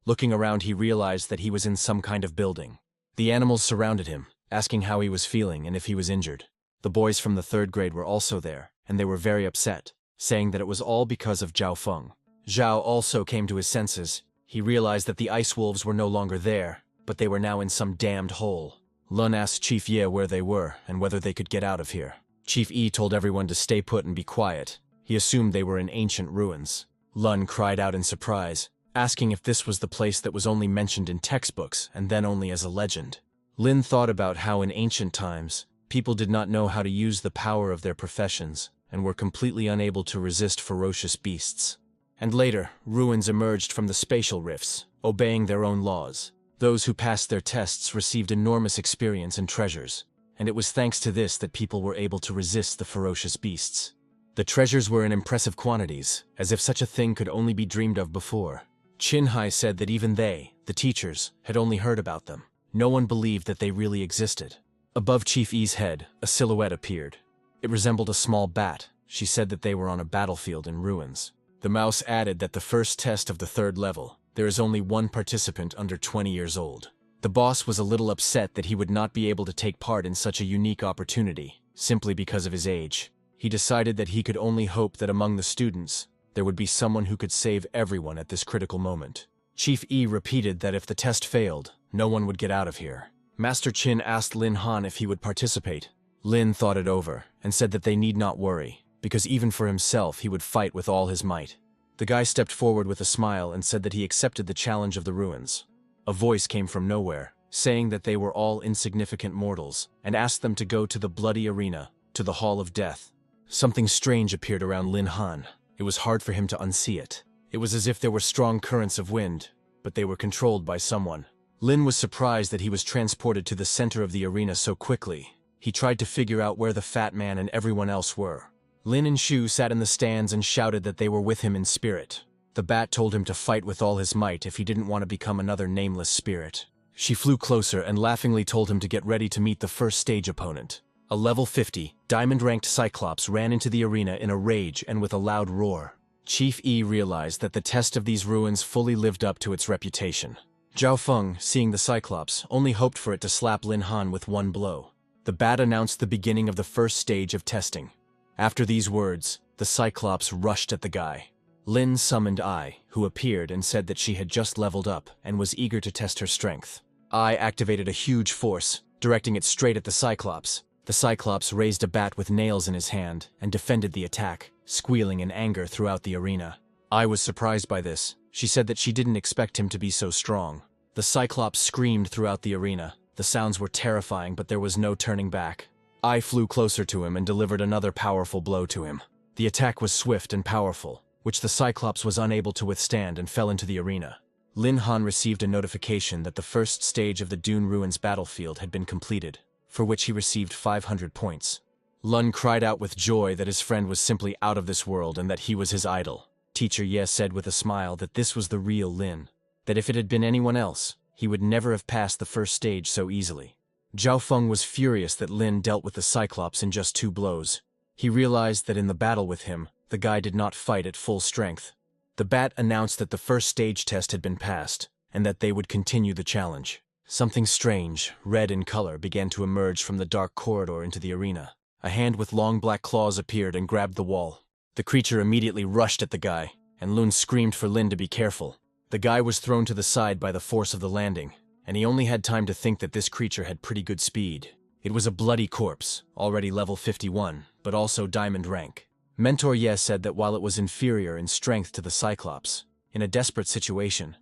Looking around, he realized that he was in some kind of building. The animals surrounded him, asking how he was feeling and if he was injured. The boys from the 3rd grade were also there, and they were very upset, saying that it was all because of Zhao Feng. Zhao also came to his senses. He realized that the ice wolves were no longer there, but they were now in some damned hole. Lun asked Chief Ye where they were and whether they could get out of here. Chief Yi told everyone to stay put and be quiet. He assumed they were in ancient ruins. Lun cried out in surprise, asking if this was the place that was only mentioned in textbooks and then only as a legend. Lin thought about how in ancient times, people did not know how to use the power of their professions and were completely unable to resist ferocious beasts. And later, ruins emerged from the spatial rifts, obeying their own laws. Those who passed their tests received enormous experience and treasures, and it was thanks to this that people were able to resist the ferocious beasts. The treasures were in impressive quantities, as if such a thing could only be dreamed of before. Qinhai said that even they, the teachers, had only heard about them. No one believed that they really existed. Above Chief Yi's head, a silhouette appeared. It resembled a small bat. She said that they were on a battlefield in ruins. The mouse added that the first test of the 3rd level, there is only one participant under 20 years old. The boss was a little upset that he would not be able to take part in such a unique opportunity, simply because of his age. He decided that he could only hope that among the students, there would be someone who could save everyone at this critical moment. Chief Yi repeated that if the test failed, no one would get out of here. Master Qin asked Lin Han if he would participate. Lin thought it over and said that they need not worry, because even for himself he would fight with all his might. The guy stepped forward with a smile and said that he accepted the challenge of the ruins. A voice came from nowhere, saying that they were all insignificant mortals, and asked them to go to the bloody arena, to the Hall of Death. Something strange appeared around Lin Han. It was hard for him to unsee it. It was as if there were strong currents of wind, but they were controlled by someone. Lin was surprised that he was transported to the center of the arena so quickly. He tried to figure out where the fat man and everyone else were. Lin and Shu sat in the stands and shouted that they were with him in spirit. The bat told him to fight with all his might if he didn't want to become another nameless spirit. She flew closer and laughingly told him to get ready to meet the first stage opponent. A level 50, diamond-ranked Cyclops ran into the arena in a rage and with a loud roar. Chief Yi realized that the test of these ruins fully lived up to its reputation. Zhao Feng, seeing the Cyclops, only hoped for it to slap Lin Han with one blow. The bat announced the beginning of the first stage of testing. After these words, the Cyclops rushed at the guy. Lin summoned Ai, who appeared and said that she had just leveled up and was eager to test her strength. Ai activated a huge force, directing it straight at the Cyclops. The Cyclops raised a bat with nails in his hand and defended the attack, squealing in anger throughout the arena. Ai was surprised by this. She said that she didn't expect him to be so strong. The Cyclops screamed throughout the arena. The sounds were terrifying, but there was no turning back. Ai flew closer to him and delivered another powerful blow to him. The attack was swift and powerful, which the Cyclops was unable to withstand and fell into the arena. Lin Han received a notification that the first stage of the Dune Ruins battlefield had been completed. for which he received 500 points. Lun cried out with joy that his friend was simply out of this world and that he was his idol. Teacher Ye said with a smile that this was the real Lin, that if it had been anyone else, he would never have passed the first stage so easily. Zhao Feng was furious that Lin dealt with the Cyclops in just 2 blows. He realized that in the battle with him, the guy did not fight at full strength. The bat announced that the first stage test had been passed, and that they would continue the challenge. Something strange, red in color, began to emerge from the dark corridor into the arena. A hand with long black claws appeared and grabbed the wall. The creature immediately rushed at the guy, and Lun screamed for Lin to be careful. The guy was thrown to the side by the force of the landing, and he only had time to think that this creature had pretty good speed. It was a bloody corpse, already level 51, but also diamond rank. Mentor Ye said that while it was inferior in strength to the Cyclops, in a desperate situation,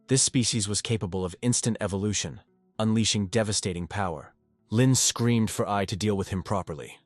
this species was capable of instant evolution, unleashing devastating power. Lin screamed for Ai to deal with him properly.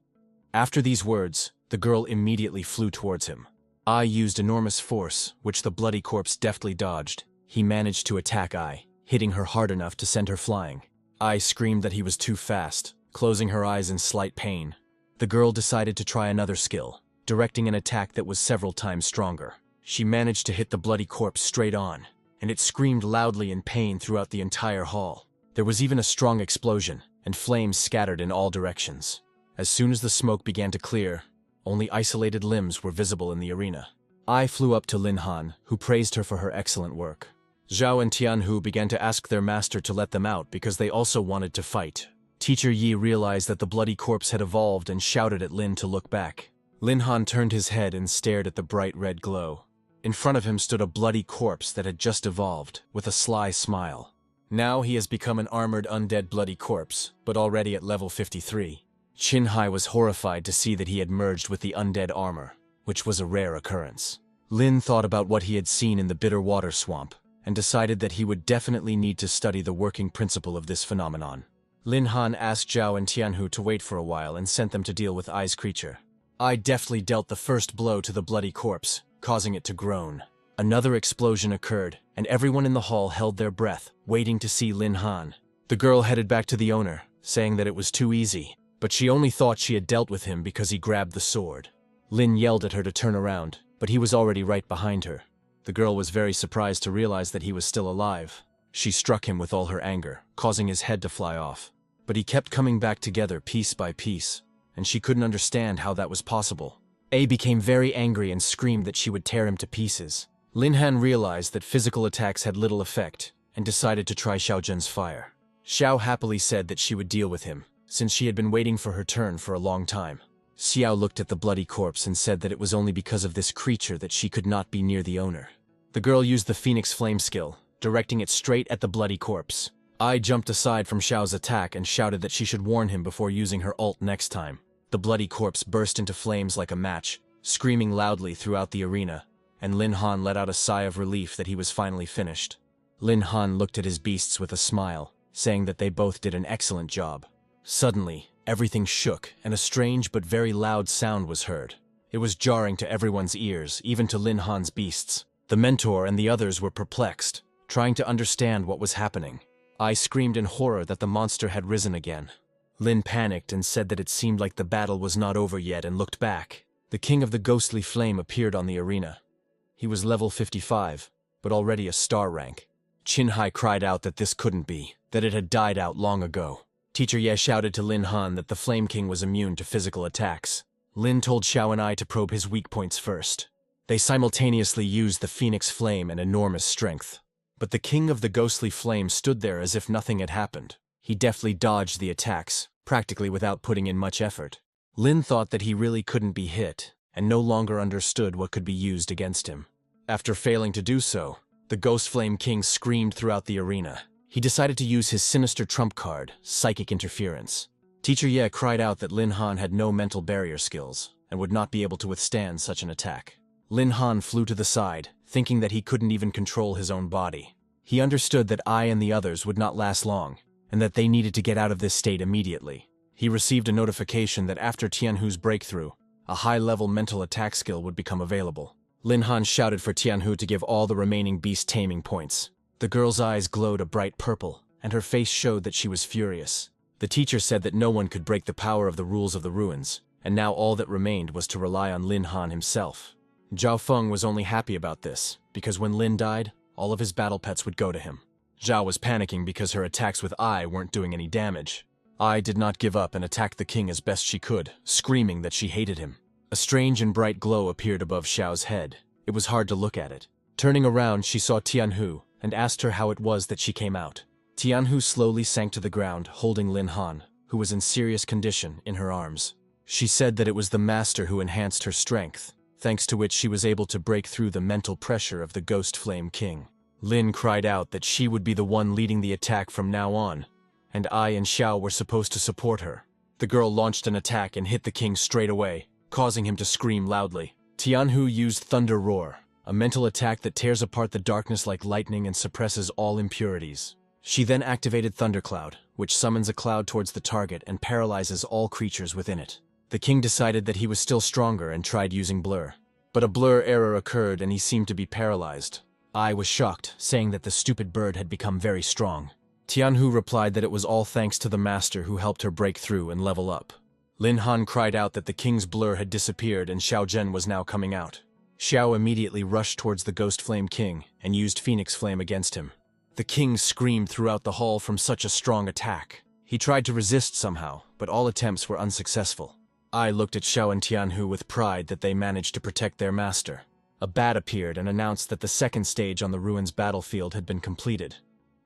After these words, the girl immediately flew towards him. Ai used enormous force, which the bloody corpse deftly dodged. He managed to attack Ai, hitting her hard enough to send her flying. Ai screamed that he was too fast, closing her eyes in slight pain. The girl decided to try another skill, directing an attack that was several times stronger. She managed to hit the bloody corpse straight on, and it screamed loudly in pain throughout the entire hall. There was even a strong explosion, and flames scattered in all directions. As soon as the smoke began to clear, only isolated limbs were visible in the arena. Ai flew up to Lin Han, who praised her for her excellent work. Zhao and Tianhu began to ask their master to let them out because they also wanted to fight. Teacher Yi realized that the bloody corpse had evolved and shouted at Lin to look back. Lin Han turned his head and stared at the bright red glow. In front of him stood a bloody corpse that had just evolved, with a sly smile. Now he has become an armored undead bloody corpse, but already at level 53. Qin Hai was horrified to see that he had merged with the undead armor, which was a rare occurrence. Lin thought about what he had seen in the bitter water swamp, and decided that he would definitely need to study the working principle of this phenomenon. Lin Han asked Zhao and Tianhu to wait for a while and sent them to deal with Ai's creature. Ai deftly dealt the first blow to the bloody corpse, causing it to groan. Another explosion occurred, and everyone in the hall held their breath, waiting to see Lin Han. The girl headed back to the owner, saying that it was too easy, but she only thought she had dealt with him because he grabbed the sword. Lin yelled at her to turn around, but he was already right behind her. The girl was very surprised to realize that he was still alive. She struck him with all her anger, causing his head to fly off. But he kept coming back together piece by piece, and she couldn't understand how that was possible. A became very angry and screamed that she would tear him to pieces. Lin Han realized that physical attacks had little effect, and decided to try Xiao Zhen's fire. Xiao happily said that she would deal with him, since she had been waiting for her turn for a long time. Xiao looked at the bloody corpse and said that it was only because of this creature that she could not be near the owner. The girl used the Phoenix Flame skill, directing it straight at the bloody corpse. Ai jumped aside from Xiao's attack and shouted that she should warn him before using her ult next time. The bloody corpse burst into flames like a match, screaming loudly throughout the arena, and Lin Han let out a sigh of relief that he was finally finished. Lin Han looked at his beasts with a smile, saying that they both did an excellent job. Suddenly, everything shook, and a strange but very loud sound was heard. It was jarring to everyone's ears, even to Lin Han's beasts. The mentor and the others were perplexed, trying to understand what was happening. I screamed in horror that the monster had risen again. Lin panicked and said that it seemed like the battle was not over yet and looked back. The king of the ghostly flame appeared on the arena. He was level 55, but already a star rank. Qin Hai cried out that this couldn't be, that it had died out long ago. Teacher Ye shouted to Lin Han that the Flame King was immune to physical attacks. Lin told Xiao and I to probe his weak points first. They simultaneously used the Phoenix Flame and enormous strength. But the king of the ghostly flame stood there as if nothing had happened. He deftly dodged the attacks, practically without putting in much effort. Lin thought that he really couldn't be hit, and no longer understood what could be used against him. After failing to do so, the Ghost Flame King screamed throughout the arena. He decided to use his sinister trump card, Psychic Interference. Teacher Ye cried out that Lin Han had no mental barrier skills, and would not be able to withstand such an attack. Lin Han flew to the side, thinking that he couldn't even control his own body. He understood that I and the others would not last long, and that they needed to get out of this state immediately. He received a notification that after Tianhu's breakthrough, a high-level mental attack skill would become available. Lin Han shouted for Tianhu to give all the remaining beast taming points. The girl's eyes glowed a bright purple, and her face showed that she was furious. The teacher said that no one could break the power of the rules of the ruins, and now all that remained was to rely on Lin Han himself. Zhao Feng was only happy about this, because when Lin died, all of his battle pets would go to him. Zhao was panicking because her attacks with Ai weren't doing any damage. Ai did not give up and attacked the king as best she could, screaming that she hated him. A strange and bright glow appeared above Xiao's head. It was hard to look at it. Turning around, she saw Tianhu and asked her how it was that she came out. Tianhu slowly sank to the ground, holding Lin Han, who was in serious condition, in her arms. She said that it was the master who enhanced her strength, thanks to which she was able to break through the mental pressure of the Ghost Flame King. Lin cried out that she would be the one leading the attack from now on, and Ai and Xiao were supposed to support her. The girl launched an attack and hit the king straight away, causing him to scream loudly. Tianhu used Thunder Roar, a mental attack that tears apart the darkness like lightning and suppresses all impurities. She then activated Thundercloud, which summons a cloud towards the target and paralyzes all creatures within it. The king decided that he was still stronger and tried using Blur. But a blur error occurred and he seemed to be paralyzed. Ai was shocked, saying that the stupid bird had become very strong. Tianhu replied that it was all thanks to the master who helped her break through and level up. Lin Han cried out that the king's blur had disappeared and Xiao Zhen was now coming out. Xiao immediately rushed towards the Ghost Flame King and used Phoenix Flame against him. The king screamed throughout the hall from such a strong attack. He tried to resist somehow, but all attempts were unsuccessful. Ai looked at Xiao and Tianhu with pride that they managed to protect their master. A bat appeared and announced that the second stage on the ruins battlefield had been completed.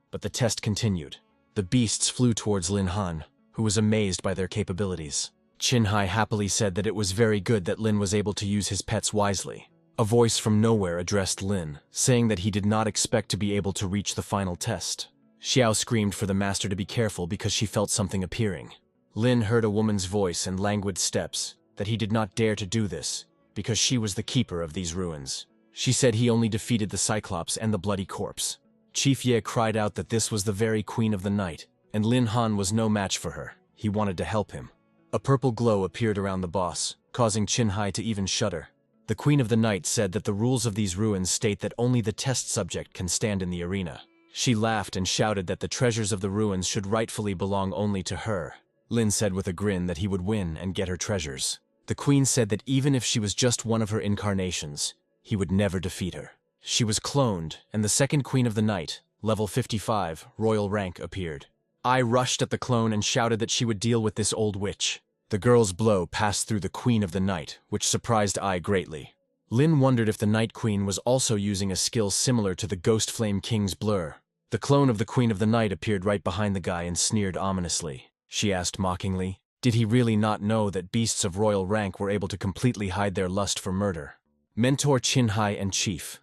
But the test continued. The beasts flew towards Lin Han, who was amazed by their capabilities. Qin Hai happily said that it was very good that Lin was able to use his pets wisely. A voice from nowhere addressed Lin, saying that he did not expect to be able to reach the final test. Xiao screamed for the master to be careful because she felt something appearing. Lin heard a woman's voice and languid steps, that he did not dare to do this, because she was the keeper of these ruins. She said he only defeated the Cyclops and the bloody corpse. Chief Ye cried out that this was the very queen of the night, and Lin Han was no match for her. He wanted to help him. A purple glow appeared around the boss, causing Qin Hai to even shudder. The Queen of the Night said that the rules of these ruins state that only the test subject can stand in the arena. She laughed and shouted that the treasures of the ruins should rightfully belong only to her. Lin said with a grin that he would win and get her treasures. The queen said that even if she was just one of her incarnations, he would never defeat her. She was cloned, and the second Queen of the Night, level 55, royal rank, appeared. Ai rushed at the clone and shouted that she would deal with this old witch. The girl's blow passed through the Queen of the Night, which surprised Ai greatly. Lin wondered if the Night Queen was also using a skill similar to the Ghost Flame King's blur. The clone of the Queen of the Night appeared right behind the guy and sneered ominously. She asked mockingly, did he really not know that beasts of royal rank were able to completely hide their lust for murder? Mentor Qin Hai and Chief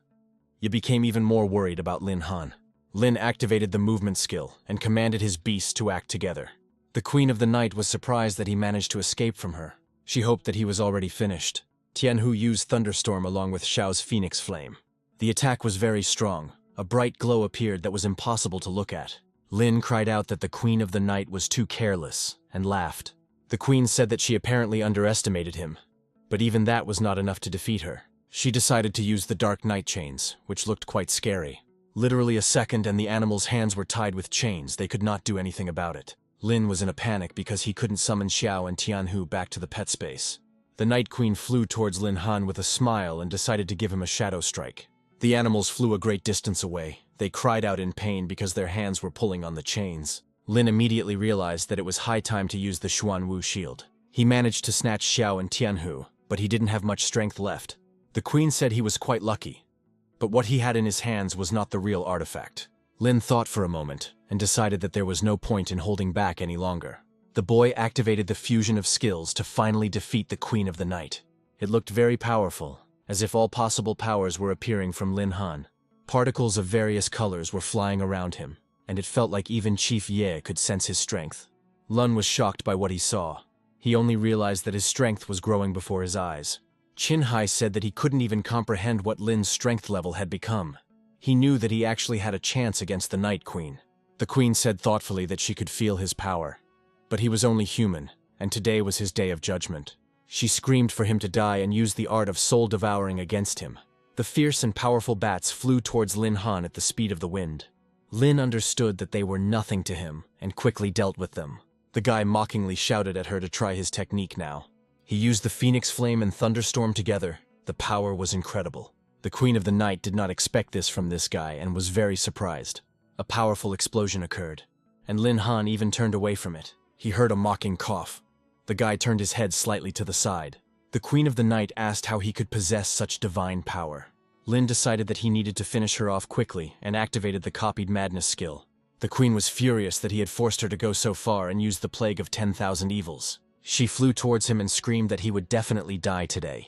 Ye became even more worried about Lin Han. Lin activated the movement skill and commanded his beasts to act together. The Queen of the Night was surprised that he managed to escape from her. She hoped that he was already finished. Tianhu used Thunderstorm along with Xiao's Phoenix Flame. The attack was very strong. A bright glow appeared that was impossible to look at. Lin cried out that the Queen of the Night was too careless, and laughed. The Queen said that she apparently underestimated him, but even that was not enough to defeat her. She decided to use the Dark Night Chains, which looked quite scary. Literally a second and the animal's hands were tied with chains. They could not do anything about it. Lin was in a panic because he couldn't summon Xiao and Tianhu back to the pet space. The Night Queen flew towards Lin Han with a smile and decided to give him a shadow strike. The animals flew a great distance away. They cried out in pain because their hands were pulling on the chains. Lin immediately realized that it was high time to use the Xuanwu shield. He managed to snatch Xiao and Tianhu, but he didn't have much strength left. The queen said he was quite lucky, but what he had in his hands was not the real artifact. Lin thought for a moment and decided that there was no point in holding back any longer. The boy activated the fusion of skills to finally defeat the Queen of the Night. It looked very powerful, as if all possible powers were appearing from Lin Han. Particles of various colors were flying around him, and it felt like even Chief Ye could sense his strength. Lun was shocked by what he saw. He only realized that his strength was growing before his eyes. Qin Hai said that he couldn't even comprehend what Lin's strength level had become. He knew that he actually had a chance against the Night Queen. The Queen said thoughtfully that she could feel his power. But he was only human, and today was his day of judgment. She screamed for him to die and used the art of soul devouring against him. The fierce and powerful bats flew towards Lin Han at the speed of the wind. Lin understood that they were nothing to him and quickly dealt with them. The guy mockingly shouted at her to try his technique now. He used the Phoenix Flame and Thunderstorm together. The power was incredible. The Queen of the Night did not expect this from this guy and was very surprised. A powerful explosion occurred, and Lin Han even turned away from it. He heard a mocking cough. The guy turned his head slightly to the side. The Queen of the Night asked how he could possess such divine power. Lin decided that he needed to finish her off quickly and activated the copied madness skill. The Queen was furious that he had forced her to go so far and used the plague of 10,000 evils. She flew towards him and screamed that he would definitely die today.